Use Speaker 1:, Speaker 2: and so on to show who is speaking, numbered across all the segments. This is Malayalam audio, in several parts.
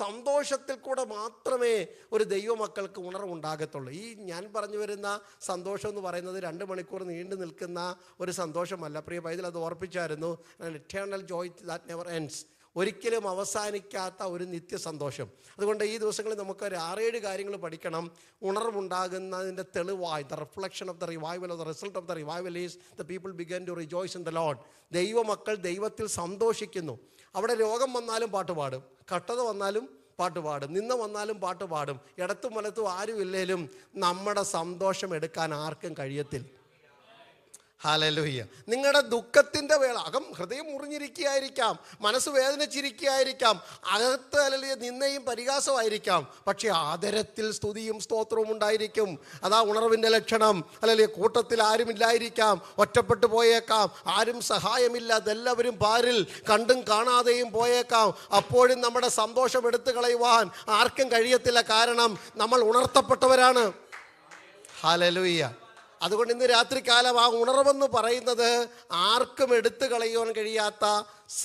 Speaker 1: സന്തോഷത്തിൽ കൂടെ മാത്രമേ ഒരു ദൈവമക്കൾക്ക് ഉണർവുണ്ടാകത്തുള്ളൂ. ഈ ഞാൻ പറഞ്ഞു വരുന്ന സന്തോഷം എന്ന് പറയുന്നത് 2 മണിക്കൂർ നീണ്ടു നിൽക്കുന്ന ഒരു സന്തോഷമല്ല. പ്രിയ പൈതൽ അത് ഓർപ്പിച്ചായിരുന്നു. Eternal joy that never ends, ഒരിക്കലും അവസാനിക്കാത്ത ഒരു നിത്യസന്തോഷം. അതുകൊണ്ട് ഈ ദിവസങ്ങളിൽ നമുക്ക് ഒരു 6-7 കാര്യങ്ങൾ പഠിക്കണം. ഉണർവുണ്ടാകുന്നതിൻ്റെ തെളിവായി, the reflection of the revival, of the result of the revival is the people began to rejoice in the Lord. ദൈവമക്കൾ ദൈവത്തിൽ സന്തോഷിക്കുന്നു. അവിടെ രോഗം വന്നാലും പാട്ട് പാടും, കഷ്ടത വന്നാലും പാട്ട് പാടും, നിന്ന വന്നാലും പാട്ട് പാടും. ഇടത്തും വലത്തും ആരും ഇല്ലേലും നമ്മുടെ സന്തോഷം എടുക്കാൻ ആർക്കും കഴിയത്തില്ല. ഹല്ലേലൂയ. നിങ്ങളുടെ ദുഃഖത്തിൻ്റെ വേള, ഹൃദയം മുറിഞ്ഞിരിക്കുകയായിരിക്കാം, മനസ്സ് വേദനിച്ചിരിക്കുകയായിരിക്കാം, അകത്ത് അല്ലെങ്കിൽ നിന്നയും പരിഹാസമായിരിക്കാം, പക്ഷേ ആദരത്തിൽ സ്തുതിയും സ്തോത്രവും ഉണ്ടായിരിക്കും. അതാ ഉണർവിൻ്റെ ലക്ഷണം. അല്ലെങ്കിൽ കൂട്ടത്തിൽ ആരുമില്ലായിരിക്കാം, ഒറ്റപ്പെട്ടു പോയേക്കാം, ആരും സഹായമില്ല, അതെല്ലാവരും പാരിൽ കണ്ടും കാണാതെയും പോയേക്കാം. അപ്പോഴും നമ്മുടെ സന്തോഷം എടുത്തു കളയുവാൻ ആർക്കും കഴിയത്തില്ല. കാരണം നമ്മൾ ഉണർത്തപ്പെട്ടവരാണ്. ഹല്ലേലൂയ. അതുകൊണ്ട് ഇന്ന് രാത്രികാലം ആ ഉണർവെന്ന് പറയുന്നത് ആർക്കും എടുത്തു കളയുവാൻ കഴിയാത്ത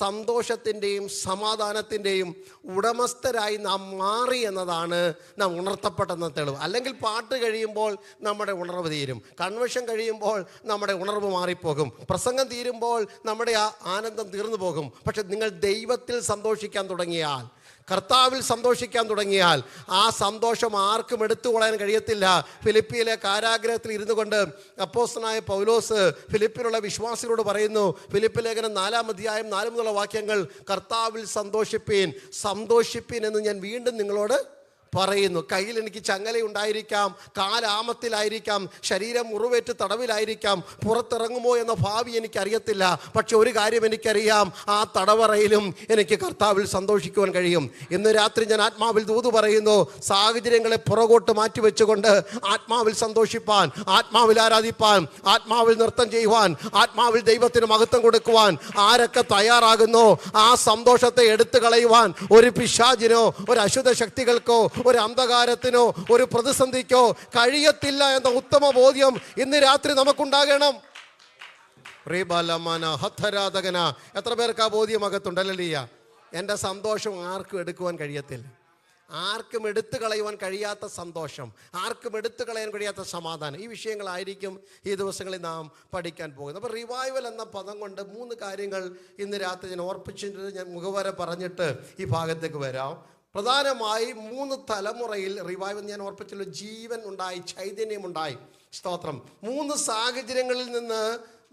Speaker 1: സന്തോഷത്തിൻ്റെയും സമാധാനത്തിൻ്റെയും ഉടമസ്ഥരായി നാം മാറി എന്നതാണ് നാം ഉണർത്തപ്പെട്ടെന്ന തെളിവ്. അല്ലെങ്കിൽ പാട്ട് കഴിയുമ്പോൾ നമ്മുടെ ഉണർവ് തീരും, കൺവെൻഷൻ കഴിയുമ്പോൾ നമ്മുടെ ഉണർവ് മാറിപ്പോകും, പ്രസംഗം തീരുമ്പോൾ നമ്മുടെ ആ ആനന്ദം തീർന്നു പോകും. പക്ഷെ നിങ്ങൾ ദൈവത്തിൽ സന്തോഷിക്കാൻ തുടങ്ങിയാൽ, കർത്താവിൽ സന്തോഷിക്കാൻ തുടങ്ങിയാൽ ആ സന്തോഷം ആർക്കും എടുത്തു കളയാൻ കഴിയത്തില്ല. ഫിലിപ്പിയിലെ കാരാഗ്രഹത്തിൽ ഇരുന്നു കൊണ്ട് അപ്പോസ്തലനായ പൗലോസ് ഫിലിപ്പിലുള്ള വിശ്വാസികളോട് പറയുന്നു, ഫിലിപ്പ് ലേഖനം 4-ാം അധ്യായം 4 മുതലുള്ള വാക്യങ്ങൾ, കർത്താവിൽ സന്തോഷിപ്പീൻ എന്ന് ഞാൻ വീണ്ടും നിങ്ങളോട് പറയുന്നു. കയ്യിൽ എനിക്ക് ചങ്ങലയുണ്ടായിരിക്കാം, കാലാമത്തിലായിരിക്കാം, ശരീരം മുറിവേറ്റ് തടവിലായിരിക്കാം, പുറത്തിറങ്ങുമോ എന്ന ഭാവി എനിക്കറിയത്തില്ല. പക്ഷെ ഒരു കാര്യം എനിക്കറിയാം, ആ തടവറയിലും എനിക്ക് കർത്താവിൽ സന്തോഷിക്കുവാൻ കഴിയും. ഇന്ന് രാത്രി ഞാൻ ആത്മാവിൽ ദൂത് പറയുന്നു, സാഹചര്യങ്ങളെ പുറകോട്ട് മാറ്റിവെച്ചുകൊണ്ട് ആത്മാവിൽ സന്തോഷിപ്പാൻ, ആത്മാവിൽ ആരാധിപ്പാൻ, ആത്മാവിൽ നൃത്തം ചെയ്യുവാൻ, ആത്മാവിൽ ദൈവത്തിന് മഹത്വം കൊടുക്കുവാൻ ആരൊക്കെ തയ്യാറാകുന്നോ ആ സന്തോഷത്തെ എടുത്തു കളയുവാൻ ഒരു പിശാചിനോ ഒരു അശുദ്ധ ശക്തികൾക്കോ ഒരു അന്ധകാരത്തിനോ ഒരു പ്രതിസന്ധിക്കോ കഴിയത്തില്ല എന്ന ഉത്തമ ബോധ്യം ഇന്ന് രാത്രി നമുക്കുണ്ടാകണം. എത്ര പേർക്ക് ആ ബോധ്യം അകത്തുണ്ടല്ലിയ? എൻ്റെ സന്തോഷം ആർക്കും എടുക്കുവാൻ കഴിയത്തില്ല, ആർക്കും എടുത്തു കളയുവാൻ കഴിയാത്ത സന്തോഷം, ആർക്കും എടുത്തു കളയാൻ കഴിയാത്ത സമാധാനം. ഈ വിഷയങ്ങളായിരിക്കും ഈ ദിവസങ്ങളിൽ നാം പഠിക്കാൻ പോകുന്നത്. അപ്പോൾ റിവൈവൽ എന്ന പദം കൊണ്ട് 3 കാര്യങ്ങൾ ഇന്ന് രാത്രി ഞാൻ ഓർപ്പിച്ചിട്ട് ഞാൻ മുഖവര പറഞ്ഞിട്ട് ഈ ഭാഗത്തേക്ക് വരാം. പ്രധാനമായി 3 തലമുറയിൽ റിവൈവൽ ഞാൻ ഓർപ്പിച്ചല്ലോ, ജീവൻ ഉണ്ടായി, ചൈതന്യമുണ്ടായി. സ്തോത്രം. 3 സാഹചര്യങ്ങളിൽ നിന്ന്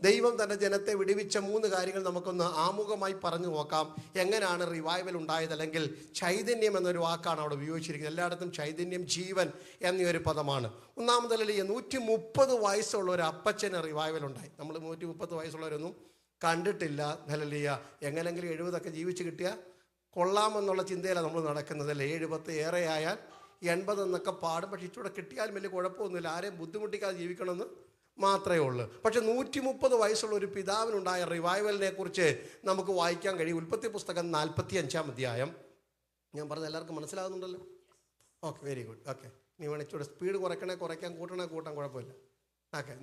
Speaker 1: ദൈവം തൻ്റെ ജനത്തെ വിടുവിച്ച 3 കാര്യങ്ങൾ നമുക്കൊന്ന് ആമുഖമായി പറഞ്ഞു നോക്കാം. എങ്ങനെയാണ് റിവൈവൽ ഉണ്ടായത്? അല്ലെങ്കിൽ ചൈതന്യം എന്നൊരു വാക്കാണ് അവിടെ ഉപയോഗിച്ചിരിക്കുന്നത്. എല്ലായിടത്തും ചൈതന്യം, ജീവൻ എന്നൊരു പദമാണ്. ഒന്നാമതല്ലേ, 130 വയസ്സുള്ള ഒരു അപ്പച്ചന് റിവൈവൽ ഉണ്ടായി. നമ്മൾ 130 വയസ്സുള്ളവരൊന്നും കണ്ടിട്ടില്ല. ഹല്ലേലൂയ. എങ്ങനെങ്കിലും 70 ജീവിച്ച് കിട്ടിയാൽ കൊള്ളാമെന്നുള്ള ചിന്തയിലാണ് നമ്മൾ നടക്കുന്നത്. അല്ലേ, 70 ഏറെ ആയാൽ 80 എന്നൊക്കെ പാടും. പക്ഷെ ഇച്ചിലൂടെ കിട്ടിയാലും വലിയ കുഴപ്പമൊന്നുമില്ല, ആരെയും ബുദ്ധിമുട്ടിക്കാതെ ജീവിക്കണമെന്ന് മാത്രമേ ഉള്ളൂ. പക്ഷെ 130 വയസ്സുള്ള ഒരു പിതാവിനുണ്ടായ റിവൈവലിനെ കുറിച്ച് നമുക്ക് വായിക്കാൻ കഴിയും. ഉൽപ്പത്തി പുസ്തകം 45-ാം അധ്യായം. ഞാൻ പറഞ്ഞത് എല്ലാവർക്കും മനസ്സിലാകുന്നുണ്ടല്ലോ? Okay, very good. ഓക്കെ, നീ വേണിച്ചൂടെ സ്പീഡ് കുറയ്ക്കാൻ കൂട്ടാൻ കുഴപ്പമില്ല. ഓക്കെ,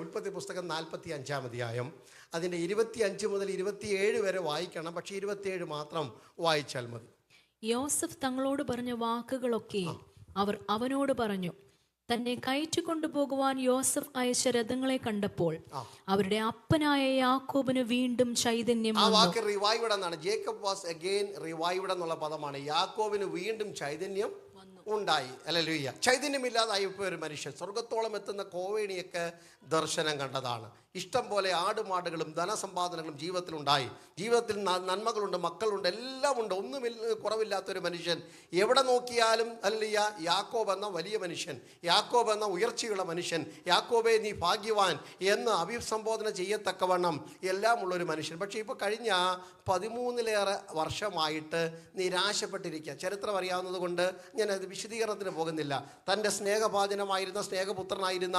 Speaker 1: ഉൽപ്പത്തി പുസ്തകം 45-ാം അധ്യായം അതിൻ്റെ 25 മുതൽ 27 വരെ വായിക്കണം. പക്ഷേ 27 മാത്രം വായിച്ചാൽ മതി.
Speaker 2: യോസഫ് തങ്ങളോട് പറഞ്ഞ വാക്കുകളൊക്കെ അവർ അവനോട് പറഞ്ഞു. തന്നെ കയറ്റിക്കൊണ്ടുപോകുവാൻ യോസഫ് അയച്ച രഥങ്ങളെ കണ്ടപ്പോൾ അവരുടെ അപ്പനായ യാക്കോബിന് വീണ്ടും ചൈതന്യം.
Speaker 1: ആ വാക്ക് റിവൈവ്ഡ് എന്നാണ്. ജേക്കബ് വാസ് അഗെയിൻ റിവൈവ്ഡ് എന്നുള്ള പദമാണ്. യാക്കോബിന് വീണ്ടും ചൈതന്യം ഉണ്ടായി. ഹല്ലേലൂയ. ചൈതന്യമില്ലാതായപ്പോൾ ഒരു മനുഷ്യൻ സ്വർഗത്തോളം എത്തുന്ന കോവേണിയൊക്കെ ദർശനം കണ്ടതാണ്. ഇഷ്ടം പോലെ ആടുമാടുകളും ധനസമ്പാദനങ്ങളും ജീവിതത്തിലുണ്ടായി. ജീവിതത്തിൽ നന്മകളുണ്ട്, മക്കളുണ്ട്, എല്ലാം ഉണ്ട്, ഒന്നും കുറവില്ലാത്തൊരു മനുഷ്യൻ. എവിടെ നോക്കിയാലും ഹല്ലേലൂയ, യാക്കോബ് എന്ന വലിയ മനുഷ്യൻ, യാക്കോബ് എന്ന ഉയർച്ചയുള്ള മനുഷ്യൻ, യാക്കോബേ നീ ഭാഗ്യവാൻ എന്ന് അഭിസംബോധന ചെയ്യത്തക്കവണ്ണം എല്ലാം ഉള്ളൊരു മനുഷ്യൻ. പക്ഷേ ഇപ്പോൾ കഴിഞ്ഞ 13-ലേറെ വർഷമായിട്ട് നിരാശപ്പെട്ടിരിക്കുക. ചരിത്രം അറിയാവുന്നത് കൊണ്ട് ഞാനത് വിശദീകരണത്തിന് പോകുന്നില്ല. തൻ്റെ സ്നേഹഭാജനമായിരുന്ന സ്നേഹപുത്രനായിരുന്ന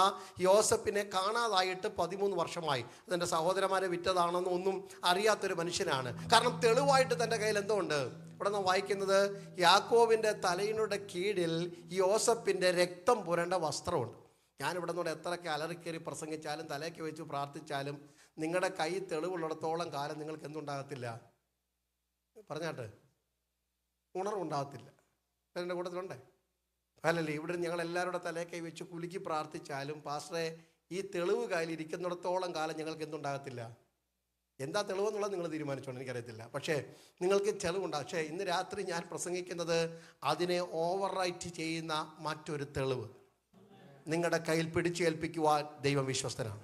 Speaker 1: യോസഫിനെ കാണാതായിട്ട് 13 വർഷമായി. അതെൻ്റെ സഹോദരന്മാരെ വിറ്റതാണെന്ന് ഒന്നും അറിയാത്തൊരു മനുഷ്യനാണ്. കാരണം തെളിവായിട്ട് തൻ്റെ കയ്യിൽ എന്തോ ഉണ്ട്. ഇവിടെ നാം വായിക്കുന്നത്, യാക്കോബിൻ്റെ തലയിനുടെ കീഴിൽ യോസഫിൻ്റെ രക്തം പുരണ്ട വസ്ത്രമുണ്ട്. ഞാനിവിടെ നിന്നോട് എത്രയൊക്കെ അലറിക്കേറി പ്രസംഗിച്ചാലും തലയ്ക്ക് വെച്ച് പ്രാർത്ഥിച്ചാലും നിങ്ങളുടെ കൈ തെളിവുള്ളിടത്തോളം കാലം നിങ്ങൾക്ക് എന്തുണ്ടാകത്തില്ല? പറഞ്ഞാട്ട് ഉണർവുണ്ടാകത്തില്ല. എൻ്റെ കൂട്ടത്തിലുണ്ടേ? അല്ലല്ലേ, ഇവിടെ ഞങ്ങൾ എല്ലാവരുടെ തലേ കൈ വെച്ച് കുലുക്കി പ്രാർത്ഥിച്ചാലും പാസ്റ്ററെ ഈ തെളിവ് കയ്യിലിരിക്കുന്നിടത്തോളം കാലം ഞങ്ങൾക്ക് എന്തുണ്ടാകത്തില്ല. എന്താ തെളിവെന്നുള്ളത് നിങ്ങൾ തീരുമാനിച്ചോണ്ട് എനിക്കറിയത്തില്ല. പക്ഷേ നിങ്ങൾക്ക് തെളിവുണ്ടാകും. പക്ഷേ ഇന്ന് രാത്രി ഞാൻ പ്രസംഗിക്കുന്നത് അതിനെ ഓവർ റൈറ്റ് ചെയ്യുന്ന മറ്റൊരു തെളിവ് നിങ്ങളുടെ കയ്യിൽ പിടിച്ചേൽപ്പിക്കുവാൻ ദൈവം വിശ്വസ്തനാണ്.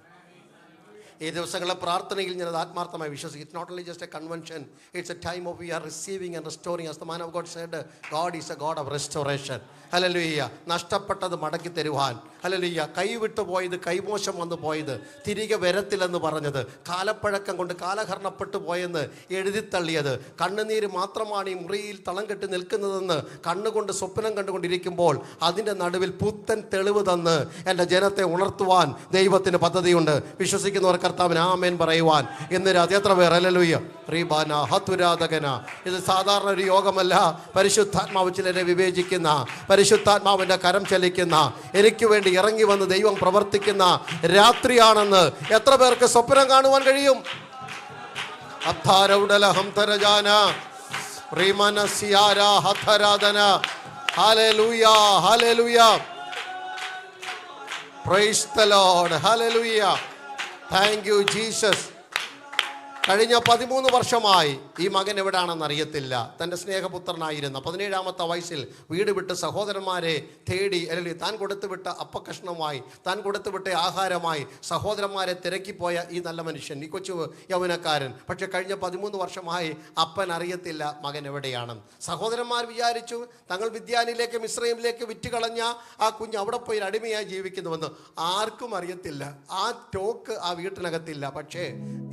Speaker 1: ഈ ദിവസങ്ങളിലെ പ്രാർത്ഥനയിൽ ഞാനത് ആത്മാർത്ഥമായി വിശ്വസിക്കും. It's not only just a convention, it's a time of we are receiving and restoring. As the man of God said, God is a God of restoration. Hallelujah. നഷ്ടപ്പെട്ടത് മടക്കി തരുവാൻ. ഹല്ലേലൂയ. കൈവിട്ടു പോയത്, കൈമോശം വന്നു പോയത് തിരികെ വരത്തില്ലെന്ന് പറഞ്ഞത്, കാലപ്പഴക്കം കൊണ്ട് കാലഹരണപ്പെട്ടു പോയെന്ന് എഴുതിത്തള്ളിയത്, കണ്ണുനീര് മാത്രമാണ് ഈ മുറിയിൽ തളം കെട്ടി നിൽക്കുന്നതെന്ന് കണ്ണുകൊണ്ട് സ്വപ്നം കണ്ടുകൊണ്ടിരിക്കുമ്പോൾ അതിൻ്റെ നടുവിൽ പുത്തൻ തെളിവ് തന്ന് എൻ്റെ ജനത്തെ ഉണർത്തുവാൻ ദൈവത്തിന് പദ്ധതിയുണ്ട്. വിശ്വസിക്കുന്നവർ കർത്താവിന് ആമേൻ പറയുവാൻ ഇന്ന് രാത്രി എത്ര പേർ? ഹല്ലേലൂയ. റീബാന ഹതുരാധകന. ഇത് സാധാരണ ഒരു യോഗമല്ല. പരിശുദ്ധാത്മാവ് ചിലരെ വിവേചിക്കുന്ന, പരിശുദ്ധാത്മാവിൻ്റെ കരം ചലിക്കുന്ന, എനിക്ക് വേണ്ടി ഇറങ്ങി വന്ന് ദൈവം പ്രവർത്തിക്കുന്ന രാത്രിയാണെന്ന് എത്ര പേർക്ക് സ്വപ്നം കാണുവാൻ കഴിയും? Hallelujah, hallelujah. Price the Lord. Hallelujah. Thank you Jesus. കഴിഞ്ഞ 13 വർഷമായി ഈ മകൻ എവിടെയാണെന്ന് അറിയത്തില്ല. തൻ്റെ സ്നേഹപുത്രനായിരുന്ന 17-ാമത്തെ വയസ്സിൽ വീട് വിട്ട് സഹോദരന്മാരെ തേടി, അല്ലെങ്കിൽ താൻ കൊടുത്തുവിട്ട അപ്പക്കഷ്ണമായി, താൻ കൊടുത്തുവിട്ട ആഹാരമായി സഹോദരന്മാരെ തിരക്കിപ്പോയ ഈ നല്ല മനുഷ്യൻ, ഈ കൊച്ചു യൗവനക്കാരൻ, പക്ഷെ കഴിഞ്ഞ 13 വർഷമായി അപ്പൻ അറിയത്തില്ല മകൻ എവിടെയാണെന്ന്. സഹോദരന്മാർ വിചാരിച്ചു തങ്ങൾ മിദ്യാനിലേക്ക്, മിസ്രൈമിലേക്ക് വിറ്റുകളഞ്ഞ ആ കുഞ്ഞ് അവിടെ പോയി അടിമയായി ജീവിക്കുന്നുവെന്ന്. ആർക്കും അറിയത്തില്ല. ആ ടോക്ക് ആ വീട്ടിനകത്തില്ല. പക്ഷേ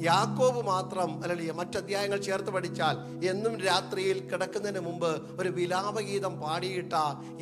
Speaker 1: യാക്കോബ് മാത്രം, അല്ലെങ്കിൽ മറ്റധ്യായങ്ങൾ ചേർത്ത് പഠിച്ചാൽ എന്നും രാത്രിയിൽ കിടക്കുന്നതിന് മുമ്പ് ഒരു വിലാപഗീതം പാടിയിട്ട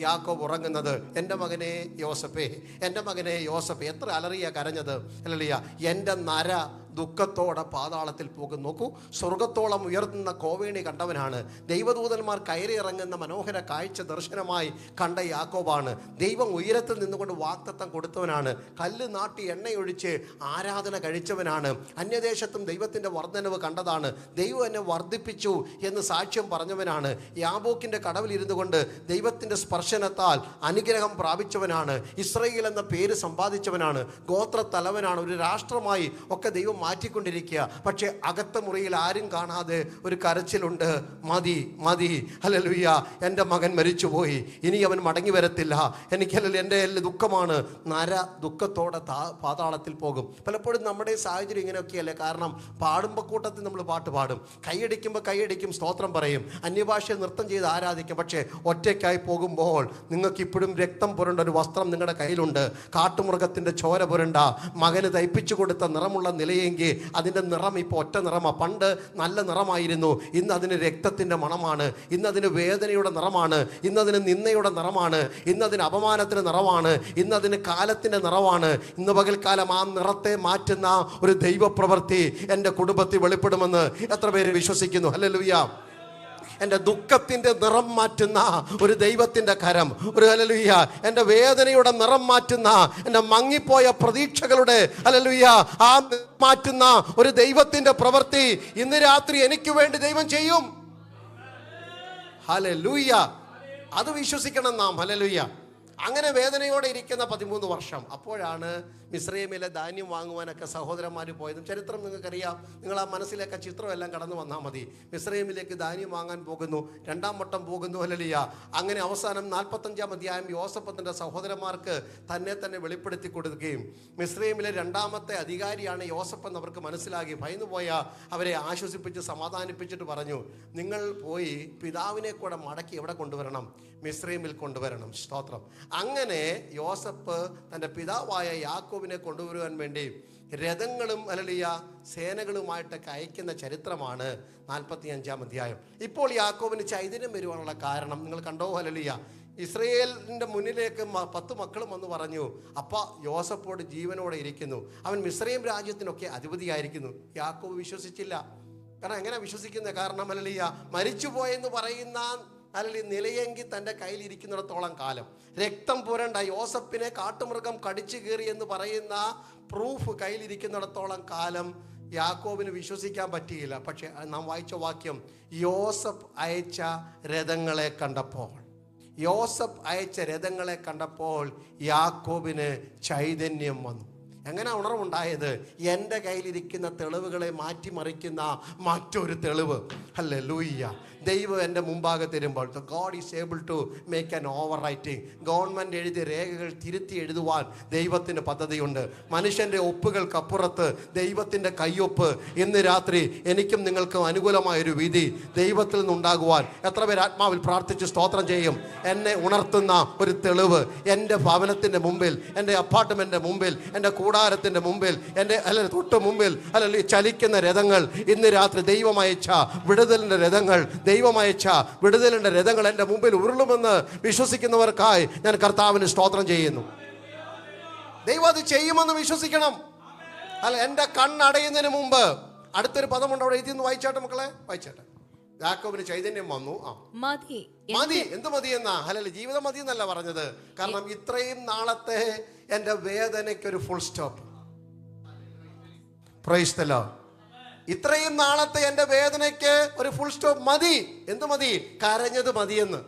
Speaker 1: യാക്കോബ് ഉറങ്ങുന്നത്. എൻ്റെ മകനെ യോസഫേ, എൻ്റെ മകനെ യോസഫേ. എത്ര അലറിയ കരഞ്ഞത്. അല്ലല്ല, എൻ്റെ നര ദുഃഖത്തോടെ പാതാളത്തിൽ പോകും. നോക്കൂ, സ്വർഗത്തോളം ഉയർത്തുന്ന കോവേണി കണ്ടവനാണ്. ദൈവദൂതന്മാർ കയറി ഇറങ്ങുന്ന മനോഹര കാഴ്ച ദർശനമായി കണ്ട യാക്കോബാണ്. ദൈവം ഉയരത്തിൽ നിന്നുകൊണ്ട് വാഗ്ദത്തം കൊടുത്തവനാണ്. കല്ല് നാട്ടി എണ്ണയൊഴിച്ച് ആരാധന കഴിച്ചവനാണ്. അന്യദേശത്തും ദൈവത്തിൻ്റെ വർദ്ധനവ് കണ്ടതാണ്. ദൈവം എന്നെ വർദ്ധിപ്പിച്ചു എന്ന് സാക്ഷ്യം പറഞ്ഞവനാണ്. യാബോക്കിൻ്റെ കടവിലിരുന്നു കൊണ്ട് ദൈവത്തിൻ്റെ സ്പർശനത്താൽ അനുഗ്രഹം പ്രാപിച്ചവനാണ്. ഇസ്രായേൽ എന്ന പേര് സമ്പാദിച്ചവനാണ്. ഗോത്ര തലവനാണ്. ഒരു രാഷ്ട്രമായി ഒക്കെ ദൈവം മാറ്റിക്കൊണ്ടിരിക്കുക. പക്ഷെ അകത്ത മുറിയിൽ ആരും കാണാതെ ഒരു കരച്ചിലുണ്ട്. മതി, മതി. ഹല്ലേലൂയ. എൻ്റെ മകൻ മരിച്ചുപോയി, ഇനി അവൻ മടങ്ങി വരത്തില്ല. എനിക്കല്ല, എൻ്റെ ദുഃഖമാണ്. നര ദുഃഖത്തോടെ പാതാളത്തിൽ പോകും. പലപ്പോഴും നമ്മുടെ സാഹചര്യം ഇങ്ങനെയൊക്കെയല്ലേ. കാരണം പാടുമ്പോൾ കൂട്ടത്തിൽ നമ്മൾ പാട്ട് പാടും, കൈയടിക്കുമ്പോൾ കൈയടിക്കും, സ്തോത്രം പറയും, അന്യഭാഷയിൽ നൃത്തം ചെയ്ത് ആരാധിക്കും. പക്ഷേ ഒറ്റയ്ക്കായി പോകുമ്പോൾ നിങ്ങൾക്ക് ഇപ്പോഴും രക്തം പുരണ്ട ഒരു വസ്ത്രം നിങ്ങളുടെ കയ്യിലുണ്ട്. കാട്ടുമൃഗത്തിൻ്റെ ചോര പുരണ്ട മകന് തയ്പ്പിച്ചു കൊടുത്ത നിറമുള്ള നിലയെങ്കിൽ അതിൻ്റെ നിറം ഇപ്പോൾ ഒറ്റ നിറമാണ്. പണ്ട് നല്ല നിറമായിരുന്നു, ഇന്ന് അതിന് രക്തത്തിൻ്റെ മണമാണ്. ഇന്നതിന് വേദനയുടെ നിറമാണ്. ഇന്നതിന് നിന്ദയുടെ നിറമാണ്. ഇന്നതിന് അപമാനത്തിൻ്റെ നിറമാണ്. ഇന്നതിന് കാലത്തിൻ്റെ നിറമാണ്. ഇന്ന് പകൽക്കാലം ആ നിറത്തെ മാറ്റുന്ന ഒരു ദൈവപ്രവൃത്തി എൻ്റെ കുടുംബത്തിൽ വെളിപ്പെടുമെന്ന് എത്ര പേര് വിശ്വസിക്കുന്നു? ഹല്ലേലൂയ. എൻ്റെ ദുഃഖത്തിൻ്റെ നിറം മാറ്റുന്ന ഒരു ദൈവത്തിൻ്റെ കരം. ഒരു ഹല്ലേലൂയ. എൻ്റെ വേദനയുടെ നിറം മാറ്റുന്ന, എൻ്റെ മങ്ങിപ്പോയ പ്രതീക്ഷകളുടെ ഹല്ലേലൂയ ആ മാറ്റുന്ന ഒരു ദൈവത്തിൻ്റെ പ്രവൃത്തി ഇന്ന് രാത്രി എനിക്ക് വേണ്ടി ദൈവം ചെയ്യും. ഹല്ലേലൂയ. അത് വിശ്വസിക്കണം നാം. ഹല്ലേലൂയ. അങ്ങനെ വേദനയോടെ ഇരിക്കുന്ന 13 വർഷം. അപ്പോഴാണ് മിസ്രൈമിലെ ധാന്യം വാങ്ങുവാനൊക്കെ സഹോദരന്മാർ പോയതും ചരിത്രം നിങ്ങൾക്കറിയാം. നിങ്ങൾ ആ മനസ്സിലേക്ക് ചിത്രമെല്ലാം കടന്നു വന്നാൽ മതി. മിസ്രൈമിലേക്ക് ധാന്യം വാങ്ങാൻ പോകുന്നു, 2ാം വട്ടം പോകുന്നു. ഹല്ലേലൂയ. അങ്ങനെ അവസാനം 45-ാം അധ്യായം യോസേഫ് തൻ്റെ സഹോദരന്മാർക്ക് തന്നെ വെളിപ്പെടുത്തി കൊടുക്കുകയും മിസ്രൈമിലെ 2ാമത്തെ അധികാരിയാണ് യോസേഫ് എന്ന് അവർക്ക് മനസ്സിലാക്കി ഭയന്നു പോയ അവരെ ആശ്വസിപ്പിച്ച് സമാധാനിപ്പിച്ചിട്ട് പറഞ്ഞു, നിങ്ങൾ പോയി പിതാവിനെ കൂടെ മടക്കി എവിടെ കൊണ്ടുവരണം? മിസ്രൈമിൽ കൊണ്ടുവരണം. സ്തോത്രം. അങ്ങനെ യോസേഫ് തൻ്റെ പിതാവായ യാക്കോബിനെ കൊണ്ടുവരുവാൻ വേണ്ടി രഥങ്ങളും ഹല്ലേലൂയ സേനകളുമായിട്ടൊക്കെ അയക്കുന്ന ചരിത്രമാണ് 45-ാം അധ്യായം. ഇപ്പോൾ യാക്കോബിന് ചൈതന്യം വരുവാനുള്ള കാരണം നിങ്ങൾ കണ്ടോ? ഹല്ലേലൂയ. ഇസ്രയേലിൻ്റെ മുന്നിലേക്ക് 10 മക്കളും വന്ന് പറഞ്ഞു, അപ്പ യോസേഫോട് ജീവനോടെ ഇരിക്കുന്നു, അവൻ മിസ്രൈം രാജ്യത്തിനൊക്കെ അധിപതിയായിരിക്കുന്നു. യാക്കോബ് വിശ്വസിച്ചില്ല. കാരണം എങ്ങനെ വിശ്വസിക്കുന്നത്? കാരണം ഹല്ലേലൂയ മരിച്ചുപോയെന്ന് പറയുന്ന അല്ലെങ്കിൽ നിലയെങ്കിൽ തൻ്റെ കയ്യിലിരിക്കുന്നിടത്തോളം കാലം, രക്തം പുരണ്ട യോസേഫിനെ കാട്ടുമൃഗം കടിച്ചു കീറി എന്ന് പറയുന്ന പ്രൂഫ് കയ്യിലിരിക്കുന്നിടത്തോളം കാലം യാക്കോബിന് വിശ്വസിക്കാൻ പറ്റിയില്ല. പക്ഷെ നാം വായിച്ച വാക്യം, യോസഫ് അയച്ച രഥങ്ങളെ കണ്ടപ്പോൾ, യോസഫ് അയച്ച രഥങ്ങളെ കണ്ടപ്പോൾ യാക്കോബിന് ചൈതന്യം വന്നു. എങ്ങനെ ഉണർവുണ്ടായത്? എൻ്റെ കയ്യിലിരിക്കുന്ന തെളിവുകളെ മാറ്റിമറിക്കുന്ന മറ്റൊരു തെളിവ്. ഹല്ലേലൂയ. ദൈവം എൻ്റെ മുമ്പാകെ തരുമ്പോൾ God is able to make an overwriting. Government എഴുതിയ രേഖകൾ തിരുത്തി എഴുതുവാൻ ദൈവത്തിന് പദ്ധതിയുണ്ട്. മനുഷ്യൻ്റെ ഒപ്പുകൾക്കപ്പുറത്ത് ദൈവത്തിൻ്റെ കയ്യൊപ്പ്. ഇന്ന് രാത്രി എനിക്കും നിങ്ങൾക്കും അനുകൂലമായൊരു വിധി ദൈവത്തിൽ നിന്നുണ്ടാകുവാൻ എത്ര പേർ ആത്മാവിൽ പ്രാർത്ഥിച്ച് സ്തോത്രം ചെയ്യും? എന്നെ ഉണർത്തുന്ന ഒരു തെളിവ് എൻ്റെ ഭവനത്തിൻ്റെ മുമ്പിൽ, എൻ്റെ അപ്പാർട്ട്മെൻറ്റിൻ്റെ മുമ്പിൽ, എൻ്റെ കൂടാരത്തിൻ്റെ മുമ്പിൽ, എൻ്റെ തൊട്ട് മുമ്പിൽ ചലിക്കുന്ന രഥങ്ങൾ. ഇന്ന് രാത്രി ദൈവമയച്ച വിടുതലിൻ്റെ രഥങ്ങൾ, ദൈവമയച്ച വിടുതലിൻ്റെ രഥങ്ങൾ എൻ്റെ മുമ്പിൽ ഉരുളുമെന്ന് വിശ്വസിക്കുന്നവർക്കായി ഞാൻ കർത്താവിന് സ്തോത്രം ചെയ്യുന്നു. ദൈവം അത് ചെയ്യുമെന്ന് വിശ്വസിക്കണം. എൻ്റെ കണ്ണടയുന്നതിന് മുമ്പ് അടുത്തൊരു പദമുണ്ട് അവിടെ എഴുതി, വായിച്ചാട്ടെ മക്കളെ, വായിച്ചാട്ടെ. യാക്കോബിന് ചൈതന്യം വന്നു. മതി. എന്ത് മതി എന്നാ? അല്ലല്ല, ജീവിതം മതി എന്നല്ല പറഞ്ഞത്. കാരണം ഇത്രയും നാളത്തെ എൻ്റെ വേദനയ്ക്കൊരു full stop. Praise the Lord. ഇത്രയും നാളത്തെ എൻ്റെ വേദനയ്ക്ക് ഒരു ഫുൾ സ്റ്റോപ്പ് മതി. എന്ത് മതി? കരഞ്ഞത് മതിയെന്ന്.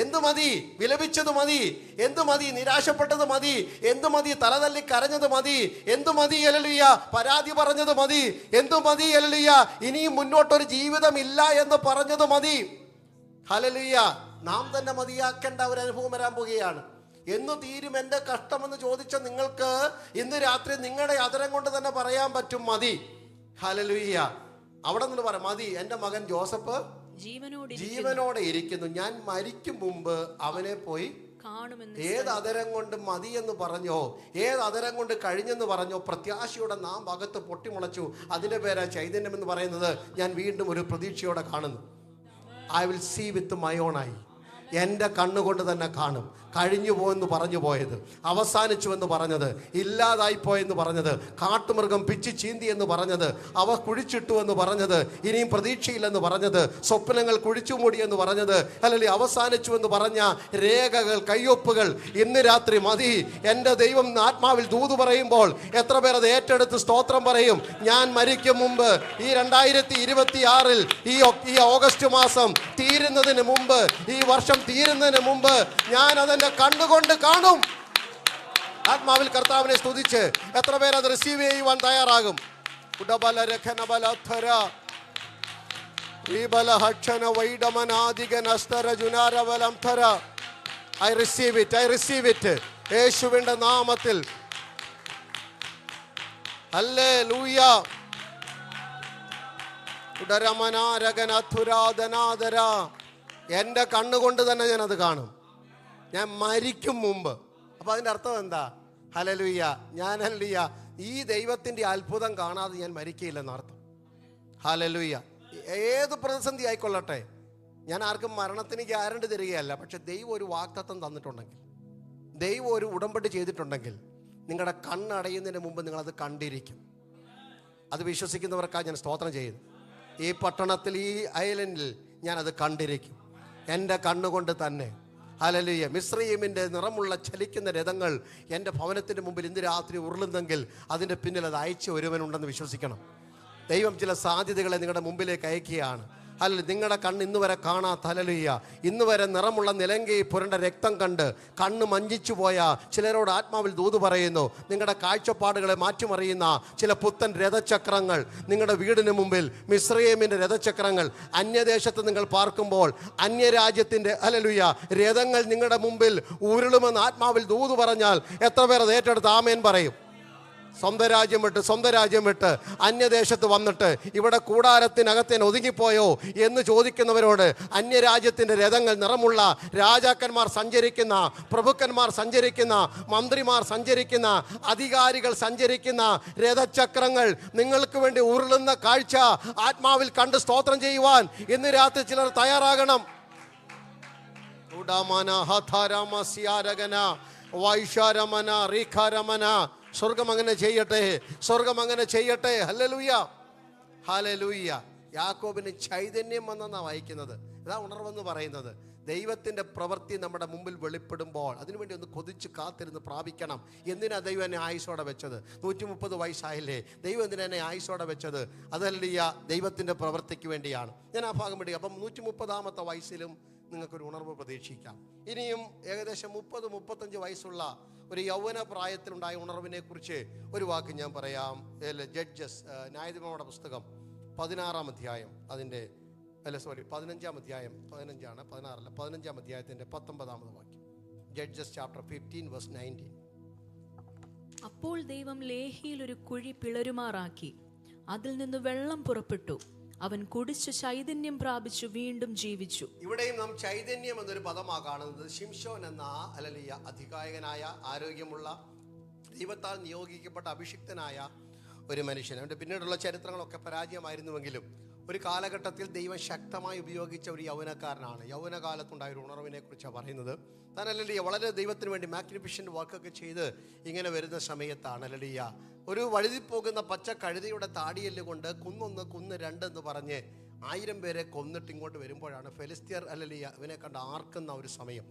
Speaker 1: എന്ത് മതി? വിലപിച്ചത് മതി. എന്ത് മതി? നിരാശപ്പെട്ടത് മതി. എന്ത് മതി? തലതല്ലി കരഞ്ഞത് മതി. എന്ത് മതി? ഹല്ലേലൂയ. പരാതി പറഞ്ഞത് മതി. എന്ത് മതി? ഹല്ലേലൂയ. ഇനിയും മുന്നോട്ടൊരു ജീവിതമില്ല എന്ന് പറഞ്ഞത് മതി. ഹല്ലേലൂയ. നാം തന്നെ മതിയാക്കേണ്ട ഒരു അനുഭവം വരാൻ പോകുകയാണ്. എന്ന് തീരും എൻ്റെ കഷ്ടമെന്ന് ചോദിച്ച നിങ്ങൾക്ക് ഇന്ന് രാത്രി നിങ്ങളുടെ അതരം കൊണ്ട് തന്നെ പറയാൻ പറ്റും, മതി. ഹല്ലേലൂയ. അവിടെ നിന്ന് പറയാം, മതി. എൻ്റെ മകൻ ജോസഫ് ജീവനോടെ ഇരിക്കുന്നു, ഞാൻ മരിക്കും മുമ്പ് അവനെ പോയി കാണുമെന്ന്. ഏത് അതരം കൊണ്ട് മതി എന്ന് പറഞ്ഞോ, ഏത് അതരം കൊണ്ട് കഴിഞ്ഞെന്ന് പറഞ്ഞോ, പ്രത്യാശയോടെ നാം അകത്ത് പൊട്ടിമുളച്ചു. അതിൻ്റെ പേരാ ചൈതന്യം എന്ന് പറയുന്നത്. ഞാൻ വീണ്ടും ഒരു പ്രതീക്ഷയോടെ കാണുന്നു. I will see with my own eye. എൻ്റെ കണ്ണുകൊണ്ട് തന്നെ കാണും. കഴിഞ്ഞു പോയെന്ന് പറഞ്ഞു പോയത്, അവസാനിച്ചു എന്ന് പറഞ്ഞത്, ഇല്ലാതായിപ്പോയെന്ന് പറഞ്ഞത്, കാട്ടുമൃഗം പിച്ചി ചീന്തി എന്ന് പറഞ്ഞത്, അവ കുഴിച്ചിട്ടു എന്ന് പറഞ്ഞത്, ഇനിയും പ്രതീക്ഷയില്ലെന്ന് പറഞ്ഞത്, സ്വപ്നങ്ങൾ കുഴിച്ചു മൂടി എന്ന് പറഞ്ഞത്, അല്ലെങ്കിൽ അവസാനിച്ചു എന്ന് പറഞ്ഞ രേഖകൾ, കയ്യൊപ്പുകൾ ഇന്ന് രാത്രി മതി. എൻ്റെ ദൈവം ആത്മാവിൽ ദൂത് പറയുമ്പോൾ എത്ര പേർ അത് ഏറ്റെടുത്ത് സ്തോത്രം പറയും? ഞാൻ മരിക്കും മുമ്പ്, ഈ 2026 ഈ ഓഗസ്റ്റ് മാസം തീരുന്നതിന് മുമ്പ്, ഈ വർഷം തീരുന്നതിന് മുമ്പ് ഞാൻ അതെന്റെ കണ്ണുകൊണ്ട് കാണും. ആത്മാവിൽ കർത്താവിനെ സ്തുതിച്ച് എത്ര പേർ അത് റിസീവ് ചെയ്യുവാൻ തയ്യാറാകും? I receive it, I receive it. യേശുവിന്റെ നാമത്തിൽ. ഹല്ലേലൂയ. എൻ്റെ കണ്ണുകൊണ്ട് തന്നെ ഞാനത് കാണും. ഞാൻ മരിക്കും മുമ്പ്. അപ്പം അതിൻ്റെ അർത്ഥം എന്താ? ഹല്ലേലൂയ. ഞാൻ ഹല്ലേലൂയ, ഈ ദൈവത്തിൻ്റെ അത്ഭുതം കാണാതെ ഞാൻ മരിക്കയില്ലെന്നർത്ഥം. ഹല്ലേലൂയ. ഏത് പ്രതിസന്ധി ആയിക്കൊള്ളട്ടെ, ഞാൻ ആർക്കും മരണത്തിന് ഗ്യാരണ്ടി തരികയല്ല. പക്ഷെ ദൈവം ഒരു വാഗ്ദത്തം തന്നിട്ടുണ്ടെങ്കിൽ, ദൈവം ഒരു ഉടമ്പടി ചെയ്തിട്ടുണ്ടെങ്കിൽ, നിങ്ങളുടെ കണ്ണടയുന്നതിന് മുമ്പ് നിങ്ങളത് കണ്ടിരിക്കും. അത് വിശ്വസിക്കുന്നവർക്കാണ് ഞാൻ സ്തോത്രം ചെയ്യുന്നു. ഈ പട്ടണത്തിൽ, ഈ ഐലൻഡിൽ ഞാനത് കണ്ടിരിക്കും എൻ്റെ കണ്ണുകൊണ്ട് തന്നെ. ഹല്ലേലൂയ. മിസ്രയീമിൻ്റെ നിറമുള്ള ചലിക്കുന്ന രഥങ്ങൾ എൻ്റെ ഭവനത്തിൻ്റെ മുമ്പിൽ ഇന്ന് രാത്രി ഉരുളുന്നെങ്കിൽ അതിൻ്റെ പിന്നിൽ അത് അയച്ച ഒരുവനുണ്ടെന്ന് വിശ്വസിക്കണം. ദൈവം ചില സാധ്യതകളെ നിങ്ങളുടെ മുമ്പിലേക്ക് അയക്കുകയാണ്. അല്ല, നിങ്ങളുടെ കണ്ണ് ഇന്ന് വരെ കാണാത്ത, ഹല്ലേലൂയ, ഇന്ന് വരെ നിറമുള്ള നിലങ്കി പുരണ്ട രക്തം കണ്ട് കണ്ണ് മഞ്ചിച്ചു പോയ ചിലരോട് ആത്മാവിൽ ദൂത് പറയുന്നു. നിങ്ങളുടെ കാഴ്ചപ്പാടുകളെ മാറ്റിമറിയുന്ന ചില പുത്തൻ രഥചക്രങ്ങൾ നിങ്ങളുടെ വീടിന് മുമ്പിൽ, മിസ്രയീമിൻ്റെ രഥചക്രങ്ങൾ, അന്യദേശത്ത് നിങ്ങൾ പാർക്കുമ്പോൾ അന്യരാജ്യത്തിൻ്റെ, ഹല്ലേലൂയ, രഥങ്ങൾ നിങ്ങളുടെ മുമ്പിൽ ഉരുളുമെന്ന് ആത്മാവിൽ ദൂത് പറഞ്ഞാൽ എത്ര പേർ അത് ഏറ്റെടുത്ത് ആമേൻ പറയും? സ്വന്തം രാജ്യം വിട്ട് അന്യദേശത്ത് വന്നിട്ട് ഇവിടെ കൂടാരത്തിനകത്തേന് ഒതുങ്ങിപ്പോയോ എന്ന് ചോദിക്കുന്നവരോട്, അന്യരാജ്യത്തിൻ്റെ രഥങ്ങൾ, നിറമുള്ള രാജാക്കന്മാർ സഞ്ചരിക്കുന്ന, പ്രഭുക്കന്മാർ സഞ്ചരിക്കുന്ന, മന്ത്രിമാർ സഞ്ചരിക്കുന്ന, അധികാരികൾ സഞ്ചരിക്കുന്ന രഥചക്രങ്ങൾ നിങ്ങൾക്ക് വേണ്ടി ഉരുളുന്ന കാഴ്ച ആത്മാവിൽ കണ്ട് സ്തോത്രം ചെയ്യുവാൻ ഇന്ന് രാത്രി ചിലർ തയ്യാറാകണം. സ്വർഗം അങ്ങനെ ചെയ്യട്ടെ, സ്വർഗം അങ്ങനെ ചെയ്യട്ടെ. Hallelujah, hallelujah. യാക്കോബിന് ചൈതന്യം വന്നെന്നാണ് വായിക്കുന്നത്. ഇതാ ഉണർവെന്ന് പറയുന്നത്. ദൈവത്തിൻ്റെ പ്രവൃത്തി നമ്മുടെ മുമ്പിൽ വെളിപ്പെടുമ്പോൾ അതിനുവേണ്ടി ഒന്ന് കൊതിച്ച് കാത്തിരുന്ന് പ്രാപിക്കണം. എന്തിനാ ദൈവം എന്നെ ആയുസ്സോടെ വെച്ചത്? 130 വയസ്സായില്ലേ? ദൈവം എന്തിനാ എന്നെ ആയുസ്സോടെ വെച്ചത്? അതല്ല, ദൈവത്തിൻ്റെ പ്രവൃത്തിക്ക് വേണ്ടിയാണ്. ഞാൻ ആ ഭാഗം വിടുക. അപ്പം 130ാമത്തെ വയസ്സിലും നിങ്ങൾക്കൊരു ഉണർവ് പ്രതീക്ഷിക്കാം. ഇനിയും ഏകദേശം 30-35 വയസ്സുള്ള ഒരു യൗവന പ്രായത്തിലുണ്ടായ ഉണർവിനെ കുറിച്ച് ഒരു വാക്ക് ഞാൻ പറയാം. ജഡ്ജസ്, ന്യായാധിപന്മാരുടെ പുസ്തകം 16-ാം അധ്യായം, അതിൻ്റെ 15-ാം അധ്യായം, 15 16 15-ാം അധ്യായത്തിൻ്റെ 19-ാമത് വാക്യം. Judges chapter 15:19.
Speaker 2: അപ്പോൾ ദൈവം ലേഹിയിൽ ഒരു കുഴി പിളരുമാറാക്കി, അതിൽ നിന്ന് വെള്ളം പുറപ്പെട്ടു. അവൻ കുടിച്ചു ചൈതന്യം പ്രാപിച്ചു വീണ്ടും ജീവിച്ചു. ഇവിടെയും നാം ചൈതന്യം എന്നൊരു പദമാണ് കാണുന്നത്. ശിംശോൻ എന്ന അധികായകനായ, ആരോഗ്യമുള്ള, ദൈവത്താൽ നിയോഗിക്കപ്പെട്ട അഭിഷിക്തനായ ഒരു മനുഷ്യൻ. അവൻ്റെ പിന്നീടുള്ള ചരിത്രങ്ങളൊക്കെ പരാജയമായിരുന്നുവെങ്കിലും ഒരു കാലഘട്ടത്തിൽ ദൈവം ശക്തമായി ഉപയോഗിച്ച ഒരു യൗവനക്കാരനാണ്. യൗവനകാലത്തുണ്ടായ ഒരു ഉണർവിനെ കുറിച്ചാണ് പറയുന്നത്. താൻ അല്ലല്ലിയ വളരെ ദൈവത്തിന് വേണ്ടി മാഗ്നിഫിഷ്യൻ്റ് വർക്കൊക്കെ ചെയ്ത് ഇങ്ങനെ വരുന്ന സമയത്താണ് അല്ലല്ലിയ ഒരു വഴുതിപ്പോകുന്ന പച്ച കഴുതയുടെ താടിയെല്ല് കൊണ്ട് കുന്നൊന്ന് കുന്ന് രണ്ടെന്ന് പറഞ്ഞ് 1000 പേരെ കൊന്നിട്ട് ഇങ്ങോട്ട് വരുമ്പോഴാണ് ഫെലിസ്ത്യർ അല്ലല്ലിയ ഇവനെ കണ്ട് ആർക്കുന്ന ഒരു സമയം.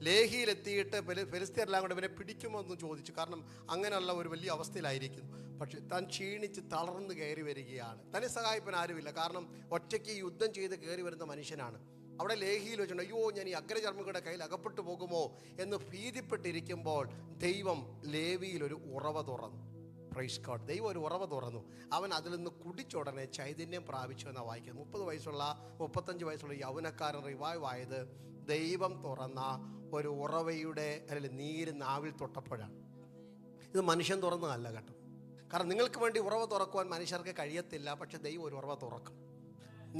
Speaker 2: ലേഹിയിലെത്തിയിട്ട് ഫെലിസ്ത്യരെല്ലാം കൂടെ ഇവനെ പിടിക്കുമെന്ന് ചോദിച്ചു. കാരണം അങ്ങനെയുള്ള ഒരു വലിയ അവസ്ഥയിലായിരിക്കുന്നു. പക്ഷെ താൻ ക്ഷീണിച്ച് തളർന്ന് കയറി വരികയാണ്. തന്നെ സഹായിപ്പാൻ ആരുമില്ല. കാരണം ഒറ്റയ്ക്ക് യുദ്ധം ചെയ്ത് കയറി വരുന്ന മനുഷ്യനാണ്. അവിടെ ലേഹിയിൽ വെച്ചിട്ടുണ്ട്, അയ്യോ ഞാൻ ഈ അഗ്രചർമ്മികളുടെ കയ്യിൽ അകപ്പെട്ടു പോകുമോ എന്ന് ഭീതിപ്പെട്ടിരിക്കുമ്പോൾ ദൈവം ലേവിയിൽ ഒരു ഉറവ തുറന്നു. Praise God. ദൈവം ഒരു ഉറവ തുറന്നു. അവൻ അതിൽ നിന്ന് കുടിച്ചുടനെ ചൈതന്യം പ്രാപിച്ചു എന്നാണ് വായിക്കുന്നത്. 30 വയസ്സുള്ള 35 വയസ്സുള്ള യൗവനക്കാരൻ റിവൈവ് ആയത് ദൈവം തുറന്ന ഒരു ഉറവയുടെ അല്ലെങ്കിൽ നീര് നാവിൽ തൊട്ടപ്പോഴാണ്. ഇത് മനുഷ്യൻ തുറന്നതല്ല കേട്ടോ. കാരണം നിങ്ങൾക്ക് വേണ്ടി ഉറവ തുറക്കുവാൻ മനുഷ്യർക്ക് കഴിയത്തില്ല. പക്ഷെ ദൈവം ഒരു ഉറവ തുറക്കും.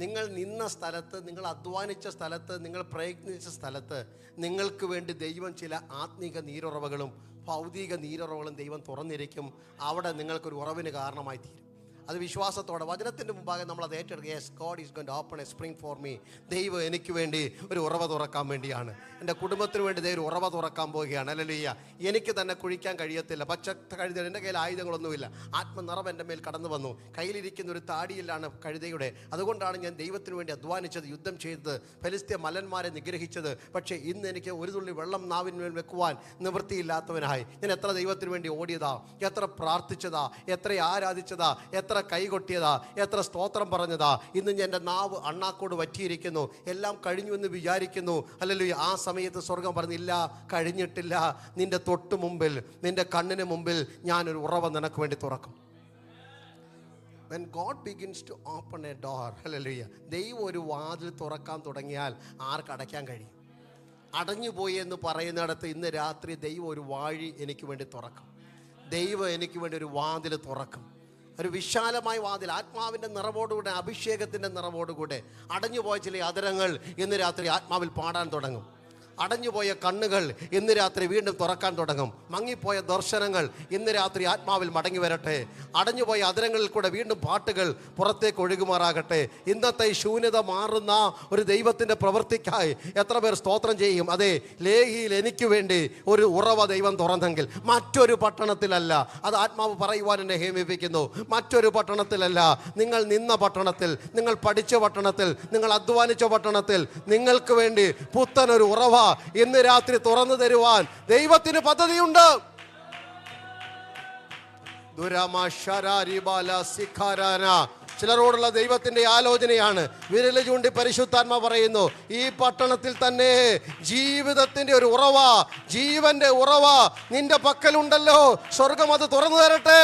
Speaker 2: നിങ്ങൾ നിന്ന സ്ഥലത്ത്, നിങ്ങൾ അധ്വാനിച്ച സ്ഥലത്ത്, നിങ്ങൾ പ്രയത്നിച്ച സ്ഥലത്ത് നിങ്ങൾക്ക് വേണ്ടി ദൈവം ചില ആത്മീക നീരുറവകളും ഭൗതിക നീരുറവകളും ദൈവം തുറന്നിരിക്കും. അവിടെ നിങ്ങൾക്കൊരു ഉറവിന് കാരണമായി തീരും. അത് വിശ്വാസത്തോടെ വചനത്തിൻ്റെ മുമ്പാകെ നമ്മൾ അത് ഏറ്റെടുക്കുക. Yes, God is going to open a spring for me. ദൈവം എനിക്ക് വേണ്ടി ഒരു ഉറവ തുറക്കാൻ വേണ്ടിയാണ്. എൻ്റെ കുടുംബത്തിന് വേണ്ടി ദൈവം ഒരു ഉറവ തുറക്കാൻ പോവുകയാണ്. ഹല്ലേലൂയ. എനിക്ക് തന്നെ കുഴിക്കാൻ കഴിയത്തില്ല. പച്ച കഴുത, എൻ്റെ കയ്യിൽ ആയുധങ്ങളൊന്നുമില്ല. ആത്മനിറവ് എൻ്റെ മേൽ കടന്നു വന്നു. കയ്യിലിരിക്കുന്ന ഒരു താടിയിലാണ് കഴുതയുടെ. അതുകൊണ്ടാണ് ഞാൻ ദൈവത്തിന് വേണ്ടി അധ്വാനിച്ചത്, യുദ്ധം ചെയ്തത്, ഫെലിസ്ത്യ മല്ലന്മാരെ നിഗ്രഹിച്ചത്. പക്ഷേ ഇന്ന് എനിക്ക് ഒരു തുള്ളി വെള്ളം നാവിന്മേൽ വെക്കുവാൻ നിവൃത്തിയില്ലാത്തവനായി. ഞാൻ എത്ര ദൈവത്തിന് വേണ്ടി ഓടിയതാ, എത്ര പ്രാർത്ഥിച്ചതാ, എത്ര ആരാധിച്ചതാ, എത്ര കൈകൊട്ടിയതാ, എത്ര സ്തോത്രം പറഞ്ഞതാ. ഇന്ന് എൻ്റെ നാവ് അണ്ണാക്കോട് വറ്റിയിരിക്കുന്നു. എല്ലാം കഴിഞ്ഞു എന്ന് വിചാരിക്കുന്നു. ഹല്ലേലൂയ. ആ സമയത്ത് സ്വർഗം പറഞ്ഞില്ല, കഴിഞ്ഞിട്ടില്ല. നിന്റെ തൊട്ട് മുമ്പിൽ, നിന്റെ കണ്ണിന് മുമ്പിൽ ഞാനൊരു ഉറവ നിനക്ക് വേണ്ടി തുറക്കും. When God begins to open a door, hallelujah, ദൈവം ഒരു വാതിൽ തുറക്കാൻ തുടങ്ങിയാൽ ആർക്കടയ്ക്കാൻ കഴിയും? അടഞ്ഞുപോയി എന്ന് പറയുന്നിടത്ത് ഇന്ന് രാത്രി ദൈവം ഒരു വഴി എനിക്ക് വേണ്ടി തുറക്കും. ദൈവം എനിക്ക് വേണ്ടി ഒരു വാതിൽ തുറക്കും. ഒരു വിശാലമായ വാതിൽ, ആത്മാവിൻ്റെ നിറവോടുകൂടെ, അഭിഷേകത്തിൻ്റെ നിറവോടുകൂടെ. അടഞ്ഞുപോയ ചില അതരങ്ങൾ ഇന്ന് രാത്രി ആത്മാവിൽ പാടാൻ തുടങ്ങും. അടഞ്ഞുപോയ കണ്ണുകൾ ഇന്ന് രാത്രി വീണ്ടും തുറക്കാൻ തുടങ്ങും. മങ്ങിപ്പോയ ദർശനങ്ങൾ ഇന്ന് രാത്രി ആത്മാവിൽ മടങ്ങി വരട്ടെ. അടഞ്ഞുപോയ അതരങ്ങളിൽ കൂടെ വീണ്ടും പാട്ടുകൾ പുറത്തേക്ക് ഒഴുകുമാറാകട്ടെ. ഇന്നത്തെ ശൂന്യത മാറുന്ന ഒരു ദൈവത്തിൻ്റെ പ്രവൃത്തിക്കായി എത്ര പേർ സ്തോത്രം ചെയ്യും? അതെ, ലേഹിയിൽ എനിക്ക് വേണ്ടി ഒരു ഉറവ ദൈവം തുറന്നെങ്കിൽ മറ്റൊരു പട്ടണത്തിലല്ല. അത് ആത്മാവ് പറയുവാൻ എന്നെ ഹേമിപ്പിക്കുന്നു. മറ്റൊരു പട്ടണത്തിലല്ല, നിങ്ങൾ നിന്ന പട്ടണത്തിൽ, നിങ്ങൾ പഠിച്ച പട്ടണത്തിൽ, നിങ്ങൾ അധ്വാനിച്ച പട്ടണത്തിൽ നിങ്ങൾക്ക് വേണ്ടി പുത്തനൊരു ഉറവ ഇന്ന് രാത്രി തുറന്നു തരുവാൻ ദൈവത്തിന് പദ്ധതിയുണ്ട്. ചിലരോടുള്ള ദൈവത്തിന്റെ ആലോചനയാണ്. വിരൽ ചൂണ്ടി പരിശുദ്ധാത്മ പറയുന്നു, ഈ പട്ടണത്തിൽ തന്നെ ജീവിതത്തിന്റെ ഒരു ഉറവ, ജീവന്റെ ഉറവ നിന്റെ പക്കലുണ്ടല്ലോ. സ്വർഗം അത് തുറന്നു തരട്ടെ.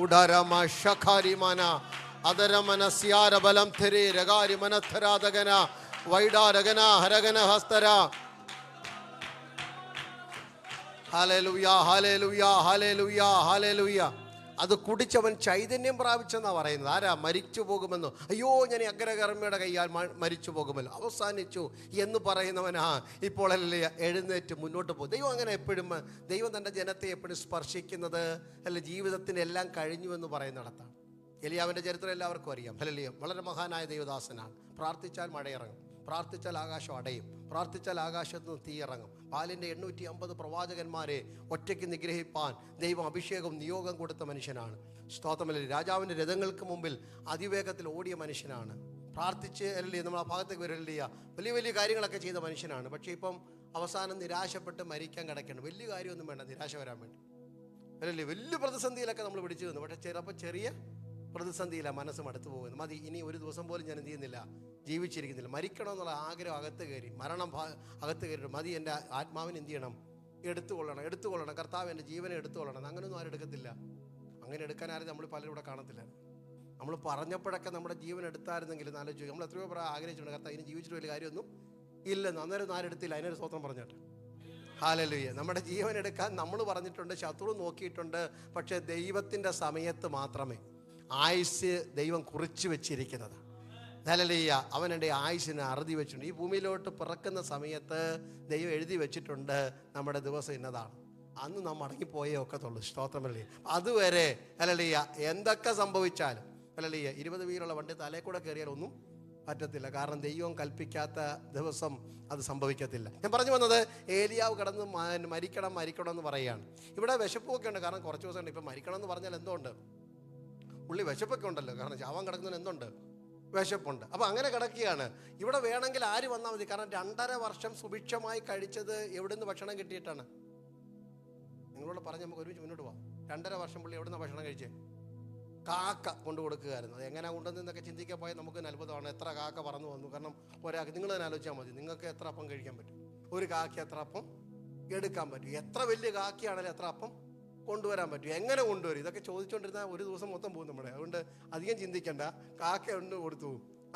Speaker 2: ഉഡാരമ ശഖാരിമാന അതരമന സ്യാര ബലം ധരി രഗാരി മനധരാധകന വൈഡാരഗന ഹരഗന ഹസ്തര. Hallelujah, hallelujah, hallelujah, hallelujah. അത് കുടിച്ചവൻ ചൈതന്യം പ്രാപിച്ചെന്നാണ് പറയുന്നത്. ആരാ? മരിച്ചു പോകുമെന്നോ, അയ്യോ ഞാൻ അഗ്രകർമ്മയുടെ കയ്യാൽ മരിച്ചു പോകുമല്ലോ, അവസാനിച്ചു എന്ന് പറയുന്നവനാ ഇപ്പോൾ അല്ലേ എഴുന്നേറ്റ് മുന്നോട്ട് പോകും. ദൈവം അങ്ങനെ എപ്പോഴും, ദൈവം തൻ്റെ ജനത്തെ എപ്പോഴും സ്പർശിക്കുന്നത് അല്ല ജീവിതത്തിന് എല്ലാം കഴിഞ്ഞു എന്ന് പറയുന്നിടത്താണ്. എലിയാവിൻ്റെ ചരിത്രം എല്ലാവർക്കും അറിയാം. ഹല്ലേലൂയ. വളരെ മഹാനായ ദൈവദാസനാണ്. പ്രാർത്ഥിച്ചാൽ മഴയിറങ്ങും, പ്രാർത്ഥിച്ചാൽ ആകാശം അടയും, പ്രാർത്ഥിച്ചാൽ ആകാശത്ത് നിന്ന് തീയിറങ്ങും. ബാലിൻ്റെ 850 പ്രവാചകന്മാരെ ഒറ്റയ്ക്ക് നിഗ്രഹിപ്പാൻ ദൈവം അഭിഷേകം നിയോഗം കൊടുത്ത മനുഷ്യനാണ്. സ്തോത്രമല്ലേ. രാജാവിൻ്റെ രഥങ്ങൾക്ക് മുമ്പിൽ അതിവേഗത്തിൽ ഓടിയ മനുഷ്യനാണ്.
Speaker 1: പ്രാർത്ഥിച്ച് അല്ലേ നമ്മൾ ആ ഭാഗത്തേക്ക് വരില്ല, വലിയ വലിയ കാര്യങ്ങളൊക്കെ ചെയ്ത മനുഷ്യനാണ്. പക്ഷേ ഇപ്പം അവസാനം നിരാശപ്പെട്ട് മരിക്കാൻ കിടക്കണം. വലിയ കാര്യമൊന്നും വേണ്ട നിരാശ വരാൻ വേണ്ടി, അല്ലല്ലേ? വലിയ പ്രതിസന്ധിയിലൊക്കെ നമ്മൾ പിടിച്ചു നിന്നു. പക്ഷേ ചിലപ്പോൾ ചെറിയ പ്രതിസന്ധിയിലാണ് മനസ്സ് മടുത്തു പോകുന്നത്. മതി, ഇനി ഒരു ദിവസം പോലും ഞാൻ എന്ത് ചെയ്യുന്നില്ല, ജീവിച്ചിരിക്കുന്നില്ല. മരിക്കണമെന്നുള്ള ആഗ്രഹം അകത്ത് കയറി, മരണം അകത്ത് കയറിയിട്ട് മതി, എൻ്റെ ആത്മാവിന് എന്ത് ചെയ്യണം, എടുത്തുകൊള്ളണം. കർത്താവ് എൻ്റെ ജീവനെ എടുത്തുകൊള്ളണം. അങ്ങനെയൊന്നും ആരും എടുക്കത്തില്ല. അങ്ങനെ എടുക്കാനാരും നമ്മൾ പലരും ഇവിടെ കാണത്തില്ല. നമ്മൾ പറഞ്ഞപ്പോഴൊക്കെ നമ്മുടെ ജീവൻ എടുത്തായിരുന്നെങ്കിൽ ആലോചിച്ചു. നമ്മൾ എത്രയോ ആഗ്രഹിച്ചിട്ടുണ്ട്, കർത്താവ് ഇനി ജീവിച്ചിട്ട് വലിയ കാര്യമൊന്നും ഇല്ലെന്ന്. അന്നേരം ആരും എടുത്തില്ല. അതിനൊരു സ്തോത്രം പറഞ്ഞിട്ട് ഹല്ലേലൂയ. നമ്മുടെ ജീവൻ എടുക്കാൻ നമ്മൾ പറഞ്ഞിട്ടുണ്ട്, ശത്രു നോക്കിയിട്ടുണ്ട്. പക്ഷേ ദൈവത്തിൻ്റെ സമയത്ത് മാത്രമേ ആയുസ് ദൈവം കുറിച്ച് വെച്ചിരിക്കുന്നത്. ഹല്ലേലൂയ. അവൻ എൻ്റെ ആയുസിനെ അറുതി വെച്ചിട്ടുണ്ട്. ഈ ഭൂമിയിലോട്ട് പിറക്കുന്ന സമയത്ത് ദൈവം എഴുതി വെച്ചിട്ടുണ്ട് നമ്മുടെ ദിവസം ഇന്നതാണ്. അന്ന് നാം മടങ്ങിപ്പോയേ ഒക്കത്തുള്ളൂ. സ്തോത്രമല്ലേ. അതുവരെ ഹല്ലേലൂയ എന്തൊക്കെ സംഭവിച്ചാലും ഹല്ലേലൂയ 20 വീലുള്ള വണ്ടി തലയിൽ കൂടെ കയറിയാലൊന്നും പറ്റത്തില്ല. കാരണം ദൈവം കൽപ്പിക്കാത്ത ദിവസം അത് സംഭവിക്കത്തില്ല. ഞാൻ പറഞ്ഞു വന്നത്, ഏലിയാവ് കിടന്ന് മരിക്കണം എന്ന് പറയുകയാണ്. ഇവിടെ വിശപ്പൊക്കെ ഉണ്ട്. കാരണം കുറച്ച് ദിവസം ഉണ്ട്. ഇപ്പം മരിക്കണം എന്ന് പറഞ്ഞാൽ എന്തുകൊണ്ട്? പുള്ളി വിശപ്പൊക്കെ ഉണ്ടല്ലോ. കാരണം ചാവാൻ കിടക്കുന്നതിന് എന്തുണ്ട്? വിശപ്പുണ്ട്. അപ്പോൾ അങ്ങനെ കിടക്കുകയാണ്. ഇവിടെ വേണമെങ്കിൽ ആര് വന്നാൽ മതി. കാരണം 2.5 വർഷം സുഭിക്ഷമായി കഴിച്ചത് എവിടെ നിന്ന് ഭക്ഷണം കിട്ടിയിട്ടാണ്? നിങ്ങളോട് പറഞ്ഞ് നമുക്ക് ഒരുമിച്ച് മുന്നോട്ട് പോകാം. 2.5 വർഷം പുള്ളി എവിടെ നിന്നാണ് ഭക്ഷണം കഴിച്ചത്? കാക്ക കൊണ്ടു കൊടുക്കുകയായിരുന്നു. അത് എങ്ങനെ കൊണ്ടുവന്നൊക്കെ ചിന്തിക്കാൻ പോയാൽ നമുക്ക് അത്ഭുതമാണ്. എത്ര കാക്ക പറന്നു വന്നു. കാരണം ഒരാൾക്ക് നിങ്ങൾ തന്നെ ആലോചിച്ചാൽ മതി, നിങ്ങൾക്ക് എത്ര അപ്പം കഴിക്കാൻ പറ്റും? ഒരു കാക്ക എത്ര അപ്പം എടുക്കാൻ പറ്റും? എത്ര വലിയ കാക്കയാണെങ്കിലും എത്ര അപ്പം കൊണ്ടുവരാൻ പറ്റും? എങ്ങനെ കൊണ്ടുവരും? ഇതൊക്കെ ചോദിച്ചുകൊണ്ടിരുന്നാൽ ഒരു ദിവസം മൊത്തം പോകും നമ്മുടെ. അതുകൊണ്ട് അധികം ചിന്തിക്കേണ്ട. കാക്ക കൊണ്ട് കൊടുത്തു,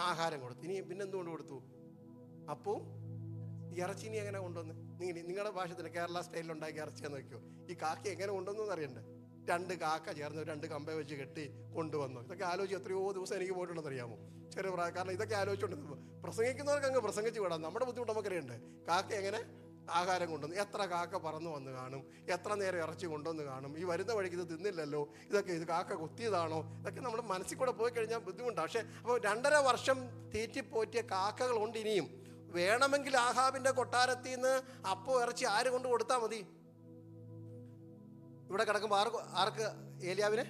Speaker 1: ആഹാരം കൊടുത്തു. ഇനി പിന്നെന്തുകൊണ്ട് കൊടുത്തു? അപ്പവും ഇറച്ചി. ഇനി എങ്ങനെ കൊണ്ടുവന്ന്? നിങ്ങളുടെ ഭാഷത്തിൽ കേരള സ്റ്റൈലിലുണ്ടാക്കി ഇറച്ചിയാന്ന് വയ്ക്കുമോ? ഈ കാക്ക എങ്ങനെ കൊണ്ടുവന്നു അറിയണ്ടേ? 2 കാക്ക ചേർന്ന് 2 കമ്പ വെച്ച് കെട്ടി കൊണ്ടുവന്നു. ഇതൊക്കെ ആലോചിച്ച് എത്രയോ ദിവസം എനിക്ക് പോയിട്ടുണ്ടെന്ന് അറിയാമോ? ചെറിയ പ്രായം. കാരണം ഇതൊക്കെ ആലോചിച്ചുകൊണ്ട് പ്രസംഗിക്കുന്നവർക്ക് അങ്ങ് പ്രസംഗിച്ച് വിടാം. നമ്മുടെ ബുദ്ധിമുട്ട് നമുക്കറിയണ്ടേ? കാക്ക എങ്ങനെ ആഹാരം കൊണ്ടുവന്നു? എത്ര കാക്ക പറന്നു വന്ന് കാണും? എത്ര നേരം ഇറച്ചി കൊണ്ടുവന്ന് കാണും? ഈ വരുന്ന വഴിക്ക് ഇത് തിന്നില്ലല്ലോ, ഇത് കാക്ക കൊത്തിയതാണോ? ഇതൊക്കെ നമ്മുടെ മനസ്സിൽ കൂടെ പോയി കഴിഞ്ഞാൽ ബുദ്ധിമുട്ടാണ്. പക്ഷേ അപ്പോൾ 2.5 വർഷം തീറ്റിപ്പോറ്റിയ കാക്കകളുണ്ട്. ഇനിയും വേണമെങ്കിൽ ആഹാബിൻ്റെ കൊട്ടാരത്തിൽ നിന്ന് അപ്പോൾ ഇറച്ചി ആര് കൊണ്ട് കൊടുത്താൽ മതി? ഇവിടെ കിടക്കുമ്പോൾ ആർക്ക്? ഏലിയാവിനെ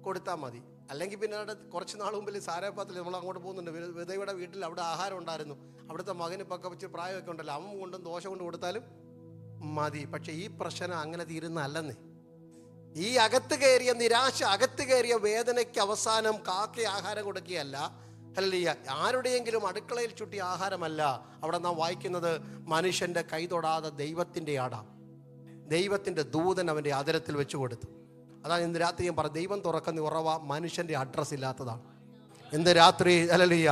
Speaker 1: കൊടുത്താൽ മതി. അല്ലെങ്കിൽ പിന്നെ അവിടെ കുറച്ച് നാൾ മുമ്പിൽ സാരപ്പാത്തിൽ നമ്മൾ അങ്ങോട്ട് പോകുന്നുണ്ട്. വിധവയുടെ വീട്ടിൽ അവിടെ ആഹാരം ഉണ്ടായിരുന്നു. അവിടുത്തെ മകന് ഇപ്പൊക്കെ വെച്ച് പ്രായമൊക്കെ ഉണ്ടല്ലോ, അവൻ കൊണ്ടും ദോശ കൊണ്ട് കൊടുത്താലും മതി. പക്ഷെ ഈ പ്രശ്നം അങ്ങനെ തീരുന്നല്ലെന്നേ. ഈ അകത്ത് കയറിയ നിരാശ, അകത്ത് കയറിയ വേദനയ്ക്ക് അവസാനം കാക്ക ആഹാരം കൊടുക്കുകയല്ല, ഹല്ലേലൂയ, ആരുടെയെങ്കിലും അടുക്കളയിൽ ചുട്ടിയ ആഹാരമല്ല. അവിടെ നാം വായിക്കുന്നത് മനുഷ്യൻ്റെ കൈ തൊടാതെ ദൈവത്തിൻ്റെ ആടാ, ദൈവത്തിൻ്റെ ദൂതൻ അവൻ്റെ ആദരത്തിൽ വെച്ച് കൊടുത്തു. അതാണ് ഇന്ന് രാത്രി ഞാൻ പറഞ്ഞു, ദൈവം തുറക്കുന്ന ഉറവ മനുഷ്യൻ്റെ അഡ്രസ് ഇല്ലാത്തതാണ്. ഇന്ന് രാത്രി ഹല്ലേലൂയ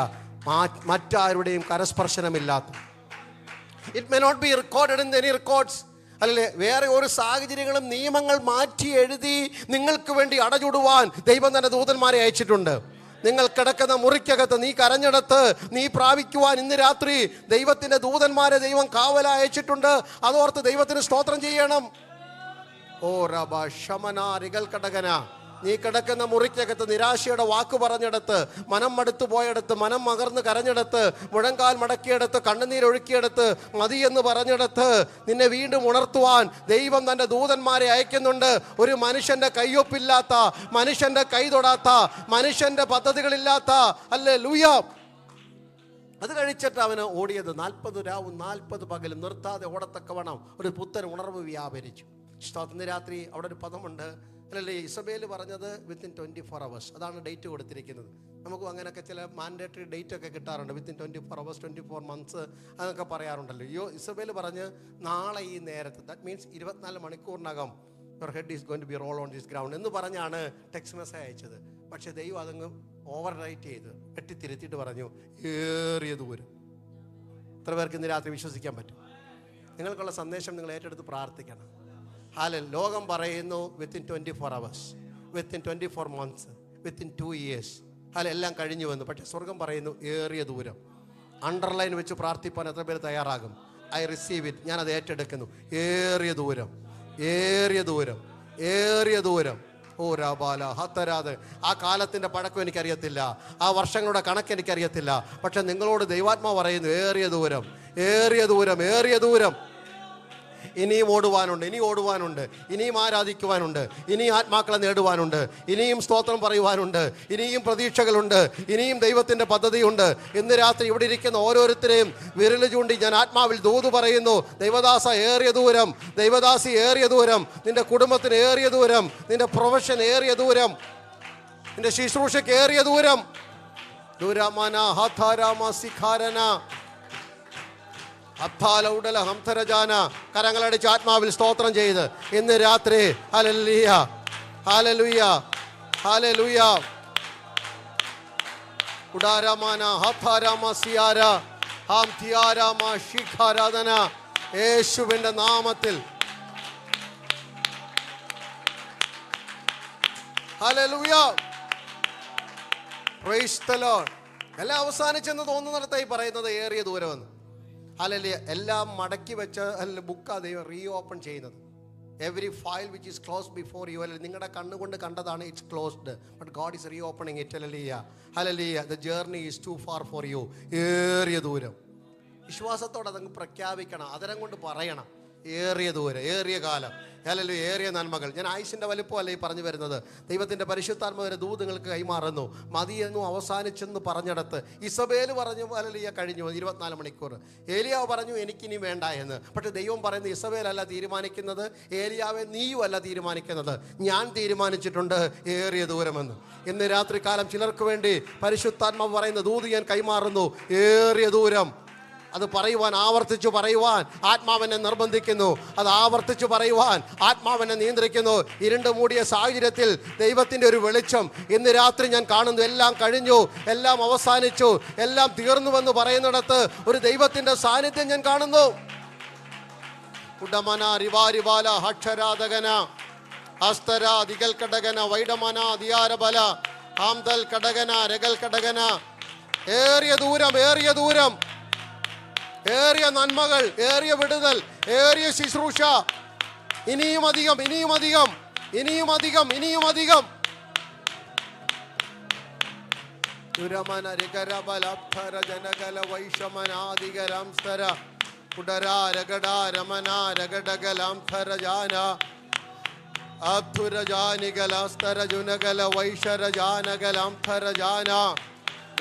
Speaker 1: മറ്റാരുടെയും കരസ്പർശനമില്ലാത്ത, it may not be recorded in any records, അല്ലെ വേറെ ഒരു സാഹചര്യങ്ങളും നിയമങ്ങൾ മാറ്റി എഴുതി നിങ്ങൾക്ക് വേണ്ടി അടചുടുവാൻ ദൈവം തന്നെ ദൂതന്മാരെ അയച്ചിട്ടുണ്ട്. നിങ്ങൾ കിടക്കുന്ന മുറിക്കകത്ത് നീ കരഞ്ഞെടുത്ത് നീ പ്രാപിക്കുവാൻ ഇന്ന് രാത്രി ദൈവത്തിന്റെ ദൂതന്മാരെ ദൈവം കാവലായി അയച്ചിട്ടുണ്ട്. അതോർത്ത് ദൈവത്തിന് സ്തോത്രം ചെയ്യണം. ഓ റബ ശമനാരികൾ കടകന, നീ കിടക്കുന്ന മുറിക്കകത്ത് നിരാശയുടെ വാക്ക് പറഞ്ഞെടുത്ത്, മനം മടുത്തു പോയെടുത്ത്, മനം മകർന്ന് കരഞ്ഞെടുത്ത്, മുഴങ്കാൽ മടക്കിയെടുത്ത്, കണ്ണുനീരൊഴുക്കിയെടുത്ത്, മതിയെന്ന് പറഞ്ഞെടുത്ത് നിന്നെ വീണ്ടും ഉണർത്തുവാൻ ദൈവം തൻ്റെ ദൂതന്മാരെ അയക്കുന്നുണ്ട്. ഒരു മനുഷ്യന്റെ കയ്യൊപ്പില്ലാത്ത, മനുഷ്യന്റെ കൈ തൊടാത്ത, മനുഷ്യന്റെ പദ്ധതികളില്ലാത്ത, ഹല്ലേലൂയ. അത് കഴിച്ചിട്ട് അവന് ഓടിയത് 40 രാവും 40 പകലും നിർത്താതെ ഓടത്തക്കവണ്ണം ഒരു പുത്തൻ ഉണർവ് വ്യാപരിച്ചു. ഇന്ന് രാത്രി അവിടെ ഒരു പദമുണ്ട്, അല്ലല്ലേ, ഇസബേൽ പറഞ്ഞത് വിത്തിൻ 24 hours. അതാണ് ഡേറ്റ് കൊടുത്തിരിക്കുന്നത്. നമുക്കും അങ്ങനെയൊക്കെ ചില മാൻഡേറ്ററി ഡേറ്റ് ഒക്കെ കിട്ടാറുണ്ട്. വിത്തിൻ 24 hours, 24 months അതൊക്കെ പറയാറുണ്ടല്ലോ. ഇസബേൽ പറഞ്ഞ് നാളെ ഈ നേരത്ത്, ദാറ്റ് മീൻസ് 24 മണിക്കൂറിനകം your head is going to be roll on this ground എന്ന് പറഞ്ഞാണ് ടെക്സ്റ്റ് മെസ്സേജ് അയച്ചത്. പക്ഷേ ദൈവം അതങ്ങ് ഓവർ റൈറ്റ് ചെയ്ത് വെട്ടിത്തിരുത്തിയിട്ട് പറഞ്ഞു ഏറിയ ദൂരം. എത്ര പേർക്ക് ഇന്ന് രാത്രി വിശ്വസിക്കാൻ പറ്റും? നിങ്ങൾക്കുള്ള സന്ദേശം നിങ്ങൾ ഏറ്റെടുത്ത് പ്രാർത്ഥിക്കണം. ലോകം പറയുന്നു within 24 hours, within 24 months, within 2 years എല്ലാം കഴിഞ്ഞു വന്നു. പക്ഷെ സ്വർഗം പറയുന്നു ഏറിയ ദൂരം. അണ്ടർലൈൻ വെച്ച് പ്രാർത്ഥിപ്പാൻ എത്ര പേര് തയ്യാറാകും? ഐ റിസീവ് ഇറ്റ്, ഞാനത് ഏറ്റെടുക്കുന്നു. ഏറിയ ദൂരം, ഏറിയ ദൂരം, ഏറിയ ദൂരം. ഓ രാബാല ഹത്തരാത്. ആ കാലത്തിൻ്റെ പഴക്കം എനിക്കറിയത്തില്ല, ആ വർഷങ്ങളുടെ കണക്ക് എനിക്കറിയത്തില്ല. പക്ഷെ നിങ്ങളോട് ദൈവാത്മാ പറയുന്നു ഏറിയ ദൂരം, ഏറിയ ദൂരം, ഏറിയ ദൂരം. ഇനിയും ഓടുവാനുണ്ട്, ഇനി ഓടുവാനുണ്ട്, ഇനിയും ആരാധിക്കുവാനുണ്ട്, ഇനിയും ആത്മാക്കളെ നേടുവാനുണ്ട്, ഇനിയും സ്തോത്രം പറയുവാനുണ്ട്, ഇനിയും പ്രതീക്ഷകളുണ്ട്, ഇനിയും ദൈവത്തിൻ്റെ പദ്ധതിയുണ്ട്. ഇന്ന് രാത്രി ഇവിടെ ഇരിക്കുന്ന ഓരോരുത്തരെയും വിരൽ ചൂണ്ടി ഞാൻ ആത്മാവിൽ ദൂത് പറയുന്നു. ദൈവദാസ ഏറിയ ദൂരം, ദൈവദാസി ഏറിയ ദൂരം, നിന്റെ കുടുംബത്തിന് ഏറിയ ദൂരം, നിന്റെ പ്രൊഫഷൻ ഏറിയ ദൂരം, നിന്റെ ശുശ്രൂഷയ്ക്ക് ഏറിയ ദൂരം. ദൂരമന ഹഥാരാമ സിഖാരന അബ്ധാലൗഡല ഹംധരജാന. കരങ്ങളടിച്ച് ആത്മാവിൽ സ്തോത്രം ചെയ്ത് ഇന്ന് രാത്രി hallelujah, hallelujah, hallelujah. ഉഡാരമാന ഹഥാരാമ Ciara Ham തിയാരാമ ശിഖാരാധന യേശുവിൻ്റെ നാമത്തിൽ. Hallelujah, price the Lord. എല്ലാം അവസാനിച്ചെന്ന് തോന്നുന്നിടത്തായി പറയുന്നത് ഏറിയ ദൂരമെന്ന്. ഹല്ലേലൂയ. എല്ലാം മടക്കി വെച്ച ബുക്കാ ദൈവം റീ ഓപ്പൺ ചെയ്യുന്നത്. Every file which is closed before you, അല്ലെങ്കിൽ നിങ്ങളുടെ കണ്ണുകൊണ്ട് കണ്ടതാണ് it's closed, but God is re opening it. Hallelujah, hallelujah. The journey is to far for you. ഏറിയ ദൂരം. വിശ്വാസത്തോടെ അതങ്ങ് പ്രഖ്യാപിക്കണം, അതരം കൊണ്ട് പറയണം. ഏറിയ ദൂരം, ഏറിയ കാലം, ഹല്ലേലൂയ, ഏറിയ നന്മകൾ. ഞാൻ ആയുസിൻ്റെ വലിപ്പമല്ല ഈ പറഞ്ഞു വരുന്നത്. ദൈവത്തിൻ്റെ പരിശുദ്ധാത്മാവിന്റെ ദൂത് നിങ്ങൾക്ക് കൈമാറുന്നു. മതിയെന്നും അവസാനിച്ചെന്ന് പറഞ്ഞിടത്ത് ഇസബേൽ പറഞ്ഞു ഹല്ലേലൂയ കഴിഞ്ഞു 24 മണിക്കൂർ. ഏലിയാവ് പറഞ്ഞു എനിക്കിനി വേണ്ട എന്ന്. പക്ഷെ ദൈവം പറയുന്നത് ഇസബേലല്ല തീരുമാനിക്കുന്നത്, ഏലിയാവെ നീയും അല്ല തീരുമാനിക്കുന്നത്, ഞാൻ തീരുമാനിച്ചിട്ടുണ്ട് ഏറിയ ദൂരമെന്ന്. ഇന്ന് രാത്രി കാലം ചിലർക്ക് വേണ്ടി പരിശുദ്ധാത്മാവ് പറയുന്ന ദൂത് ഞാൻ കൈമാറുന്നു. ഏറിയ ദൂരം. അത് പറയുവാൻ, ആവർത്തിച്ചു പറയുവാൻ ആത്മാവെന്നെ നിർബന്ധിക്കുന്നു. അത് ആവർത്തിച്ചു പറയുവാൻ ആത്മാവെന്നെ നിയന്ത്രിക്കുന്നു. ഇരുണ്ട് മൂടിയ സാഹചര്യത്തിൽ ദൈവത്തിൻ്റെ ഒരു വെളിച്ചം ഇന്ന് രാത്രി ഞാൻ കാണുന്നു. എല്ലാം കഴിഞ്ഞു, എല്ലാം അവസാനിച്ചു, എല്ലാം തീർന്നുവെന്ന് പറയുന്നിടത്ത് ഒരു ദൈവത്തിൻ്റെ സാന്നിധ്യം ഞാൻ കാണുന്നു. ഉടമന റിവാരിബാല ഹക്ഷരാധകന ഹസ്തര ദിഗൽ കടകന വൈഡമന ദിയാരബല ആംദൽ കടകന രഗൽ കടകന. ഏറിയ ദൂരം, ഏറിയ ദൂരം, ഏറിയ നന്മകൾ, ഏറിയ വിടുതൽ, ഏറിയ ശുശ്രൂഷ. ഇനിയും അധികം, ഇനിയും അധികം, ഇനിയും അധികം, ഇനിയും അധികം. ദുരമന രികരബലബ്ധര ജനകല വൈഷമനാദികരംസ്തര കുടരാ രഗടാ രമന രഗടകലാംധര ജാന അബ്ധുരജാനികലാസ്തര ജുനകല വൈഷര ജാനകലാംധര ജാന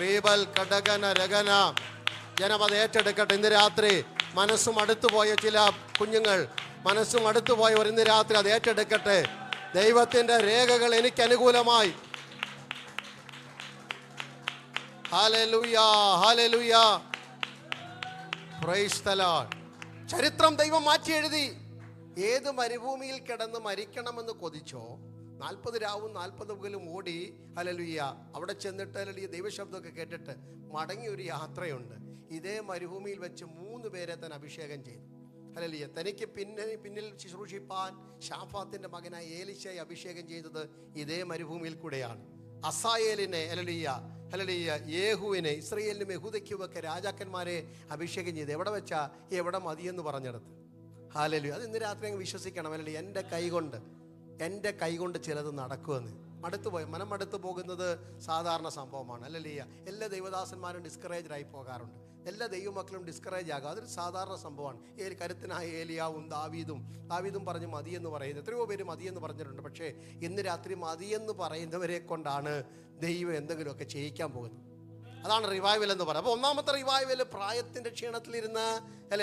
Speaker 1: റീബൽ കടകന രഗന. ജനം അത് ഏറ്റെടുക്കട്ടെ. ഇന്ന് രാത്രി മനസ്സും അടുത്തുപോയ ചില കുഞ്ഞുങ്ങൾ, മനസ്സും അടുത്തുപോയവർ ഇന്ന് രാത്രി അത് ഏറ്റെടുക്കട്ടെ. ദൈവത്തിൻ്റെ രേഖകൾ എനിക്ക് അനുകൂലമായി. Hallelujah, hallelujah, price the Lord. ചരിത്രം ദൈവം മാറ്റി എഴുതി. ഏത് മരുഭൂമിയിൽ കിടന്ന് മരിക്കണമെന്ന് കൊതിച്ചോ 40 രാവും 40 പകലും ഓടി ഹല്ലേലൂയ അവിടെ ചെന്നിട്ട് ഹല്ലേലൂയ ദൈവശബ്ദമൊക്കെ കേട്ടിട്ട് മടങ്ങിയ ഒരു യാത്രയുണ്ട്. ഇതേ മരുഭൂമിയിൽ വെച്ച് 3 പേരെ തന്നെ അഭിഷേകം ചെയ്തു. ഹല്ലേലൂയ. തനിക്ക് പിന്നിൽ ശുശ്രൂഷിപ്പാൻ ശാഫാത്തിന്റെ മകനായ ഏലീശയെ അഭിഷേകം ചെയ്തത് ഇതേ മരുഭൂമിയിൽ കൂടെയാണ്. അസായേലിനെ ഹല്ലേലൂയ, ഹല്ലേലൂയ, യേഹുവിനെ, ഇസ്രായേലിനും യഹൂദയ്ക്കുമൊക്കെ രാജാക്കന്മാരെ അഭിഷേകം ചെയ്ത് എവിടെ വെച്ചാ? എവിടെ മതിയെന്ന് പറഞ്ഞെടുത്ത്. ഹല്ലേലൂയ. അത് ഇന്ന് രാത്രി അങ്ങ് വിശ്വസിക്കണം. ഹല്ലേലൂയ. എൻ്റെ കൈകൊണ്ട് ചിലത് നടക്കുമെന്ന്. മനം മടുത്തു പോകുന്നത് സാധാരണ സംഭവമാണ്. ഹല്ലേലൂയ. എല്ലാ ദൈവദാസന്മാരും ഡിസ്കറേജ് ആയി പോകാറുണ്ട്. എല്ലാ ദൈവമക്കളും ഡിസ്കറേജ് ആകുക അതൊരു സാധാരണ സംഭവമാണ്. കരുത്തനായ ഏലിയാവും ദാവീദും പറഞ്ഞ് മതിയെന്ന് പറയുന്നത്. എത്രയോ പേര് മതിയെന്ന് പറഞ്ഞിട്ടുണ്ട്. പക്ഷേ ഇന്ന് രാത്രി മതിയെന്ന് പറയുന്നവരെ കൊണ്ടാണ് ദൈവം എന്തെങ്കിലുമൊക്കെ ചെയ്യിക്കാൻ പോകുന്നത്. അതാണ് റിവൈവൽ എന്ന് പറയുന്നത്. അപ്പോൾ ഒന്നാമത്തെ റിവൈവൽ പ്രായത്തിൻ്റെ ക്ഷീണത്തിലിരുന്ന്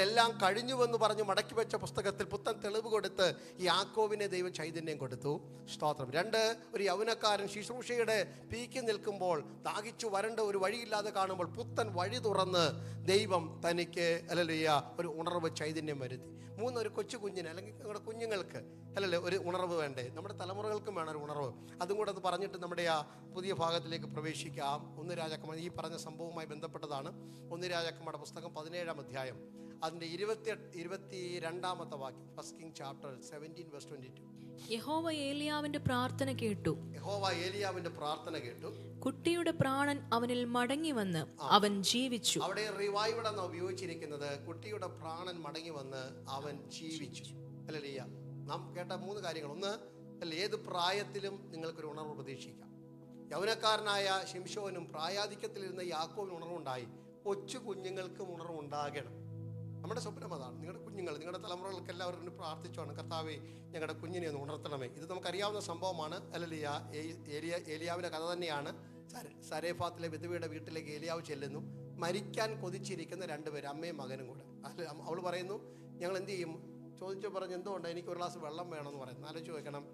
Speaker 1: എല്ലാം കഴിഞ്ഞുവെന്ന് പറഞ്ഞ് മടക്കി വെച്ച പുസ്തകത്തിൽ പുത്തൻ തെളിവ് കൊടുത്ത് യാക്കോബിനെ ദൈവം ചൈതന്യം കൊടുത്തു. സ്തോത്രം. 2, ഒരു യൗവനക്കാരൻ ശുശ്രൂഷയുടെ പീക്കി നിൽക്കുമ്പോൾ ദാഹിച്ചു വരണ്ട ഒരു വഴിയില്ലാതെ കാണുമ്പോൾ പുത്തൻ വഴി തുറന്ന് ദൈവം തനിക്ക് ഹല്ലേലൂയ ഒരു ഉണർവ് ചൈതന്യം വരുത്തി. 3, ഒരു കൊച്ചു കുഞ്ഞിന് അല്ലെങ്കിൽ നമ്മുടെ കുഞ്ഞുങ്ങൾക്ക് അല്ലല്ലേ ഒരു ഉണർവ് വേണ്ടേ? നമ്മുടെ തലമുറകൾക്കും വേണം ഒരു ഉണർവ്. അതും കൂടെ അത് പറഞ്ഞിട്ട് നമ്മുടെ ആ പുതിയ ഭാഗത്തിലേക്ക് പ്രവേശിക്കാം. 1 രാജാക്കന്മാർ ഈ പറഞ്ഞ സംഭവവുമായി ബന്ധപ്പെട്ടതാണ്. 1 രാജാക്കന്മാരുടെ പുസ്തകം 17-ാം അധ്യായം അതിൻ്റെ 22-ാമത്തെ വാക്യം. 1 Kings chapter 17 verse 22.
Speaker 2: യഹോവ ഏലിയാവിന്റെ പ്രാർത്ഥന കേട്ടു. കുട്ടിയുടെ പ്രാണൻ അവനിൽ മടങ്ങി വന്ന് അവൻ ജീവിച്ചു.
Speaker 1: അവിടെ റിവൈവൽ ആണ് ഉപയോഗിച്ചിരിക്കുന്നത്. കുട്ടിയുടെ പ്രാണൻ മടങ്ങി വന്ന് അവൻ ജീവിച്ചു. ഹല്ലേലൂയ. നാം കേട്ട 3 കാര്യങ്ങൾ. 1, ഏത് പ്രായത്തിലും നിങ്ങൾക്കൊരു ഉണർവ് പ്രതീക്ഷിക്കാം. യൗവനക്കാരനായ ശിംശോനും പ്രായാധിക്യത്തിലിരുന്ന യാക്കോബിന് ഉണർവുണ്ടായി. കൊച്ചു കുഞ്ഞുങ്ങൾക്കും ഉണർവുണ്ടാകണം. നമ്മുടെ സ്വപ്നം അതാണ്. നിങ്ങളുടെ കുഞ്ഞുങ്ങൾ, നിങ്ങളുടെ തലമുറകൾക്ക് എല്ലാവരും പ്രാർത്ഥിച്ചാണ്, കർത്താവേ ഞങ്ങളുടെ കുഞ്ഞിനെ ഒന്ന് ഉണർത്തണമേ. ഇത് നമുക്കറിയാവുന്ന സംഭവമാണ്. അല്ലല്ലിയ ഏലിയാവിൻ്റെ കഥ തന്നെയാണ്. സരേഫാത്തിലെ വിധവയുടെ വീട്ടിലേക്ക് ഏലിയാവ് ചെല്ലുന്നു. മരിക്കാൻ കൊതിച്ചിരിക്കുന്ന രണ്ടുപേര്, അമ്മയും മകനും കൂടെ. അവൾ പറയുന്നു, ഞങ്ങൾ എന്ത് ചെയ്യും? ചോദിച്ചു പറഞ്ഞ്, എന്തുകൊണ്ട് എനിക്ക് ഒരു ഗ്ലാസ് വെള്ളം വേണമെന്ന് പറയുന്നു. ആലോചിച്ച് വെക്കണം.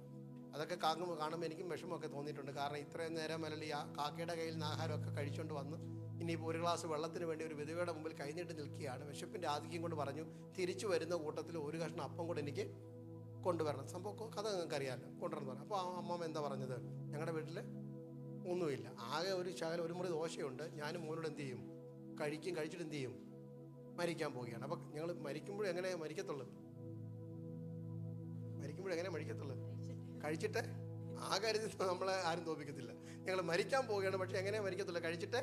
Speaker 1: അതൊക്കെ കാണുമ്പോൾ എനിക്കും വിഷമമൊക്കെ തോന്നിയിട്ടുണ്ട്. കാരണം ഇത്രയും നേരം അല്ലല്ലിയ കാക്കയുടെ കയ്യിൽ നിന്ന് ആഹാരമൊക്കെ കഴിച്ചുകൊണ്ട് വന്ന് ഇനിയിപ്പോൾ ഒരു ഗ്ലാസ് വെള്ളത്തിന് വേണ്ടി ഒരു വിധവയുടെ മുമ്പിൽ കൈനീട്ട് നിൽക്കുകയാണ്. വിശപ്പിൻ്റെ ആധിക്യം കൊണ്ട് പറഞ്ഞു, തിരിച്ചു വരുന്ന കൂട്ടത്തിൽ ഒരു കഷ്ണം അപ്പം കൂടെ എനിക്ക് കൊണ്ടുവരണം. സംഭവം കഥ നിങ്ങൾക്ക് അറിയാമല്ലോ, കൊണ്ടുവരണം പറഞ്ഞു. അപ്പോൾ ആ അമ്മമ്മ എന്താ പറഞ്ഞത്? ഞങ്ങളുടെ വീട്ടിൽ ഒന്നുമില്ല, ആകെ ഒരു ശകലം, ഒരു മുറി ദോശയുണ്ട്. ഞാനും മോനോട് എന്ത് ചെയ്യും? കഴിച്ചിട്ട് എന്ത് ചെയ്യും? മരിക്കാൻ പോവുകയാണ്. അപ്പം ഞങ്ങൾ എങ്ങനെ മരിക്കത്തുള്ളൂ? കഴിച്ചിട്ട് ആ കാര്യത്തിൽ നമ്മളെ ആരും തോപ്പിക്കത്തില്ല. ഞങ്ങൾ മരിക്കാൻ പോവുകയാണ്, പക്ഷെ എങ്ങനെ മരിക്കത്തുള്ളൂ? കഴിച്ചിട്ട്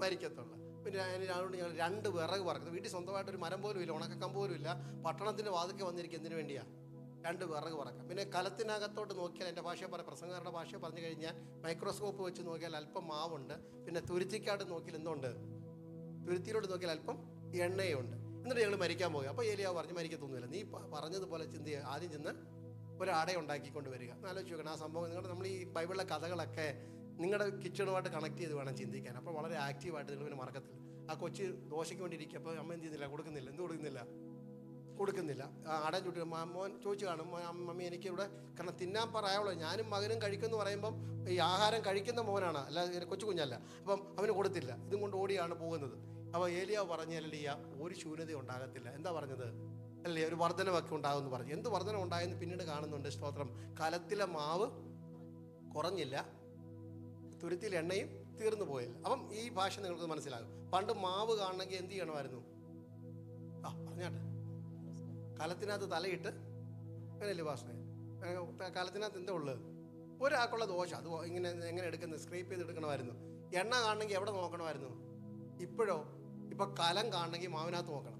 Speaker 1: മരിക്കത്തുള്ളൂ. പിന്നെ അതുകൊണ്ട് ഞങ്ങൾ 2 വിറക് പറക്കുന്നത്. വീട്ടിൽ സ്വന്തമായിട്ടൊരു മരം പോലും ഇല്ല, ഉണക്കക്കം പോലും ഇല്ല. പട്ടണത്തിൻ്റെ വാതിൽക്ക് വന്നിരിക്കുക എന്തിനു വേണ്ടിയാ? 2 വിറക് പറക്കാം. പിന്നെ കലത്തിനകത്തോട്ട് നോക്കിയാൽ, എൻ്റെ ഭാഷയെ പ്രസംഗക്കാരുടെ ഭാഷയെ പറഞ്ഞു കഴിഞ്ഞാൽ, മൈക്രോസ്കോപ്പ് വെച്ച് നോക്കിയാൽ അല്പം മാവുണ്ട്. പിന്നെ തുരുത്തിക്കാട്ട് നോക്കിയാൽ എന്തുണ്ട്? തുരുത്തിയിലോട്ട് നോക്കിയാൽ അല്പം എണ്ണയുണ്ട്. എന്നിട്ട് ഞങ്ങൾ മരിക്കാൻ പോകുക. അപ്പോൾ ഏലിയാവ് പറഞ്ഞു, മരിക്കത്തൊന്നുമില്ല, നീ പറഞ്ഞതുപോലെ ആദ്യം ചെന്ന് ഒരു അട ഉണ്ടാക്കിക്കൊണ്ട് വരിക. ആലോചിച്ച് നോക്കണം ആ സംഭവം. നമ്മൾ ഈ ബൈബിളിലെ കഥകളൊക്കെ നിങ്ങളുടെ കിച്ചണുമായിട്ട് കണക്ട് ചെയ്ത് വേണം ചിന്തിക്കാൻ. അപ്പോൾ വളരെ ആക്റ്റീവായിട്ട് നിങ്ങൾ പിന്നെ മറക്കത്തില്ല. ആ കൊച്ച് ദോശയ്ക്ക് വേണ്ടി ഇരിക്കുക. അപ്പോൾ അമ്മ എന്ത് ചെയ്യുന്നില്ല? കൊടുക്കുന്നില്ല. എന്ത് കൊടുക്കുന്നില്ല? അട ചുട്ടി മോൻ ചോദിച്ചു കാണും, മമ്മി എനിക്ക് ഇവിടെ, കാരണം തിന്നാൻ പറയാവുള്ളൂ, ഞാനും മകനും കഴിക്കുമെന്ന് പറയുമ്പം ഈ ആഹാരം കഴിക്കുന്ന മോനാണ്, അല്ല കൊച്ചു കുഞ്ഞല്ല. അപ്പം അവന് കൊടുത്തില്ല. ഇതും കൊണ്ട് ഓടിയാണ് പോകുന്നത്. അപ്പോൾ ഏലിയാവ് പറഞ്ഞല്ലിയ ഒരു ശൂന്യത ഉണ്ടാകത്തില്ല. എന്താ പറഞ്ഞത്? അല്ലേ, ഒരു വർധനമൊക്കെ ഉണ്ടാകുമെന്ന് പറഞ്ഞു. എന്ത് വർധന ഉണ്ടായെന്ന് പിന്നീട് കാണുന്നുണ്ട്. സ്തോത്രം. കലത്തിലെ മാവ് കുറഞ്ഞില്ല, തുരുത്തിയിൽ എണ്ണയും തീർന്നു പോയില്ല. അപ്പം ഈ ഭാഷ നിങ്ങൾക്ക് മനസ്സിലാകും. പണ്ട് മാവ് കാണണമെങ്കിൽ എന്ത് ചെയ്യണമായിരുന്നു? പറഞ്ഞാട്ടെ, കലത്തിനകത്ത് തലയിട്ട്, അങ്ങനെയല്ലേ ഭാഷ? കലത്തിനകത്ത് എന്താ ഉള്ളത്? ഒരാൾക്കുള്ള ദോശ അത് എങ്ങനെ എടുക്കുന്നത്? സ്ക്രേപ്പ് ചെയ്ത് എടുക്കണമായിരുന്നു. എണ്ണ കാണണമെങ്കിൽ എവിടെ നോക്കണമായിരുന്നു? ഇപ്പം കലം കാണണമെങ്കിൽ മാവിനകത്ത് നോക്കണം.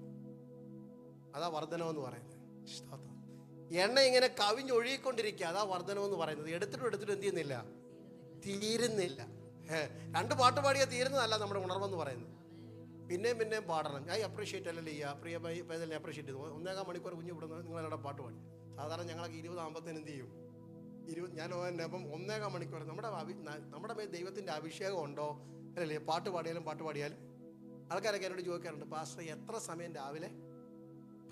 Speaker 1: അതാ വർധനമെന്ന് പറയുന്നത്. എണ്ണ ഇങ്ങനെ കവിഞ്ഞൊഴുകിക്കൊണ്ടിരിക്കുക, അതാ വർധനമെന്ന് പറയുന്നത്. എടുത്തിട്ടും എന്ത് ചെയ്യുന്നില്ല? തീരുന്നില്ല. 2 പാട്ട് പാടിയാൽ തീരുന്നതല്ല നമ്മുടെ ഉണർവെന്ന് പറയുന്നത്. പിന്നെയും പാടണം. ഐ അപ്രീഷിയേറ്റ് അല്ലല്ലേ പ്രിയ പൈതലിനെ അപ്രീഷിയേറ്റ് ചെയ്തു. 1.25 മണിക്കൂർ കുഞ്ഞു ഇവിടെ നിങ്ങളവിടെ പാട്ട് പാടി. സാധാരണ ഞങ്ങളൊക്കെ 20 ആകുമ്പോഴത്തേന് എന്ത് ചെയ്യും? ഞാൻ അപ്പം 1.25 മണിക്കൂർ നമ്മുടെ മേൽ ദൈവത്തിൻ്റെ അഭിഷേകം ഉണ്ടോ അല്ലല്ലേ? പാട്ട് പാടിയാലും ആൾക്കാരൊക്കെ എന്നോട് ചോദിക്കാറുണ്ട്, പാസ്റ്റർ എത്ര സമയം രാവിലെ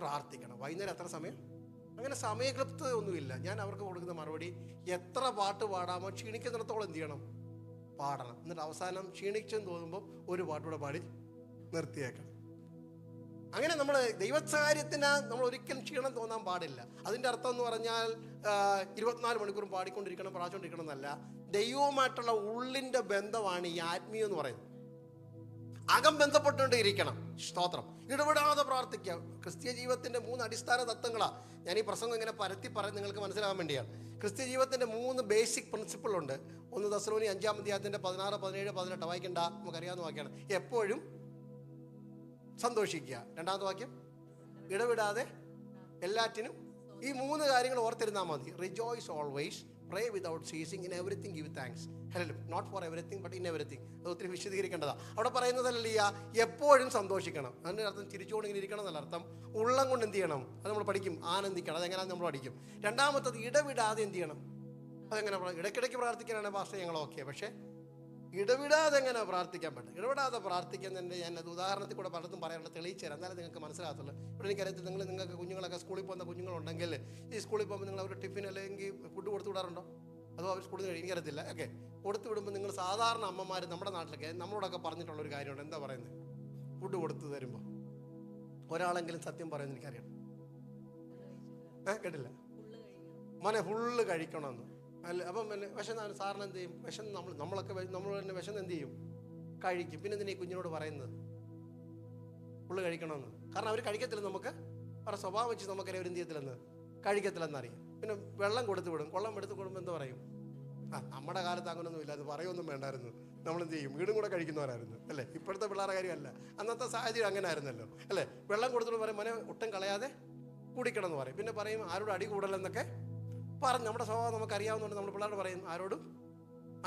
Speaker 1: പ്രാർത്ഥിക്കണം, വൈകുന്നേരം എത്ര സമയം? അങ്ങനെ സമയക്ലിപ്തത ഒന്നുമില്ല. ഞാൻ അവർക്ക് കൊടുക്കുന്ന മറുപടി, എത്ര പാട്ട് പാടാമോ ക്ഷീണിക്കുന്നിടത്തോളം എന്ത് ചെയ്യണം? പാടണം. എന്നിട്ട് അവസാനം ക്ഷീണിച്ചെന്ന് തോന്നുമ്പോൾ ഒരു പാട്ടുകൂടെ പാടി നിർത്തിയേക്കണം. അങ്ങനെ നമ്മൾ ദൈവകാര്യത്തിന് നമ്മൾ ഒരിക്കലും ക്ഷീണം തോന്നാൻ പാടില്ല. അതിൻ്റെ അർത്ഥം എന്ന് പറഞ്ഞാൽ 24 മണിക്കൂറും പാടിക്കൊണ്ടിരിക്കണം, പ്രാർത്ഥിച്ചുകൊണ്ടിരിക്കണം എന്നല്ല. ദൈവവുമായിട്ടുള്ള ഉള്ളിൻ്റെ ബന്ധമാണ് ഈ ആത്മീയം എന്ന് പറയുന്നത്. അകം ബന്ധപ്പെട്ടുകൊണ്ട് ഇരിക്കണം. സ്തോത്രം. ഇടപെടാതെ പ്രാർത്ഥിക്കുക. ക്രിസ്തീയ ജീവിതത്തിൻ്റെ 3 അടിസ്ഥാന തത്വങ്ങളാണ്. ഞാൻ ഈ പ്രസംഗം ഇങ്ങനെ പരത്തി പറഞ്ഞ് നിങ്ങൾക്ക് മനസ്സിലാകാൻ വേണ്ടിയാണ്. ക്രിസ്തീയ ജീവിതത്തിൻ്റെ 3 ബേസിക് പ്രിൻസിപ്പിളുണ്ട്. 1 തെസ്സലോനിക്കർ 5-ാം അധ്യായത്തിൻ്റെ 16, 17, 18 വായിക്കണ്ട, നമുക്കറിയാവുന്ന വാക്യാണ്. എപ്പോഴും സന്തോഷിക്കുക. 2-ാമത്തെ വാക്യം, ഇടവിടാതെ എല്ലാറ്റിനും. ഈ 3 കാര്യങ്ങൾ ഓർത്തിരുന്നാൽ മതി. Rejoice always, pray without ceasing, in everything give thanks. Not for everything but in everything. അത് ഒത്തിരി വിശദീകരിക്കേണ്ടതാണ്. അവിടെ പറയുന്നതല്ല എപ്പോഴും സന്തോഷിക്കണം. അതിൻ്റെ അർത്ഥം ചിരിച്ചുകൊണ്ട് ഇങ്ങനെ ഇരിക്കണം എന്നല്ല അർത്ഥം. ഉള്ളം കൊണ്ട് എന്ത് ചെയ്യണം? അത് നമ്മൾ പഠിക്കും. ആനന്ദിക്കണം. അതെങ്ങനെയാണെന്ന് നമ്മൾ പഠിക്കും. 2-ാമത്തത് ഇടവിടാതെ എന്ത് ചെയ്യണം? അതെങ്ങനെ? ഇടയ്ക്കിടയ്ക്ക് പ്രാർത്ഥിക്കാനാണ് ഭാഷ ഞങ്ങൾ ഓക്കെ, പക്ഷേ ഇടവിടാതെ എങ്ങനെ പ്രാർത്ഥിക്കാൻ പറ്റും? ഇടവിടാതെ പ്രാർത്ഥിക്കുന്നതിൻ്റെ ഞാൻ അത് ഉദാഹരണത്തിൽ കൂടെ പലതും പറയാനുള്ള തെളിയിച്ചു തരാം, എന്നാലും നിങ്ങൾക്ക് മനസ്സിലാകത്തുള്ളൂ. ഇവിടെ എനിക്കറിയത്തില്ല, നിങ്ങൾക്ക് കുഞ്ഞുങ്ങളൊക്കെ സ്കൂളിൽ പോകുന്ന കുഞ്ഞുങ്ങളുണ്ടെങ്കിൽ ഈ സ്കൂളിൽ പോകുമ്പോൾ നിങ്ങൾ അവർ ടിഫിൻ അല്ലെങ്കിൽ ഫുഡ് കൊടുത്തു വിടാറുണ്ടോ? അതോ അവർ സ്കൂളിൽ നിന്ന് എനിക്കറിയത്തില്ല. ഓക്കെ, കൊടുത്തു വിടുമ്പോൾ നിങ്ങൾ സാധാരണ അമ്മമാർ നമ്മുടെ നാട്ടിലൊക്കെ നമ്മളോടൊക്കെ പറഞ്ഞിട്ടുള്ളൊരു കാര്യമുണ്ട്. എന്താ പറയുന്നത്? ഫുഡ് കൊടുത്തു തരുമ്പോൾ ഒരാളെങ്കിലും സത്യം പറയുന്നത് എനിക്കറിയണം. കേട്ടില്ല? മോനെ ഫുള്ള് കഴിക്കണമെന്ന്. അല്ല, അപ്പം പിന്നെ വിശന്നാണ് സാറിന് എന്ത് ചെയ്യും? നമ്മളൊക്കെ നമ്മൾ തന്നെ വിശന്ന് എന്ത് ചെയ്യും? കഴിക്കും. പിന്നെ എന്തിനാ ഈ കുഞ്ഞിനോട് പറയുന്നത് ഫുള്ള് കഴിക്കണമെന്ന്? കാരണം അവർ കഴിക്കത്തില്ല. നമുക്ക് അവരുടെ സ്വഭാവം വെച്ച് നമുക്കറിയാം അവരെന്ത് ചെയ്യത്തില്ലെന്ന്, കഴിക്കത്തില്ലെന്നറിയാം. പിന്നെ വെള്ളം കൊടുത്തു വിടും. വെള്ളം എടുത്ത് കൊടുക്കുമ്പോൾ എന്താ പറയും? നമ്മുടെ കാലത്ത് അങ്ങനൊന്നും ഇല്ല, അത് പറയൊന്നും വേണ്ടായിരുന്നു, നമ്മളെന്ത് ചെയ്യും? വീടും കൂടെ കഴിക്കുന്നവരായിരുന്നു അല്ലേ? ഇപ്പോഴത്തെ പിള്ളേരുടെ കാര്യമല്ല, അന്നത്തെ സാഹചര്യം അങ്ങനെ ആയിരുന്നല്ലോ അല്ലേ? വെള്ളം കൊടുത്തിട്ട് പറയും മോനെ ഒട്ടും കളയാതെ കുടിക്കണം എന്ന് പറയും. പിന്നെ പറയും ആരോടും അടി കൂടലെന്നൊക്കെ പറഞ്ഞു. നമ്മുടെ സ്വഭാവം നമുക്കറിയാവുന്നതുകൊണ്ട് നമ്മൾ പിള്ളേരോട് പറയും ആരോടും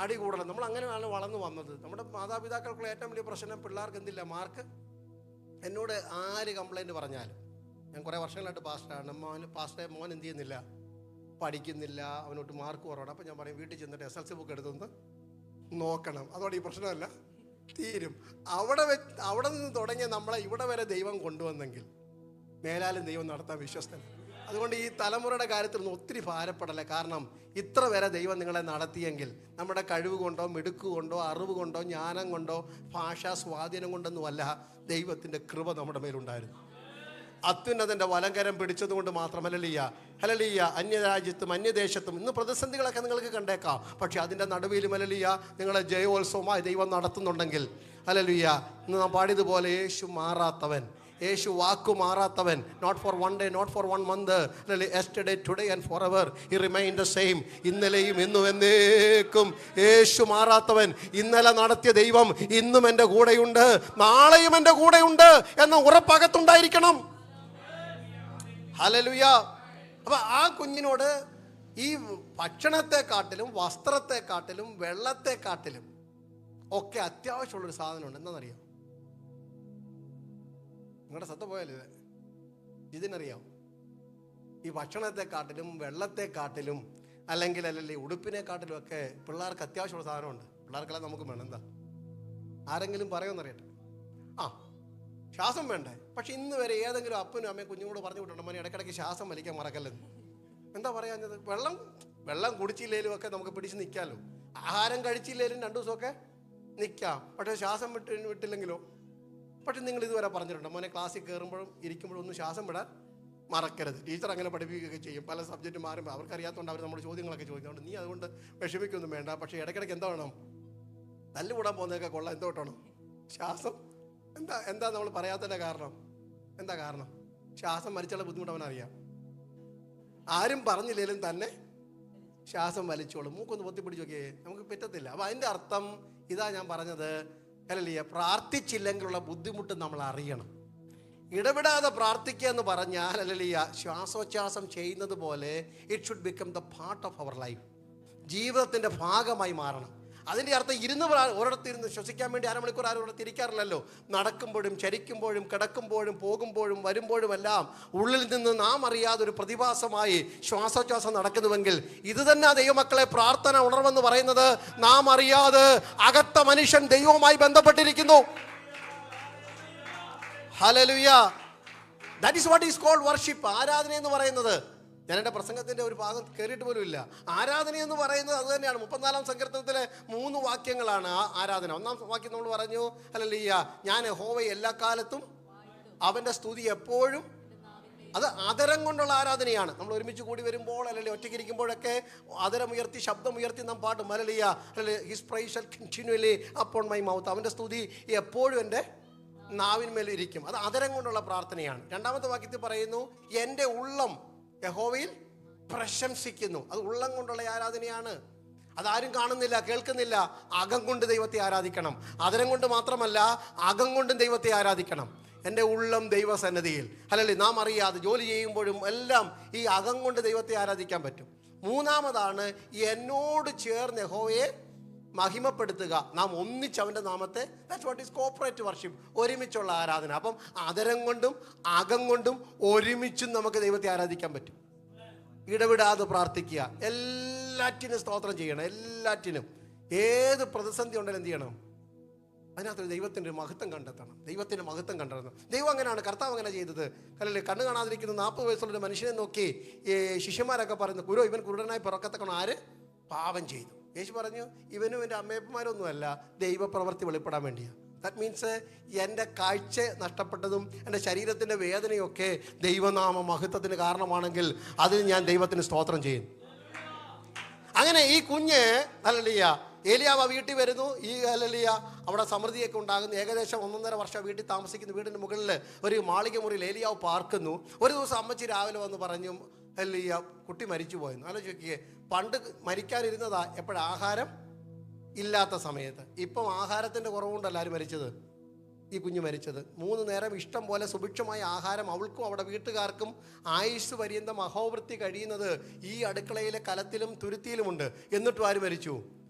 Speaker 1: അടി കൂടണം. നമ്മൾ അങ്ങനെയാണ് വളർന്നു വന്നത്. നമ്മുടെ മാതാപിതാക്കൾക്കുള്ള ഏറ്റവും വലിയ പ്രശ്നം പിള്ളേർക്ക് എന്തില്ല, മാർക്ക്. എന്നോട് ആര് കംപ്ലൈൻറ്റ് പറഞ്ഞാലും ഞാൻ കുറേ വർഷങ്ങളായിട്ട് പാസ്റ്ററാണ്. മോൻ എന്ത് ചെയ്യുന്നില്ല, പഠിക്കുന്നില്ല, അവനോട്ട് മാർക്ക് കുറവാണ്. അപ്പം ഞാൻ പറയും വീട്ടിൽ ചെന്നിട്ട് SLC ബുക്ക് എടുത്തൊന്ന് നോക്കണം, അതോടെ ഈ പ്രശ്നമല്ല തീരും. അവിടെ നിന്ന് തുടങ്ങിയ നമ്മളെ ഇവിടെ വരെ ദൈവം കൊണ്ടുവന്നെങ്കിൽ മേലാലും ദൈവം നടത്താൻ വിശ്വസ്തൻ. അതുകൊണ്ട് ഈ തലമുറയുടെ കാര്യത്തിലൊന്നും ഒത്തിരി ഭാരപ്പെടല. കാരണം ഇത്ര വരെ ദൈവം നിങ്ങളെ നടത്തിയെങ്കിൽ നമ്മുടെ കഴിവ് കൊണ്ടോ മിടുക്ക് കൊണ്ടോ അറിവ് കൊണ്ടോ ജ്ഞാനം കൊണ്ടോ ഭാഷാ സ്വാധീനം കൊണ്ടൊന്നുമല്ല, ദൈവത്തിൻ്റെ കൃപ നമ്മുടെ മേലുണ്ടായിരുന്നു. അത്യുന്നതൻ്റെ വലങ്കരം പിടിച്ചതുകൊണ്ട് മാത്രമല്ല. ഹല്ലേലൂയ. അന്യരാജ്യത്തും അന്യദേശത്തും ഇന്ന് പ്രതിസന്ധികളൊക്കെ നിങ്ങൾക്ക് കണ്ടേക്കാം. പക്ഷെ അതിൻ്റെ നടുവിലും ഹല്ലേലൂയ നിങ്ങളെ ജയോത്സവമായി ദൈവം നടത്തുന്നുണ്ടെങ്കിൽ ഹല്ലേലൂയ. ഇന്ന് നാം പാടിയതുപോലെ യേശു മാറാത്തവൻ, യേശു വാക്കു മാറാത്തവൻ. Not for one day, not for 1 month, yesterday today and forever he remain the same. ഇന്നലെയും ഇന്നും എന്നേക്കും യേശു മാറാത്തവൻ. ഇന്നലെ നടത്തിയ ദൈവം ഇന്നും എൻ്റെ കൂടെയുണ്ട്, നാളെയും എൻ്റെ കൂടെയുണ്ട് എന്ന ഉറപ്പകത്തുണ്ടായിരിക്കണം. ഹല്ലേലൂയ. അപ്പൊ ആ കുഞ്ഞിനോട് ഈ ഭക്ഷണത്തെക്കാട്ടിലും വസ്ത്രത്തെക്കാട്ടിലും വെള്ളത്തെക്കാട്ടിലും ഒക്കെ അത്യാവശ്യമുള്ളൊരു സാധനമുണ്ട്. എന്താണെന്നറിയാം? നിങ്ങളുടെ ശ്രദ്ധ പോയാലേ ഇതിനറിയാം. ഈ ഭക്ഷണത്തെക്കാട്ടിലും വെള്ളത്തെക്കാട്ടിലും അല്ലെങ്കിൽ ഉടുപ്പിനെക്കാട്ടിലും ഒക്കെ പിള്ളേർക്ക് അത്യാവശ്യമുള്ള സാധനമുണ്ട്. പിള്ളേർക്കെല്ലാം നമുക്ക് വേണം. എന്താ? ആരെങ്കിലും പറയുമെന്നറിയട്ടെ. ശ്വാസം വേണ്ടേ? പക്ഷെ ഇന്ന് വരെ ഏതെങ്കിലും അപ്പനും അമ്മയും കുഞ്ഞുങ്ങളോട് പറഞ്ഞു വിട്ടുണ്ടോ മോനെ ഇടയ്ക്കിടയ്ക്ക് ശ്വാസം വലിക്കാൻ മറക്കല്ലെന്ന്? എന്താ പറയാഞ്ഞത്? വെള്ളം കുടിച്ചില്ലേലും ഒക്കെ നമുക്ക് പിടിച്ച് നിൽക്കാമല്ലോ. ആഹാരം കഴിച്ചില്ലേലും 2 ദിവസമൊക്കെ നിൽക്കാം. പക്ഷേ ശ്വാസം വിട്ടില്ലെങ്കിലോ? പക്ഷെ നിങ്ങൾ ഇതുവരെ പറഞ്ഞിട്ടുണ്ടോ മോനെ ക്ലാസ്സിൽ കയറുമ്പോഴും ഇരിക്കുമ്പോഴും ഒന്നും ശ്വാസം വിടാൻ മറക്കരുത്? ടീച്ചർ അങ്ങനെ പഠിപ്പിക്കുകയൊക്കെ ചെയ്യും. പല സബ്ജക്റ്റ് മാറുമ്പോൾ അവർക്കറിയാത്തതുകൊണ്ട് അവർ നമ്മുടെ ചോദ്യങ്ങളൊക്കെ ചോദിക്കുന്നുണ്ട്. നീ അതുകൊണ്ട് വിഷമിക്കൊന്നും വേണ്ട. പക്ഷേ ഇടയ്ക്കിടയ്ക്ക് എന്താ വേണം? തല്ലുകൂടാൻ പോകുന്നതൊക്കെ കൊള്ളാം. എന്തോ വേണം? ശ്വാസം. എന്താ നമ്മൾ പറയാത്തതിൻ്റെ കാരണം? എന്താ കാരണം? ശ്വാസം വലിച്ചുള്ള ബുദ്ധിമുട്ട് അവനറിയാം. ആരും പറഞ്ഞില്ലേലും തന്നെ ശ്വാസം വലിച്ചോളും. മൂക്കൊന്ന് പൊത്തിപ്പിടിച്ച് നോക്കിയേ, നമുക്ക് പറ്റത്തില്ല. അപ്പം അതിൻ്റെ അർത്ഥം ഇതാ ഞാൻ പറഞ്ഞത്. ഹല്ലേലൂയ. പ്രാർത്ഥിച്ചില്ലെങ്കിലുള്ള ബുദ്ധിമുട്ട് നമ്മൾ അറിയണം. ഇടപെടാതെ പ്രാർത്ഥിക്കുക എന്ന് പറഞ്ഞാൽ ഹല്ലേലൂയ ശ്വാസോച്ഛ്വാസം ചെയ്യുന്നത് പോലെ it should become the part of our life. ജീവിതത്തിൻ്റെ ഭാഗമായി മാറണം. അതിൻ്റെ അർത്ഥം ഒരിടത്തിരുന്ന് ശ്വസിക്കാൻ വേണ്ടി 1/2 മണിക്കൂർ ആരും ഇവിടെ തിരിക്കാറില്ലല്ലോ. നടക്കുമ്പോഴും ചരിക്കുമ്പോഴും കിടക്കുമ്പോഴും പോകുമ്പോഴും വരുമ്പോഴും എല്ലാം ഉള്ളിൽ നിന്ന് നാം അറിയാതെ ഒരു പ്രതിഭാസമായി ശ്വാസോച്ഛ്വാസം നടക്കുന്നുവെങ്കിൽ ഇത് തന്നെ ദൈവമക്കളെ പ്രാർത്ഥന ഉണർവെന്ന് പറയുന്നത്. നാം അറിയാതെ അകത്ത മനുഷ്യൻ ദൈവവുമായി ബന്ധപ്പെട്ടിരിക്കുന്നു. Hallelujah. That is what is called worship. ആരാധന എന്ന് പറയുന്നത്, ഞാൻ എൻ്റെ പ്രസംഗത്തിൻ്റെ ഒരു ഭാഗം കയറിയിട്ട് പോലും ഇല്ല. ആരാധന എന്ന് പറയുന്നത് അത് തന്നെയാണ്. 34-ാം സങ്കീർത്തനത്തിലെ 3 വാക്യങ്ങളാണ് ആരാധന. 1-ാം വാക്യം നമ്മൾ പറഞ്ഞു ഹല്ലേലൂയ, ഞാൻ യഹോവയെ എല്ലാ കാലത്തും അവൻ്റെ സ്തുതി എപ്പോഴും. അത് ആദരം കൊണ്ടുള്ള ആരാധനയാണ്. നമ്മൾ ഒരുമിച്ച് കൂടി വരുമ്പോൾ അല്ലെങ്കിൽ ഒറ്റയ്ക്ക് ഇരിക്കുമ്പോഴൊക്കെ ആദരമുയർത്തി ശബ്ദമുയർത്തി നാം പാടും hallelujah. His praise shall continually upon my mouth. അവൻ്റെ സ്തുതി എപ്പോഴും എൻ്റെ നാവിന്മേൽ ഇരിക്കും. അത് ആദരം കൊണ്ടുള്ള പ്രാർത്ഥനയാണ്. 2-ാമത്തെ വാക്യത്തിൽ പറയുന്നു എൻ്റെ ഉള്ളം യഹോവയിൽ പ്രശംസിക്കുന്നു. അത് ഉള്ളം കൊണ്ടുള്ള ആരാധനയാണ്. അതാരും കാണുന്നില്ല, കേൾക്കുന്നില്ല. അകം കൊണ്ട് ദൈവത്തെ ആരാധിക്കണം. ആദരം കൊണ്ട് മാത്രമല്ല, അകം കൊണ്ടും ദൈവത്തെ ആരാധിക്കണം. എൻ്റെ ഉള്ളം ദൈവസന്നിധിയിൽ. ഹല്ലേലൂയ. നാം അറിയാതെ ജോലി ചെയ്യുമ്പോഴും എല്ലാം ഈ അകം കൊണ്ട് ദൈവത്തെ ആരാധിക്കാൻ പറ്റും. 3-ാമതാണ് എന്നോട് ചേർന്ന് യഹോവയെ മഹിമപ്പെടുത്തുക. നാം ഒന്നിച്ച് അവൻ്റെ നാമത്തെ, that's what is corporate worship, ഒരുമിച്ചുള്ള ആരാധന. അപ്പം ആദരം കൊണ്ടും അകം കൊണ്ടും ഒരുമിച്ചും നമുക്ക് ദൈവത്തെ ആരാധിക്കാൻ പറ്റും. ഇടവിടാതെ പ്രാർത്ഥിക്കുക. എല്ലാറ്റിനും സ്തോത്രം ചെയ്യണം. എല്ലാറ്റിനും ഏത് പ്രതിസന്ധി ഉണ്ടെങ്കിലും എന്ത് ചെയ്യണം? അതിനകത്ത് ദൈവത്തിൻ്റെ മഹത്വം കണ്ടെത്തണം. ദൈവത്തിൻ്റെ മഹത്വം കണ്ടെത്തണം. ദൈവം അങ്ങനെയാണ്, കർത്താവ് അങ്ങനെ ചെയ്തത്. അല്ലല്ലേ, കണ്ണ് കാണാതിരിക്കുന്ന 40 വയസ്സുള്ളൊരു മനുഷ്യനെ നോക്കി ഈ ശിഷ്യന്മാരൊക്കെ പറയുന്നു, കുരു ഇവൻ കുരുടനായി പിറക്കത്തക്കണം ആര് പാപം ചെയ്തു. യേശു പറഞ്ഞു ഇവനും എൻ്റെ അമ്മയപ്പന്മാരൊന്നുമല്ല, ദൈവപ്രവൃത്തി വെളിപ്പെടാൻ വേണ്ടിയാണ്. ദാറ്റ് മീൻസ് എൻ്റെ കാഴ്ച നഷ്ടപ്പെട്ടതും എൻ്റെ ശരീരത്തിൻ്റെ വേദനയൊക്കെ ദൈവനാമ മഹത്വത്തിന് കാരണമാണെങ്കിൽ അതിന് ഞാൻ ദൈവത്തിന് സ്തോത്രം ചെയ്യും. അങ്ങനെ ഈ കുഞ്ഞ് ഹല്ലേലൂയ ഏലിയാവ് വീട്ടിൽ വരുന്നു. ഈ ഹല്ലേലൂയ അവിടെ സമൃദ്ധിയൊക്കെ ഉണ്ടാകുന്നു. ഏകദേശം 1.5 വർഷം വീട്ടിൽ താമസിക്കുന്നു. വീടിന് മുകളിൽ ഒരു മാളിക മുറിയിൽ ഏലിയാവ് പാർക്കുന്നു. ഒരു ദിവസം അമ്മച്ചി രാവിലെ വന്ന് പറഞ്ഞു ഹല്ലേലൂയ കുട്ടി മരിച്ചു പോയെന്ന്. ആലോചിക്കുക, പണ്ട് മരിക്കാനിരുന്നതാ എപ്പോഴും ആഹാരം ഇല്ലാത്ത സമയത്ത്. ഇപ്പം ആഹാരത്തിൻ്റെ കുറവുകൊണ്ട് എല്ലാവരും മരിച്ചത്. ഈ കുഞ്ഞ് മരിച്ചത് 3 നേരം ഇഷ്ടം പോലെ സുഭിക്ഷമായ ആഹാരം അവൾക്കും അവിടെ വീട്ടുകാർക്കും ആയുസ് പര്യന്തം അഹോവൃത്തി കഴിയുന്നത് ഈ അടുക്കളയിലെ കലത്തിലും തുരുത്തിയിലുമുണ്ട്. എന്നിട്ടും ആര് മരിച്ചു?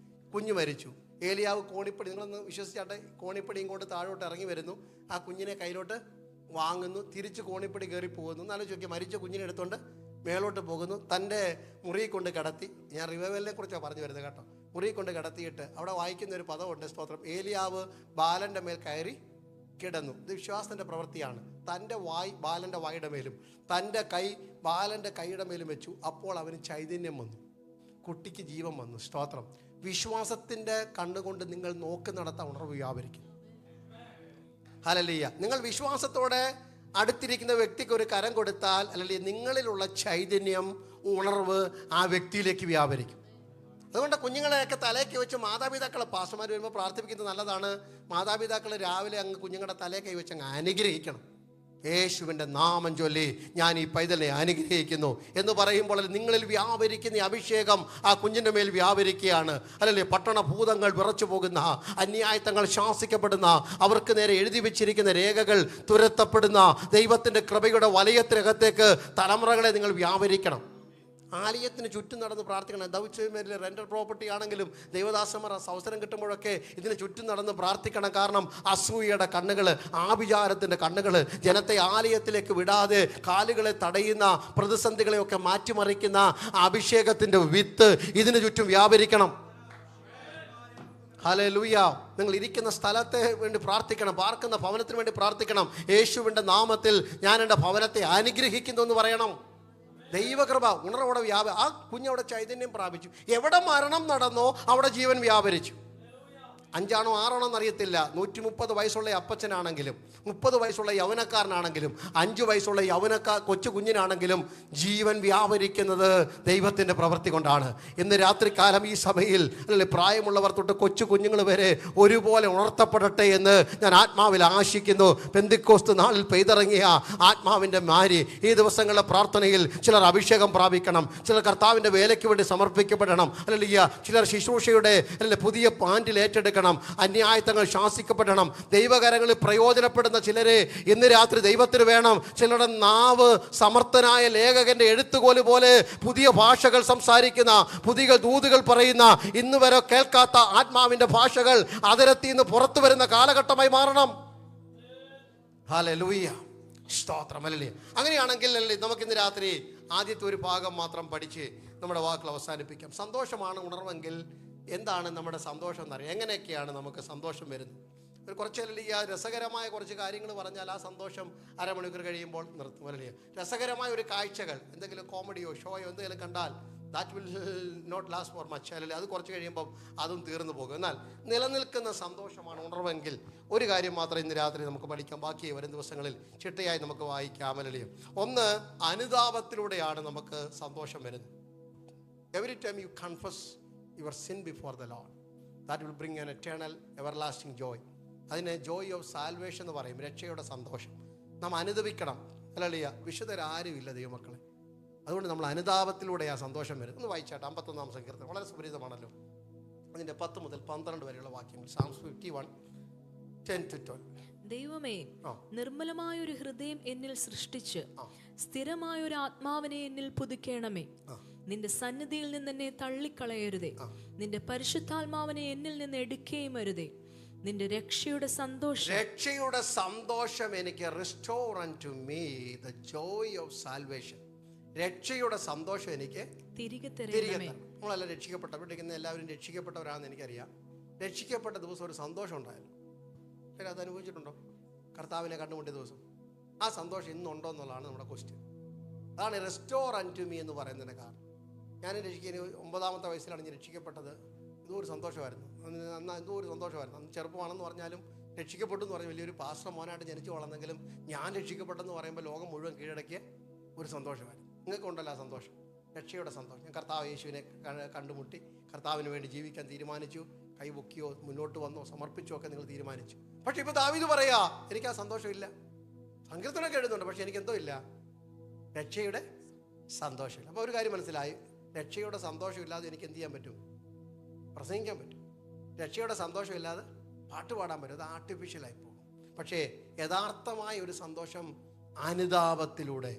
Speaker 1: കുഞ്ഞ് മരിച്ചു. ഏലിയാവ് കോണിപ്പടി, നിങ്ങളൊന്ന് വിശ്വസിച്ചാട്ടെ, കോണിപ്പടിയും കൊണ്ട് താഴോട്ട് ഇറങ്ങി വരുന്നു. ആ കുഞ്ഞിനെ കയ്യിലോട്ട് വാങ്ങുന്നു, തിരിച്ച് കോണിപ്പടി കയറി പോകുന്നു. എന്നാലും ചോദിക്കുക, മരിച്ച കുഞ്ഞിനെ എടുത്തുകൊണ്ട് മേലോട്ട് പോകുന്നു, തൻ്റെ മുറിയിൽ കൊണ്ട് കിടത്തി. ഞാൻ റിവൈവലിനെ കുറിച്ചാണ് പറഞ്ഞു വരുന്നത് കേട്ടോ. മുറിയിൽ കൊണ്ട് കിടത്തിയിട്ട് അവിടെ വായിക്കുന്ന ഒരു പദമുണ്ട്, സ്തോത്രം, ഏലിയാവ് ബാലൻ്റെ മേൽ കയറി കിടന്നു. ഇത് വിശ്വാസത്തിൻ്റെ പ്രവൃത്തിയാണ്. തൻ്റെ വായ് ബാലൻ്റെ വായുടെ മേലും തൻ്റെ കൈ ബാലൻ്റെ കൈയുടെ മേലും വെച്ചു. അപ്പോൾ അവന് ചൈതന്യം വന്നു, കുട്ടിക്ക് ജീവൻ വന്നു. സ്തോത്രം. വിശ്വാസത്തിൻ്റെ കണ്ണുകൊണ്ട് നിങ്ങൾ നോക്കുന്നിടത്ത് ഉണർവ് വ്യാപരിക്കും. ഹല്ലേലൂയ. നിങ്ങൾ വിശ്വാസത്തോടെ അടുത്തിരിക്കുന്ന വ്യക്തിക്ക് ഒരു കരം കൊടുത്താൽ, അല്ലെങ്കിൽ നിങ്ങളിലുള്ള ചൈതന്യം, ഉണർവ് ആ വ്യക്തിയിലേക്ക് വ്യാപരിക്കും. അതുകൊണ്ട് കുഞ്ഞുങ്ങളെയൊക്കെ തലയ്ക്ക് വെച്ച് മാതാപിതാക്കളെ, പാസ്റ്റർമാർ വരുമ്പോൾ പ്രാർത്ഥിപ്പിക്കുന്നത് നല്ലതാണ്. മാതാപിതാക്കൾ രാവിലെ അങ്ങ് കുഞ്ഞുങ്ങളുടെ തലയെ കൈവച്ച് അങ്ങ് അനുഗ്രഹിക്കണം. യേശുവിൻ്റെ നാമം ചൊല്ലി ഞാൻ ഈ പൈതലിനെ അനുഗ്രഹിക്കുന്നു എന്ന് പറയുമ്പോൾ നിങ്ങളിൽ വ്യാപരിക്കുന്ന അഭിഷേകം ആ കുഞ്ഞിൻ്റെ മേൽ വ്യാപരിക്കുകയാണ്. അല്ലല്ലേ, പട്ടണ ഭൂതങ്ങൾ വിറച്ചു പോകുന്ന, അന്യായത്തങ്ങൾ ശാസിക്കപ്പെടുന്ന, അവർക്ക് നേരെ എഴുതി വെച്ചിരിക്കുന്ന രേഖകൾ തുരത്തപ്പെടുന്ന ദൈവത്തിൻ്റെ കൃപയുടെ വലയത്തിനകത്തേക്ക് തലമുറകളെ നിങ്ങൾ വ്യാപരിക്കണം. ആലയത്തിന് ചുറ്റും നടന്ന് പ്രാർത്ഥിക്കണം. ദൗത്യത്തിൽ റെൻ്റൽ പ്രോപ്പർട്ടി ആണെങ്കിലും ദൈവദാസന്മാർ അവസരം കിട്ടുമ്പോഴൊക്കെ ഇതിന് ചുറ്റും നടന്ന് പ്രാർത്ഥിക്കണം. കാരണം അസൂയയുടെ കണ്ണുകൾ, ആഭിചാരത്തിൻ്റെ കണ്ണുകൾ ജനത്തെ ആലയത്തിലേക്ക് വിടാതെ കാലുകളെ തടയുന്ന, പ്രതിസന്ധികളെയൊക്കെ മാറ്റിമറിക്കുന്ന അഭിഷേകത്തിൻ്റെ വിത്ത് ഇതിന് ചുറ്റും വ്യാപരിക്കണം. ഹല്ലേലൂയ. നിങ്ങൾ ഇരിക്കുന്ന സ്ഥലത്തെ വേണ്ടി പ്രാർത്ഥിക്കണം, പാർക്കുന്ന ഭവനത്തിന് വേണ്ടി പ്രാർത്ഥിക്കണം. യേശുവിൻ്റെ നാമത്തിൽ ഞാൻ എൻ്റെ ഭവനത്തെ അനുഗ്രഹിക്കുന്നു എന്ന് പറയണം. ദൈവകൃപ ഉണർവോടെ ആ കുഞ്ഞവിടെ ചൈതന്യം പ്രാപിച്ചു. എവിടെ മരണം നടന്നോ അവിടെ ജീവൻ വ്യാപരിച്ചു. 5 ആണോ 6 ആണോ എന്നറിയത്തില്ല. 130 വയസ്സുള്ള അപ്പച്ചനാണെങ്കിലും 30 വയസ്സുള്ള യൗവനക്കാരനാണെങ്കിലും 5 വയസ്സുള്ള കൊച്ചു കുഞ്ഞിനാണെങ്കിലും ജീവൻ വ്യാപരിക്കുന്നത് ദൈവത്തിൻ്റെ പ്രവൃത്തി കൊണ്ടാണ്. ഇന്ന് രാത്രികാലം ഈ സഭയിൽ അല്ലെ, പ്രായമുള്ളവർ തൊട്ട് കൊച്ചു കുഞ്ഞുങ്ങൾ വരെ ഒരുപോലെ ഉണർത്തപ്പെടട്ടെ എന്ന് ഞാൻ ആത്മാവിൽ ആശിക്കുന്നു. പെന്തിക്കോസ്ത് നാളിൽ പെയ്തിറങ്ങിയ ആത്മാവിൻ്റെ മാരി ഈ ദിവസങ്ങളിലെ പ്രാർത്ഥനയിൽ ചിലർ അഭിഷേകം പ്രാപിക്കണം, ചിലർ കർത്താവിൻ്റെ വേലയ്ക്ക് വേണ്ടി സമർപ്പിക്കപ്പെടണം. അല്ലെങ്കിൽ ചിലർ ശുശ്രൂഷയുടെ പുതിയ പാൻഡിൽ ഏറ്റെടുക്കണം, അന്യായത്തങ്ങൾ ശാസിക്കപ്പെടണം. ദൈവകരങ്ങളിൽ പ്രയോജനപ്പെടുന്ന ചിലരെ ഇന്ന് രാത്രി ദൈവത്തിന് വേണം. ചിലരുടെ നാവ് സമർത്ഥനായ ലേഖകന്റെ എഴുത്തുകോല് പോലെ പുതിയ ഭാഷകൾ സംസാരിക്കുന്ന, പുതിയ ദൂതുകൾ പറയുന്ന, ഇന്ന് വരെ കേൾക്കാത്ത ആത്മാവിന്റെ ഭാഷകൾ അതിരത്തിൽ നിന്ന് പുറത്തു വരുന്ന കാലഘട്ടമായി മാറണം. ഹല്ലേലൂയ. സ്തോത്രം. ഹല്ലേലൂയ. അങ്ങനെയാണെങ്കിൽ നമുക്കിന്ന് രാത്രി ആദ്യത്തെ ഒരു ഭാഗം മാത്രം പഠിച്ച് നമ്മുടെ വാക്കുകൾ അവസാനിപ്പിക്കാം. സന്തോഷമാണ് ഉണർവെങ്കിൽ എന്താണ് നമ്മുടെ സന്തോഷം എന്നറിയാം. എങ്ങനെയൊക്കെയാണ് നമുക്ക് സന്തോഷം വരുന്നത്? ഒരു കുറച്ച് രസകരമായ കുറച്ച് കാര്യങ്ങൾ പറഞ്ഞാൽ ആ സന്തോഷം അരമണിക്കൂർ കഴിയുമ്പോൾ നിർത്തും. അല്ലേ, രസകരമായ ഒരു കാഴ്ചകൾ, എന്തെങ്കിലും കോമഡിയോ ഷോയോ എന്തെങ്കിലും കണ്ടാൽ that will not last for much. അല്ലെങ്കിൽ അത് കുറച്ച് കഴിയുമ്പം അതും തീർന്നു പോകും. എന്നാൽ നിലനിൽക്കുന്ന സന്തോഷമാണ് ഉണർവെങ്കിൽ ഒരു കാര്യം മാത്രം ഇന്ന് രാത്രി നമുക്ക് പഠിക്കാം. ബാക്കി വരും ദിവസങ്ങളിൽ ചിട്ടയായി നമുക്ക് വായിക്കാം. അല്ലേ, ഒന്ന്, അനുതാപത്തിലൂടെയാണ് നമുക്ക് സന്തോഷം വരുന്നത്. Every time you confess your sin before the Lord, that will bring an eternal everlasting joy. അതിനെ ജോയ് ഓഫ് സാൽവേഷൻ എന്ന് പറയും, രക്ഷയുടെ സന്തോഷം. നാം അനുദപിക്കണം. ഹല്ലേലൂയ. വിശുദ്ധരാരും ഇല്ല ദൈവമക്കളെ. അതുകൊണ്ട് നമ്മൾ അനുതാപത്തിലൂടെ ആ സന്തോഷം വരും. ഒന്ന് വായിച്ചാട്ടെ 51-ാം സങ്കീർത്തനം. വളരെ സുപരിചിതമാണല്ലോ. അതിൻ്റെ 10 മുതൽ 12 വരെയുള്ള വാക്യങ്ങൾ. Psalms 51, 10-12.
Speaker 2: ദൈവമേ, നിർമ്മലമായൊരു ഹൃദയം എന്നിൽ സൃഷ്ടിച്ച് സ്ഥിരമായൊരു ആത്മാവിനെ എന്നിൽ പുതുക്കേണമേ. നിന്റെ സന്നിധിയിൽ നിന്ന് എന്നെ തള്ളിക്കളയരുതേ. നിന്റെ പരിശുദ്ധാത്മാവിനെ എന്നിൽ നിന്ന് എടുക്കുകയും അരുതേ. നിന്റെ രക്ഷയുടെ സന്തോഷം എനിക്ക് restore unto me the joy of salvation. രക്ഷയുടെ സന്തോഷം എനിക്ക് തിരികെ തരണമേ. നമ്മളെല്ലാം രക്ഷിക്കപ്പെട്ടവരിക്കുന്ന എല്ലാവരും രക്ഷിക്കപ്പെട്ടവരാണെന്ന് എനിക്കറിയാം. രക്ഷിക്കപ്പെട്ട ദിവസം ഒരു സന്തോഷം ഉണ്ടായിരുന്നു. അത് അനുഭവിച്ചിട്ടുണ്ടോ? കർത്താവിനെ കണ്ടുമുട്ടിയ ദിവസം ആ സന്തോഷം ഇന്നുണ്ടോ എന്നുള്ളതാണ് നമ്മുടെ ക്വസ്റ്റ്യൻ. അതാണ് restore unto me എന്ന് പറയുന്നതിൻ്റെ കാരണം. ഞാൻ 9-ാമത്തെ വയസ്സിലാണ് ഞാൻ രക്ഷിക്കപ്പെട്ടത്. എന്തോ ഒരു സന്തോഷമായിരുന്നു. അന്ന് എന്തോ ഒരു സന്തോഷമായിരുന്നു. അന്ന് ചെറുപ്പമാണെന്ന് പറഞ്ഞാലും രക്ഷിക്കപ്പെട്ടു എന്ന് പറഞ്ഞാൽ വലിയൊരു പാസ്റ്റർ മോനായിട്ട് ജനിച്ചു വളർന്നെങ്കിലും ഞാൻ രക്ഷിക്കപ്പെട്ടെന്ന് പറയുമ്പോൾ ലോകം മുഴുവൻ കീഴടക്കിയ ഒരു സന്തോഷമായിരുന്നു. നിങ്ങൾക്ക് ഉണ്ടല്ലോ ആ സന്തോഷം, രക്ഷയുടെ സന്തോഷം. ഞാൻ കർത്താവ് യേശുവിനെ കണ്ടുമുട്ടി കർത്താവിന് വേണ്ടി ജീവിക്കാൻ തീരുമാനിച്ചു. കൈ പൊക്കിയോ മുന്നോട്ട് വന്നോ സമർപ്പിച്ചോ ഒക്കെ നിങ്ങൾ തീരുമാനിച്ചു. പക്ഷെ ഇപ്പോൾ ദാവീദ് പറയാ, എനിക്ക് ആ സന്തോഷമില്ല. സങ്കീർത്തനമൊക്കെ എഴുതുന്നുണ്ട്, പക്ഷെ എനിക്കെന്തോ ഇല്ല, രക്ഷയുടെ സന്തോഷമില്ല. അപ്പോൾ ഒരു കാര്യം മനസ്സിലായി, രക്ഷയുടെ സന്തോഷമില്ലാതെ എനിക്ക് എന്ത് ചെയ്യാൻ പറ്റും? പ്രസംഗിക്കാൻ പറ്റും. രക്ഷയുടെ സന്തോഷമില്ലാതെ പാട്ട് പാടാൻ പറ്റും. അത് ആർട്ടിഫിഷ്യലായി പോകും. പക്ഷേ യഥാർത്ഥമായ ഒരു സന്തോഷം അനുതാപത്തിലൂടെ,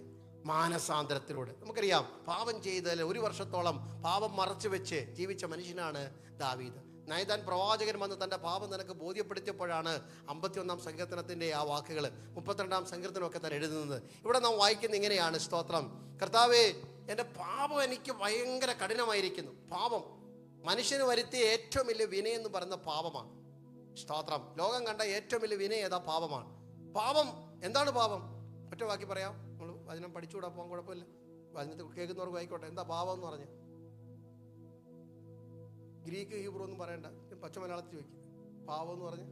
Speaker 2: മാനസാന്തരത്തിലൂടെ. നമുക്കറിയാം, പാപം ചെയ്തതിൽ 1 വർഷത്തോളം പാപം മറച്ചു വെച്ച് ജീവിച്ച മനുഷ്യനാണ് ദാവീദ്.
Speaker 1: നൈതാൻ പ്രവാചകൻ വന്ന് തൻ്റെ പാപം നിനക്ക് ബോധ്യപ്പെടുത്തിയപ്പോഴാണ് 51 സങ്കീർത്തനത്തിൻ്റെ ആ വാക്കുകൾ 32 സങ്കീർത്തനമൊക്കെ തന്നെ എഴുതുന്നത്. ഇവിടെ നാം വായിക്കുന്ന ഇങ്ങനെയാണ്, സ്തോത്രം, കർത്താവേ എൻ്റെ പാപം എനിക്ക് ഭയങ്കര കഠിനമായിരിക്കുന്നു. പാപം മനുഷ്യന് വരുത്തിയ ഏറ്റവും വലിയ വിനയം എന്ന് പറയുന്ന പാപമാണ്. സ്തോത്രം, ലോകം കണ്ട ഏറ്റവും വലിയ വിനയം ഏതാ? പാപമാണ്. പാപം എന്താണ്? പാപം ഒറ്റ വാക്കി പറയാം. നമ്മൾ വചനം പഠിച്ചുകൂടാ, പോകാൻ കുഴപ്പമില്ല, വചനത്തിൽ കേൾക്കുന്നവർക്ക് ആയിക്കോട്ടെ. എന്താ പാപം എന്ന് പറഞ്ഞ്? ഗ്രീക്ക് ഹീബ്രു ഒന്നും പറയണ്ട, പച്ച മലയാളത്തിൽ ചോദിക്കും. പാപം എന്ന് പറഞ്ഞ്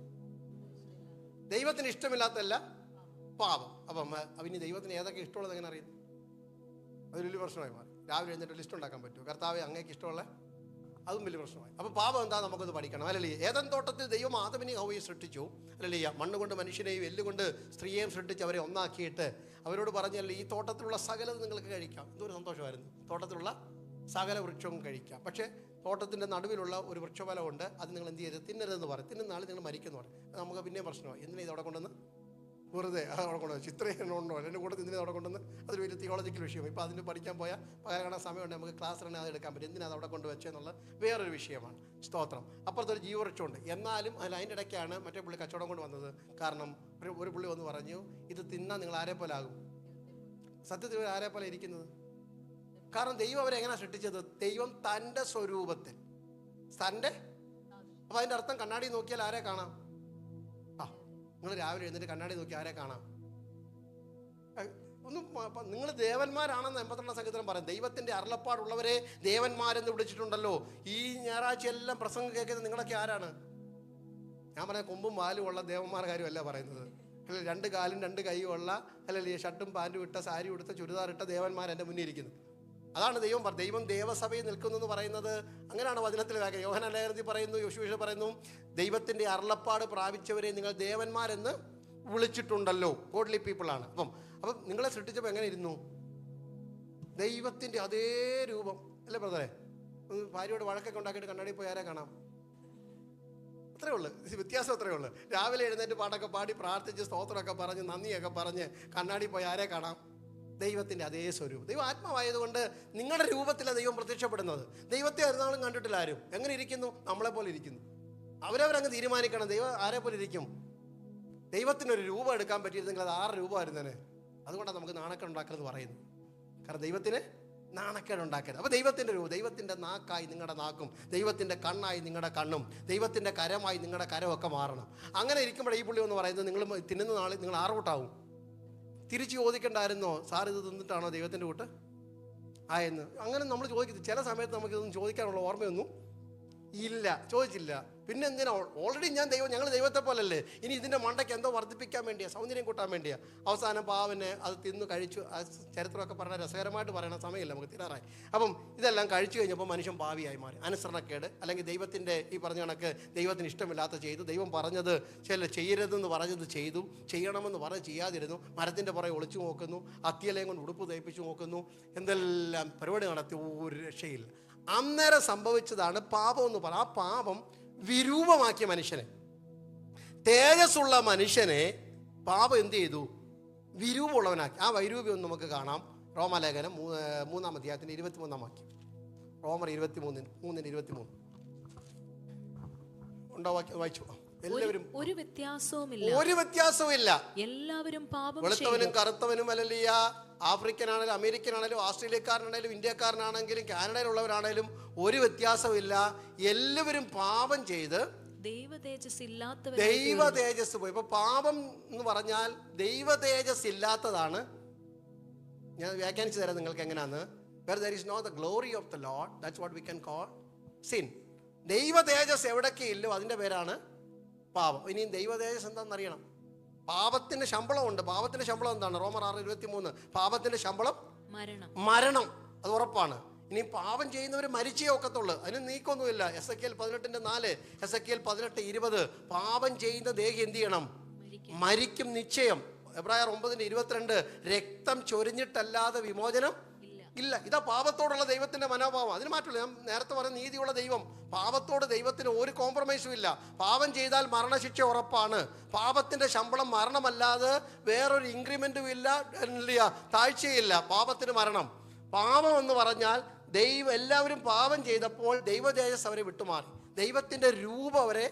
Speaker 1: ദൈവത്തിന് ഇഷ്ടമില്ലാത്തല്ല പാപം. അപ്പം അവന് ദൈവത്തിന് ഏതൊക്കെ ഇഷ്ടമുള്ളത് എങ്ങനെ അറിയുന്നു? അതൊരു വലിയ പ്രശ്നമായി മാറി. രാവിലെ എഴുന്നേറ്റ് ലിസ്റ്റ് ഉണ്ടാക്കാൻ പറ്റുമോ? കർത്താവെ അങ്ങേക്ക് ഇഷ്ടമുള്ള, അതും വലിയ പ്രശ്നമായി. അപ്പോൾ പാപം എന്താ നമുക്കത് പഠിക്കണം, അല്ലേ? ഏദൻ തോട്ടത്തിൽ ദൈവം ആദമിനെയും ഹവ്വയെ സൃഷ്ടിച്ചു, അല്ലേ? മണ്ണ് കൊണ്ട് മനുഷ്യനെയും എല്ലുകൊണ്ട് സ്ത്രീയെയും സൃഷ്ടിച്ച് അവരെ ഒന്നാക്കിയിട്ട് അവരോട് പറഞ്ഞല്ലേ, ഈ തോട്ടത്തിലുള്ള സകലത് നിങ്ങൾക്ക് കഴിക്കാം. എന്തൊരു സന്തോഷമായിരുന്നു. തോട്ടത്തിലുള്ള സകല വൃക്ഷവും കഴിക്കാം, പക്ഷേ തോട്ടത്തിൻ്റെ നടുവിലുള്ള ഒരു വൃക്ഷഫലമുണ്ട്, അത് നിങ്ങൾ എന്ത് ചെയ്യരുത്? തിന്നരുതെന്ന് പറയും. തിന്നുന്ന നാൾ നിങ്ങൾ മരിക്കുന്നു പറയും. നമുക്ക് പിന്നെയും പ്രശ്നമായി. എന്തിനാ ഇത് അവിടെ കൊണ്ടുവന്ന് വെറുതെ അവിടെ കൊണ്ടുവന്ന് ചിത്രയുണ്ടോ എൻ്റെ കൂടെ എന്തിനാ അവിടെ കൊണ്ടുവന്ന്? അതൊരു വലിയ തിയോളജിക്കൽ വിഷയം. ഇപ്പോൾ അതിന് പഠിക്കാൻ പോയാൽ പകരം സമയമുണ്ട്, നമുക്ക് ക്ലാസ് തന്നെ അത് എടുക്കാൻ പറ്റും. എന്തിനാ അത് അവിടെ കൊണ്ട് വെച്ചെന്നുള്ള വേറൊരു വിഷയമാണ്. സ്തോത്രം. അപ്പുറത്തൊരു ജീവവൃക്ഷമുണ്ട്. എന്നാലും അതിൻ്റെ ഇടയ്ക്കാണ് മറ്റേ പുള്ളി കച്ചവടം കൊണ്ട് വന്നത്. കാരണം ഒരു പുള്ളി വന്ന് പറഞ്ഞു, ഇത് തിന്നാൽ നിങ്ങൾ ആരെ പോലെ ആകും? സത്യത്തിൽ ആരെ പോലെ ഇരിക്കുന്നത്? കാരണം ദൈവം അവരെ എങ്ങനെ സൃഷ്ടിച്ചത്? ദൈവം തൻ്റെ സ്വരൂപത്തിൽ, തൻ്റെ. അപ്പം അതിൻ്റെ അർത്ഥം കണ്ണാടി നോക്കിയാൽ ആരെ കാണാം? നിങ്ങൾ രാവിലെ എഴുന്നേറ്റ് കണ്ണാടി നോക്കി ആരെ കാണാം? ഒന്നും. നിങ്ങൾ ദേവന്മാരാണെന്ന് 82 സങ്കീർത്തനം പറയും. ദൈവത്തിൻ്റെ അരുളപ്പാടുള്ളവരെ ദേവന്മാരെന്ന് വിളിച്ചിട്ടുണ്ടല്ലോ. ഈ ഞായറാഴ്ച എല്ലാം പ്രസംഗം കേൾക്കുന്നത് നിങ്ങളൊക്കെ ആരാണ്? ഞാൻ പറഞ്ഞ കൊമ്പും വാലും ഉള്ള ദേവന്മാരുടെ കാര്യമല്ല പറയുന്നത്. അല്ലെ 2 കാലും 2 കൈയും ഉള്ള, അല്ലെ ഷർട്ടും പാൻറ്റും ഇട്ട, സാരി ഉടുത്ത, ചുരിദാർ ഇട്ട ദേവന്മാർ എൻ്റെ മുന്നിൽ ഇരിക്കുന്നു. അതാണ് ദൈവം ദൈവം ദേവസഭയിൽ നിൽക്കുന്നു എന്ന് പറയുന്നത്. അങ്ങനെയാണ് വചനത്തിൽ വ്യാഖ്യാനം. യോഹന്നാൻ ലേഖനത്തിൽ പറയുന്നു, യോശുവ പറയുന്നു, ദൈവത്തിൻ്റെ അരുളപ്പാട് പ്രാപിച്ചവരെ നിങ്ങൾ ദേവന്മാരെന്ന് വിളിച്ചിട്ടുണ്ടല്ലോ. ഗോഡ്ലി പീപ്പിളാണ്. അപ്പം നിങ്ങളെ സൃഷ്ടിച്ചപ്പോൾ എങ്ങനെ ഇരുന്നു? ദൈവത്തിൻ്റെ അതേ രൂപം, അല്ലേ ബ്രദറെ? ഭാര്യയോട് വഴക്കൊക്കെ ഉണ്ടാക്കിയിട്ട് കണ്ണാടി പോയി ആരെ കാണാം? അത്രേ ഉള്ളു, വ്യത്യാസം അത്രേ ഉള്ളു. രാവിലെ എഴുന്നേറ്റ് പാട്ടൊക്കെ പാടി പ്രാർത്ഥിച്ച് സ്തോത്രമൊക്കെ പറഞ്ഞ് നന്ദിയൊക്കെ പറഞ്ഞ് കണ്ണാടി പോയി ആരെ കാണാം? ദൈവത്തിൻ്റെ അതേ സ്വരൂപം. ദൈവം ആത്മാവായതുകൊണ്ട് നിങ്ങളുടെ രൂപത്തിലാണ് ദൈവം പ്രത്യക്ഷപ്പെടുന്നത്. ദൈവത്തെ ഒരു നാളും കണ്ടിട്ടില്ല ആരും. എങ്ങനെ ഇരിക്കുന്നു? നമ്മളെ പോലെ ഇരിക്കുന്നു. അവരവരങ്ങ് തീരുമാനിക്കണം ദൈവം ആരെ പോലെ ഇരിക്കും. ദൈവത്തിനൊരു രൂപം എടുക്കാൻ പറ്റിയിരുന്നെങ്കിൽ അത് 6 രൂപമായിരുന്നേനെ. അതുകൊണ്ടാണ് നമുക്ക് നാണക്കേട് ഉണ്ടാക്കരുത് പറയുന്നത്. കാരണം ദൈവത്തിന് നാണക്കേട് ഉണ്ടാക്കരുത്. അപ്പോൾ ദൈവത്തിൻ്റെ രൂപം, ദൈവത്തിൻ്റെ നാക്കായി നിങ്ങളുടെ നാക്കും, ദൈവത്തിൻ്റെ കണ്ണായി നിങ്ങളുടെ കണ്ണും, ദൈവത്തിൻ്റെ കരമായി നിങ്ങളുടെ കരമൊക്കെ മാറണം. അങ്ങനെ ഇരിക്കുമ്പോൾ ഈ പുള്ളി എന്ന് പറയുന്നത്, നിങ്ങൾ തിന്നുന്ന നാളിൽ നിങ്ങൾ 6 കൂട്ടാവും. തിരിച്ച് ചോദിക്കണ്ടായിരുന്നോ, സാർ ഇത് തിന്നിട്ടാണോ ദൈവത്തിൻ്റെ കൂട്ട് ആയെന്ന്? അങ്ങനെ നമ്മൾ ചോദിക്കുന്നത്. ചില സമയത്ത് നമുക്കിതൊന്നും ചോദിക്കാനുള്ള ഓർമ്മയൊന്നും ഇല്ല, ചോദിച്ചില്ല. പിന്നെ എന്തിനാ? ഓൾറെഡി ഞങ്ങൾ ദൈവത്തെ പോലല്ലേ. ഇനി ഇതിൻ്റെ മണ്ടയ്ക്ക് എന്തോ വർദ്ധിപ്പിക്കാൻ വേണ്ടിയാ, സൗന്ദര്യം കൂട്ടാൻ വേണ്ടിയാ. അവസാനം പാവന് അത് തിന്നു കഴിച്ചു. ചരിത്രമൊക്കെ പറഞ്ഞാൽ രസകരമായിട്ട് പറയണ സമയമില്ല, നമുക്ക് തീരാറായി. അപ്പം ഇതെല്ലാം കഴിച്ചു കഴിഞ്ഞപ്പോൾ മനുഷ്യൻ പാവിയായി മാറി. അനുസരണക്കേട്, അല്ലെങ്കിൽ ദൈവത്തിൻ്റെ ഈ പറഞ്ഞ കണക്ക് ദൈവത്തിന് ഇഷ്ടമില്ലാത്ത ചെയ്തു. ദൈവം പറഞ്ഞത് ചെയ്യരുതെന്ന് പറഞ്ഞത് ചെയ്തു, ചെയ്യണമെന്ന് പറഞ്ഞ് ചെയ്യാതിരുന്നു. മരത്തിൻ്റെ പുറകെ ഒളിച്ചു നോക്കുന്നു, അത്തിയലയും കൊണ്ട് ഉടുപ്പ് തയ്പ്പിച്ചു നോക്കുന്നു, എന്തെല്ലാം പരിപാടി നടത്തി, ഒരു രക്ഷയില്ല. അന്നേരം സംഭവിച്ചതാണ് പാപം എന്ന് പറയുന്നത്. ആ പാപം വിരൂപമാക്കിയ മനുഷ്യനെ, തേജസ്സുള്ള മനുഷ്യനെ പാപം എന്ത് ചെയ്തു? വിരൂപമുള്ളവനാക്കി. ആ വൈരൂപ്യം ഒന്ന് നമുക്ക് കാണാം. റോമാലേഖനം 3-ാം അധ്യായത്തിൻ്റെ 23-ാം വാക്യം. റോമർ 23:23 ഉണ്ടോ? വായിച്ചു. എല്ലാവരും
Speaker 2: ഒരു വ്യത്യാസവുമില്ല,
Speaker 1: എല്ലാവരും പാപം, വെളുത്തവനും കറുത്തവനും, അല്ലല്ല ആഫ്രിക്കനാണേലും അമേരിക്കനാണേലും ഓസ്ട്രേലിയക്കാരനാണേലും ഇന്ത്യക്കാരനാണെങ്കിലും കാനഡയിലുള്ളവരാണേലും ഒരു വ്യത്യാസമില്ല. എല്ലാവരും പാപം ചെയ്ത് ദൈവ തേജസ് പോയി. ഇപ്പൊ പാപം എന്ന് പറഞ്ഞാൽ ദൈവ തേജസ് ഇല്ലാത്തതാണ്. ഞാൻ വ്യാഖ്യാനിച്ചു തരാം നിങ്ങൾക്ക് എങ്ങനെയാന്ന്. Where there is not the glory of the Lord, that's what we can call sin. ദൈവ തേജസ് എവിടൊക്കെ ഇല്ലോ അതിൻ്റെ പേരാണ് പാപം. ഇനിയും ദൈവ തേജസ് എന്താണെന്ന് അറിയണം. പാപത്തിന്റെ ശമ്പളമുണ്ട്. പാപത്തിന്റെ ശമ്പളം എന്താണ്? റോമർ 6:23. പാപത്തിന്റെ ശമ്പളം മരണം, അത് ഉറപ്പാണ്. ഇനി പാപം ചെയ്യുന്നവർ മരിച്ചേ ഒക്കത്തുള്ളൂ, അതിന് നീക്കൊന്നുമില്ല. Ezekiel 18:4, Ezekiel 18:20. പാപം ചെയ്യുന്ന ദേഹി എന്ത് ചെയ്യണം? മരിക്കും നിശ്ചയം. എബ്രായർ 9:22. രക്തം ചൊരിഞ്ഞിട്ടല്ലാതെ വിമോചനം ഇല്ല. ഇതാ പാപത്തോടുള്ള ദൈവത്തിന്റെ മനോഭാവം. അതിന് മാറ്റില്ല. ഞാൻ നേരത്തെ പറഞ്ഞ നീതിയുള്ള ദൈവം, പാപത്തോട് ദൈവത്തിന് ഒരു കോംപ്രമൈസും ഇല്ല. പാപം ചെയ്താൽ മരണശിക്ഷ ഉറപ്പാണ്. പാപത്തിന്റെ ശമ്പളം മരണമല്ലാതെ വേറൊരു ഇൻക്രിമെന്റും ഇല്ല, താഴ്ചയില്ല. പാപത്തിന് മരണം. പാപം എന്ന് പറഞ്ഞാൽ എല്ലാവരും പാപം ചെയ്തപ്പോൾ ദൈവ തേജസ് അവരെ വിട്ടുമാറി. ദൈവത്തിൻ്റെ രൂപം അവരെ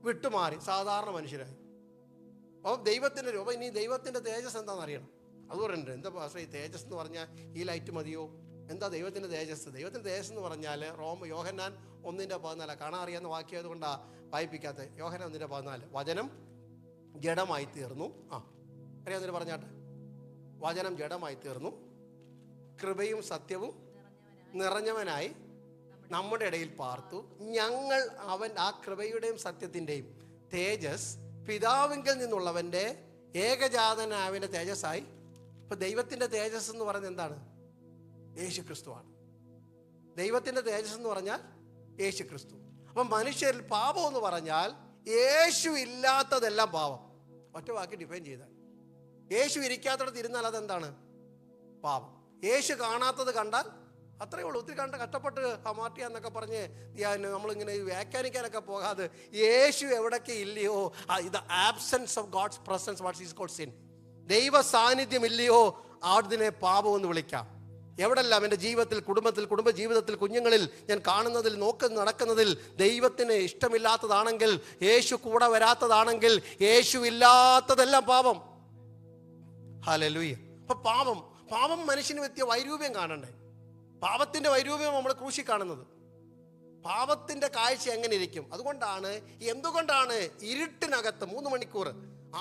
Speaker 1: വിട്ടുമാറി, സാധാരണ മനുഷ്യരായി. അപ്പോൾ ദൈവത്തിൻ്റെ രൂപം, ഇനി ദൈവത്തിൻ്റെ തേജസ് എന്താണെന്ന് അറിയണം. അത് പറയുന്നുണ്ട്, എന്താ പാസ്റ്റർ ഈ തേജസ് എന്ന് പറഞ്ഞാൽ ഈ ലൈറ്റ് മതിയോ? എന്താ ദൈവത്തിൻ്റെ തേജസ്? ദൈവത്തിൻ്റെ തേജസ് എന്ന് പറഞ്ഞാൽ യോഹന്നാൻ 1:14 കാണാൻ അറിയാവുന്ന വാക്യം കൊണ്ടാണ് വായിപ്പിക്കാത്ത. യോഹന്നാൻ 1:14 വചനം ജഡമായി തീർന്നു. അറിയാവുന്നവർ പറഞ്ഞാട്ടെ. വചനം ജഡമായി തീർന്നു, കൃപയും സത്യവും നിറഞ്ഞവനായി നമ്മുടെ ഇടയിൽ പാർത്തു. ഞങ്ങൾ ആ കൃപയുടെയും സത്യത്തിൻ്റെയും തേജസ് പിതാവിങ്കിൽ നിന്നുള്ളവൻ്റെ ഏകജാതനായവൻ്റെ തേജസ്സായി. ഇപ്പം ദൈവത്തിൻ്റെ തേജസ് എന്ന് പറയുന്നത് എന്താണ്? യേശു ക്രിസ്തുവാണ്. ദൈവത്തിൻ്റെ തേജസ് എന്ന് പറഞ്ഞാൽ യേശു ക്രിസ്തു. അപ്പം മനുഷ്യരിൽ പാപം എന്ന് പറഞ്ഞാൽ യേശു ഇല്ലാത്തതെല്ലാം പാപം. ഒറ്റ വാക്കി ഡിഫൈൻ ചെയ്താൽ, യേശു ഇരിക്കാത്തടത്ത് ഇരുന്നാൽ അതെന്താണ്? പാപം. യേശു കാണാത്തത് കണ്ടാൽ അത്രയേ ഉള്ളൂ. ഒത്തിരി കഷ്ടപ്പെട്ട് ഹമാർട്ടിയ എന്നൊക്കെ പറഞ്ഞ് നമ്മളിങ്ങനെ വ്യാഖ്യാനിക്കാനൊക്കെ പോകാതെ യേശു എവിടൊക്കെ ഇല്ലയോ, ഇത് absence of God's presence, what's is called sin. ദൈവ സാന്നിധ്യം ഇല്ലയോ അതിനെ പാപം എന്ന് വിളിക്കാം. എവിടെല്ലാം എൻ്റെ ജീവിതത്തിൽ, കുടുംബജീവിതത്തിൽ, കുഞ്ഞുങ്ങളിൽ ഞാൻ കാണുന്നതിൽ, നടക്കുന്നതിൽ ദൈവത്തിന് ഇഷ്ടമില്ലാത്തതാണെങ്കിൽ, യേശു കൂടെ വരാത്തതാണെങ്കിൽ, യേശു ഇല്ലാത്തതെല്ലാം പാപം. ഹല്ലേലൂയ. അപ്പൊ പാപം മനുഷ്യന് വ്യക്തിയ വൈരൂപ്യം കാണണ്ടേ? പാപത്തിന്റെ വൈരൂപ്യം നമ്മൾ ക്രൂശി കാണുന്നത്. പാപത്തിന്റെ കാഴ്ച എങ്ങനെ ഇരിക്കും? എന്തുകൊണ്ടാണ് ഇരുട്ടിനകത്ത് 3 മണിക്കൂർ,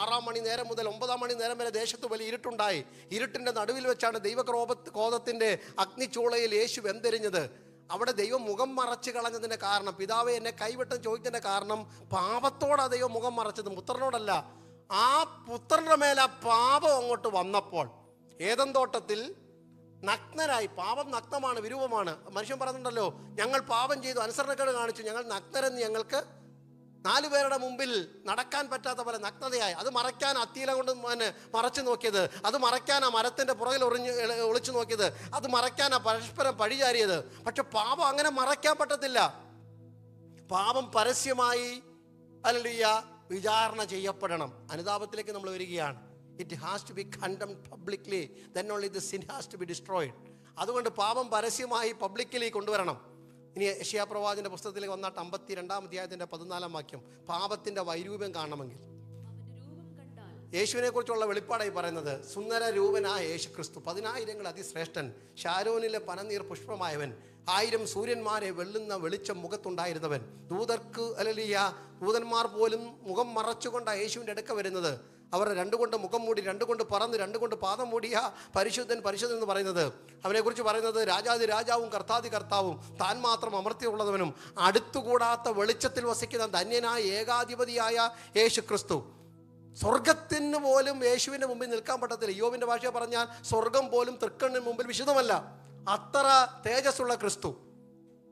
Speaker 1: 6 മണി നേരം മുതൽ 9 മണി നേരം വരെ ദേശത്ത് വലിയ ഇരുട്ടുണ്ടായി. ഇരുട്ടിന്റെ നടുവിൽ വെച്ചാണ് ദൈവക്രോധത്തിന്റെ അഗ്നിച്ചൂളയിൽ യേശു വെന്തെരിഞ്ഞത്. അവിടെ ദൈവം മുഖം മറച്ച് കളഞ്ഞതിന്റെ കാരണം, പിതാവെ എന്നെ കൈവിട്ടെന്ന് ചോദിച്ചതിന്റെ കാരണം, പാപത്തോടാണ് ദൈവം മുഖം മറച്ചത്, പുത്രനോടല്ല. ആ പുത്രന്റെ മേലെ പാപം അങ്ങോട്ട് വന്നപ്പോൾ ഏദൻ തോട്ടത്തിൽ നഗ്നരായി. പാപം നഗ്നമാണ്, വിരൂപമാണ്. മനുഷ്യൻ പറയുന്നുണ്ടല്ലോ, ഞങ്ങൾ പാപം ചെയ്തു, അനുസരണക്കേട് കാണിച്ചു, ഞങ്ങൾ നഗ്നരെന്ന് ഞങ്ങൾക്ക് 4 പേരുടെ മുമ്പിൽ നടക്കാൻ പറ്റാത്ത പോലെ നഗ്നതയായി. അത് മറയ്ക്കാൻ അത്തിയില കൊണ്ട് മറച്ചു നോക്കിയത്, അത് മറയ്ക്കാനാ മരത്തിന്റെ പുറകിൽ ഒളിച്ചു നോക്കിയത്, അത് മറയ്ക്കാനാ പരസ്പരം പഴിചാരിയത്. പക്ഷെ പാപം അങ്ങനെ മറയ്ക്കാൻ പറ്റത്തില്ല. പാപം പരസ്യമായി വിചാരണ ചെയ്യപ്പെടണം. അനുതാപത്തിലേക്ക് നമ്മൾ വരികയാണ്. It has to be condemned publicly, then only the sin has to be destroyed. അതുകൊണ്ട് പാപം പരസ്യമായി പബ്ലിക്കലി കൊണ്ടുവരണം. ഇനി യെശയ്യാ പ്രവാചകന്റെ പുസ്തകത്തിലേക്ക് വന്നാട്ട് 52-ാം അധ്യായത്തിന്റെ 14-ാം വാക്യം, പാപത്തിന്റെ വൈരൂപ്യം കാണണമെങ്കിൽ യേശുവിനെ കുറിച്ചുള്ള വെളിപ്പാടായി പറയുന്നത്, സുന്ദര രൂപനായ യേശു ക്രിസ്തു, 10,000 അതിശ്രേഷ്ഠൻ, ശാരോനിലെ പനനീർ പുഷ്പമായവൻ, 1000 സൂര്യന്മാരെ വെള്ളുന്ന വെളിച്ചം മുഖത്തുണ്ടായിരുന്നവൻ, ദൂതന്മാർ പോലും മുഖം മറച്ചുകൊണ്ടാണ് യേശുവിൻ്റെ അടുക്ക വരുന്നത്. അവർ 2 കൊണ്ട് മുഖം മൂടി, 2 കൊണ്ട് പറന്ന്, 2 കൊണ്ട് പാദം മൂടിയ പരിശുദ്ധൻ എന്ന് പറയുന്നത്. അവനെക്കുറിച്ച് പറയുന്നത്, രാജാതി രാജാവും കർത്താതി കർത്താവും, താൻ മാത്രം അമർത്തിയുള്ളവനും, അടുത്തുകൂടാത്ത വെളിച്ചത്തിൽ വസിക്കുന്ന ധന്യനായ ഏകാധിപതിയായ യേശു ക്രിസ്തു. സ്വർഗത്തിന് പോലും യേശുവിൻ്റെ മുമ്പിൽ നിൽക്കാൻ പറ്റത്തില്ല. യോബിൻ്റെ ഭാഷ പറഞ്ഞാൽ സ്വർഗം പോലും തൃക്കണ്ണിന് മുമ്പിൽ വിശുദ്ധമല്ല. അത്ര തേജസ്സുള്ള ക്രിസ്തു.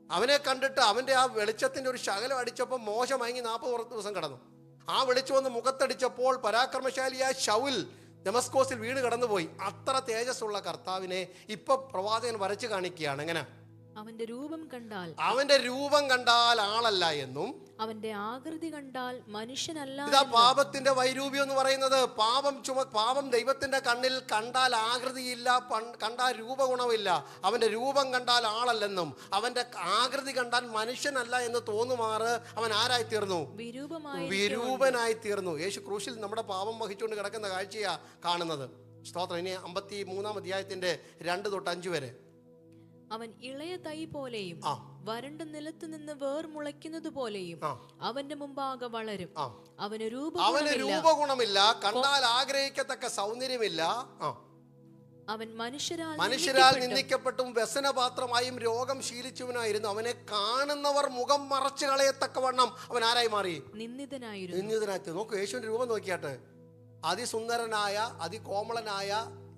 Speaker 1: അവനെ കണ്ടിട്ട് അവൻ്റെ ആ വെളിച്ചത്തിൻ്റെ ഒരു ശകലം അടിച്ചപ്പോൾ മോശ മയങ്ങി 40 ദിവസം കടന്നു. ആ വെളിച്ചം ഒന്ന് മുഖത്തടിച്ചപ്പോൾ പരാക്രമശാലിയായ ശൗൽ ദമസ്കോസിൽ വീണ് കടന്നുപോയി. അത്ര തേജസ്സുള്ള കർത്താവിനെ ഇപ്പൊ പ്രവാചകൻ വരച്ചു കാണിക്കുകയാണ്. എങ്ങനെ?
Speaker 2: അവന്റെ രൂപം കണ്ടാൽ ആളല്ല എന്നും അവന്റെ ആകൃതി കണ്ടാൽ മനുഷ്യനല്ല.
Speaker 1: ഇതാ പാപത്തിന്റെ വൈരൂപ്യം എന്ന് പറയുന്നത്. പാപം ദൈവത്തിന്റെ കണ്ണിൽ കണ്ടാൽ ആകൃതിയില്ല, കണ്ടാൽ രൂപഗുണമില്ല. അവന്റെ രൂപം കണ്ടാൽ ആളല്ലെന്നും അവന്റെ ആകൃതി കണ്ടാൽ മനുഷ്യനല്ല എന്ന് തോന്നുമാറ് അവൻ ആരായി തീർന്നു? വിരൂപനായി തീർന്നു. യേശു ക്രൂശിൽ നമ്മുടെ പാപം വഹിച്ചുകൊണ്ട് കിടക്കുന്ന കാഴ്ചയാ കാണുന്നത്. സ്തോത്രം. ഇനി 53-ാം അധ്യായത്തിന്റെ 2 തൊട്ട് 5 വരെ.
Speaker 2: അവൻ ഇളയ തൈ പോലെയും വരണ്ട നിലത്ത് നിന്ന് വേർ മുളയ്ക്കുന്നത് പോലെയും അവന്റെ മുമ്പാകെ വളരും. അവന് രൂപഗുണമില്ല, കണ്ടാൽ ആഗ്രഹിക്കത്തക്ക സൗന്ദര്യമില്ല. അവൻ മനുഷ്യരാൽ നിന്ദിക്കപ്പെട്ടും വ്യസനപാത്രമായും രോഗം ശീലിച്ചവനായിരുന്നു. അവനെ കാണുന്നവർ മുഖം മറച്ചു കളയത്തക്കവണ്ണം അവൻ ആരായി മാറി? നിന്ദിതനായി. നോക്കൂ, യേശുവിന്റെ രൂപം നോക്കിയാട്ടെ. അതിസുന്ദരനായ, അതികോമളനായ,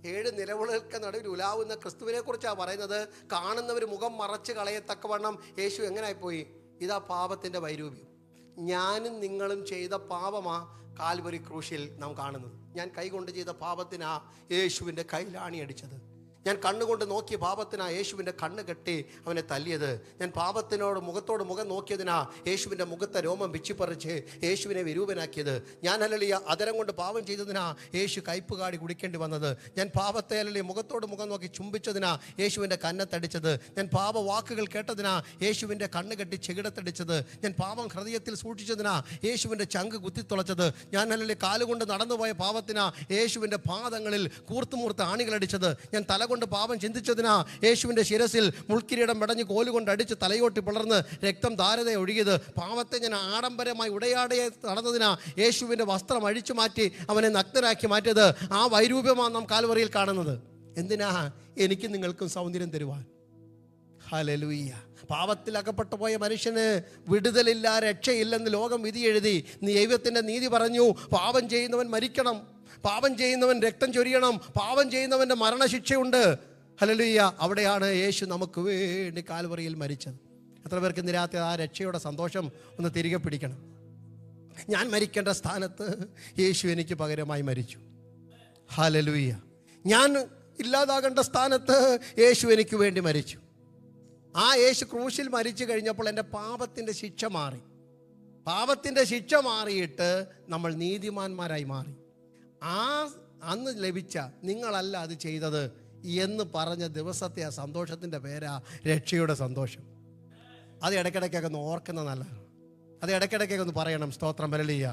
Speaker 2: 7 നിലവിളക്ക് നടുവിൽ ഉലാവുന്ന ക്രിസ്തുവിനെ കുറിച്ചാണ് പറയുന്നത്. കാണുന്നവർ മുഖം മറച്ച് കളയത്തക്കവണ്ണം യേശു എങ്ങനെയായിപ്പോയി? ഇതാ പാപത്തിന്റെ വൈരൂപ്യം. ഞാനും നിങ്ങളും ചെയ്ത പാപമാ കാൽവരി ക്രൂശിൽ നാം കാണുന്നത്. ഞാൻ കൈകൊണ്ട് ചെയ്ത പാപത്തിനാ യേശുവിൻ്റെ കൈലാണി അടിച്ചത്.
Speaker 1: ഞാൻ കണ്ണുകൊണ്ട് നോക്കിയ പാപത്തിനാ യേശുവിൻ്റെ കണ്ണ് കെട്ടി അവനെ തല്ലിയത്. ഞാൻ പാപത്തിനോട് മുഖത്തോട് മുഖം നോക്കിയതിനാ യേശുവിൻ്റെ മുഖത്തെ രോമം പിച്ചിപ്പറിച്ച് യേശുവിനെ വിരൂപനാക്കിയത്. ഞാൻ ഹല്ലേലൂയ അതരം കൊണ്ട് പാപം ചെയ്തതിനാ യേശു കയ്പുകാടി കുടിക്കേണ്ടി വന്നത്. ഞാൻ പാപത്തെ ഹല്ലേലൂയ മുഖത്തോട് മുഖം നോക്കി ചുംബിച്ചതിനാ യേശുവിൻ്റെ കന്നത്തടിച്ചത്. ഞാൻ പാപ വാക്കുകൾ കേട്ടതിനാ യേശുവിൻ്റെ കണ്ണ് കെട്ടി ചെകിടത്തടിച്ചത്. ഞാൻ പാപം ഹൃദയത്തിൽ സൂക്ഷിച്ചതിനാ യേശുവിൻ്റെ ചങ്ക് കുത്തിത്തുളച്ചത്. ഞാൻ ഹല്ലേലൂയ കാലുകൊണ്ട് നടന്നുപോയ പാപത്തിനാ യേശുവിൻ്റെ പാദങ്ങളിൽ കൂർത്തുമൂർത്ത് ആണികളടിച്ചത്. ഞാൻ തലകൊണ്ട് പാപം ചിന്തിച്ചതിനാ യേശുവിൻ്റെ ശിരസിൽ മുൾക്കിരീടം മെടഞ്ഞ് കോലുകൊണ്ട് അടിച്ച് തലയോട്ടി പിളർന്ന് രക്തം ധാരത ഒഴുകിയത്. പാവത്തെ ഞാൻ ആഡംബരമായി ഉടയാടയെ നടന്നതിനാ യേശുവിൻ്റെ വസ്ത്രം അഴിച്ചു മാറ്റി അവനെ നഗ്നനാക്കി മാറ്റിയത്. ആ വൈരൂപ്യമാണ് നാം കാൽവറിയിൽ കാണുന്നത്. എന്തിനാ? എനിക്കും നിങ്ങൾക്കും സൗന്ദര്യം തരുവാൻ. ഹല്ലേലൂയ. പാപത്തിൽ അകപ്പെട്ടു പോയ മനുഷ്യന് വിടുതലില്ല, രക്ഷയില്ലെന്ന് ലോകം വിധി എഴുതി. ദൈവത്തിൻ്റെ നീതി പറഞ്ഞു, പാപം ചെയ്യുന്നവൻ മരിക്കണം, പാപം ചെയ്യുന്നവൻ രക്തം ചൊരിയണം, പാപം ചെയ്യുന്നവൻ്റെ മരണശിക്ഷയുണ്ട്. ഹല്ലേലൂയ. അവിടെയാണ് യേശു നമുക്ക് വേണ്ടി കാൽവറിയിൽ മരിച്ചത്. എത്ര പേർക്ക് ഇന്ന് രാത്രി ആ രക്ഷയുടെ സന്തോഷം ഒന്ന് തിരികെ പിടിക്കണം? ഞാൻ മരിക്കേണ്ട സ്ഥാനത്ത് യേശു എനിക്ക് പകരമായി മരിച്ചു. ഹല്ലേലൂയ. ഞാൻ ഇല്ലാതാകേണ്ട സ്ഥാനത്ത് യേശു എനിക്ക് വേണ്ടി മരിച്ചു. ആ യേശു ക്രൂശിൽ മരിച്ചു കഴിഞ്ഞപ്പോൾ എൻ്റെ പാപത്തിൻ്റെ ശിക്ഷ മാറി. പാപത്തിൻ്റെ ശിക്ഷ മാറിയിട്ട് നമ്മൾ നീതിമാന്മാരായി മാറി. ആ അന്ന് ലഭിച്ച നിങ്ങളല്ല അത് ചെയ്തത് എന്ന് പറഞ്ഞ ദിവസത്തെ ആ സന്തോഷത്തിൻ്റെ പേരാ രക്ഷയുടെ സന്തോഷം. അത് ഇടയ്ക്കിടയ്ക്കൊക്കെ ഒന്ന് ഓർക്കുന്നത് നല്ലതാണ്. അത് ഇടയ്ക്കിടയ്ക്കൊക്കെ ഒന്ന് പറയണം. സ്തോത്രം. ഹല്ലേലൂയ.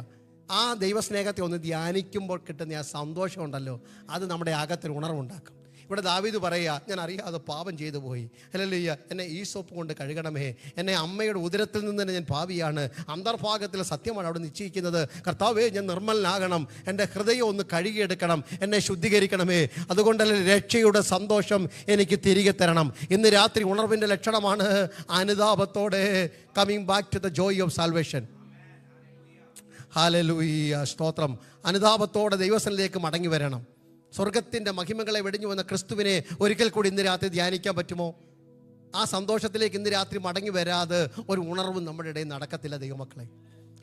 Speaker 1: ആ ദൈവസ്നേഹത്തെ ഒന്ന് ധ്യാനിക്കുമ്പോൾ കിട്ടുന്ന ആ സന്തോഷമുണ്ടല്ലോ, അത് നമ്മുടെ അകത്തൊരു ഉണർവുണ്ടാക്കും. ഇവിടെ ദാവീദ് പറയുക, ഞാൻ അറിയാതെ പാപം ചെയ്തു പോയി. ഹല്ലേലൂയ. എന്നെ ഈ സോപ്പ് കൊണ്ട് കഴുകണമേ. എന്നെ അമ്മയുടെ ഉദരത്തിൽ നിന്ന് തന്നെ ഞാൻ പാപിയാണ്. അന്തർഭാഗത്തിൽ സത്യമാണ് അവിടെ നിശ്ചയിക്കുന്നത്. കർത്താവേ, ഞാൻ നിർമ്മലനാകണം, എൻ്റെ ഹൃദയം ഒന്ന് കഴുകിയെടുക്കണം, എന്നെ ശുദ്ധീകരിക്കണമേ. അതുകൊണ്ടല്ലേ രക്ഷയുടെ സന്തോഷം എനിക്ക് തിരികെ തരണം. ഇന്ന് രാത്രി ഉണർവിൻ്റെ ലക്ഷണമാണ് അനുതാപത്തോടെ coming back to the joy of salvation. Hallelujah. സ്തോത്രം. അനുതാപത്തോടെ ദൈവസന്നിധിയിലേക്ക് മടങ്ങി വരണം. സ്വർഗത്തിൻ്റെ മഹിമകളെ വെടിഞ്ഞു വന്ന ക്രിസ്തുവിനെ ഒരിക്കൽ കൂടി ഇന്ന് രാത്രി ധ്യാനിക്കാൻ പറ്റുമോ? ആ സന്തോഷത്തിലേക്ക് ഇന്ന് രാത്രി മടങ്ങി വരാതെ ഒരു ഉണർവ് നമ്മുടെ ഇടയിൽ നടക്കത്തില്ല ദൈവമക്കളെ.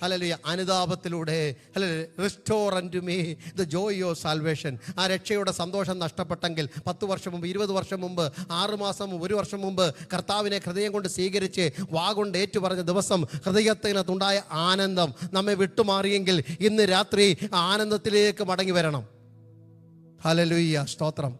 Speaker 1: ഹല്ലേലൂയ. അനുതാപത്തിലൂടെ hallelujah. Restore unto me the joy of salvation. ആ രക്ഷയുടെ സന്തോഷം നഷ്ടപ്പെട്ടെങ്കിൽ 10 വർഷം മുമ്പ്, 20 വർഷം മുമ്പ്, 6 മാസം മുമ്പ്, 1 വർഷം മുമ്പ് കർത്താവിനെ ഹൃദയം കൊണ്ട് സ്വീകരിച്ച് വാഗൊണ്ട് ഏറ്റുപറഞ്ഞ ദിവസം ഹൃദയത്തിനകത്തുണ്ടായ ആനന്ദം നമ്മെ വിട്ടുമാറിയെങ്കിൽ ഇന്ന് രാത്രി ആനന്ദത്തിലേക്ക് മടങ്ങി വരണം. ഹല്ലേലൂയ. സ്തോത്രം.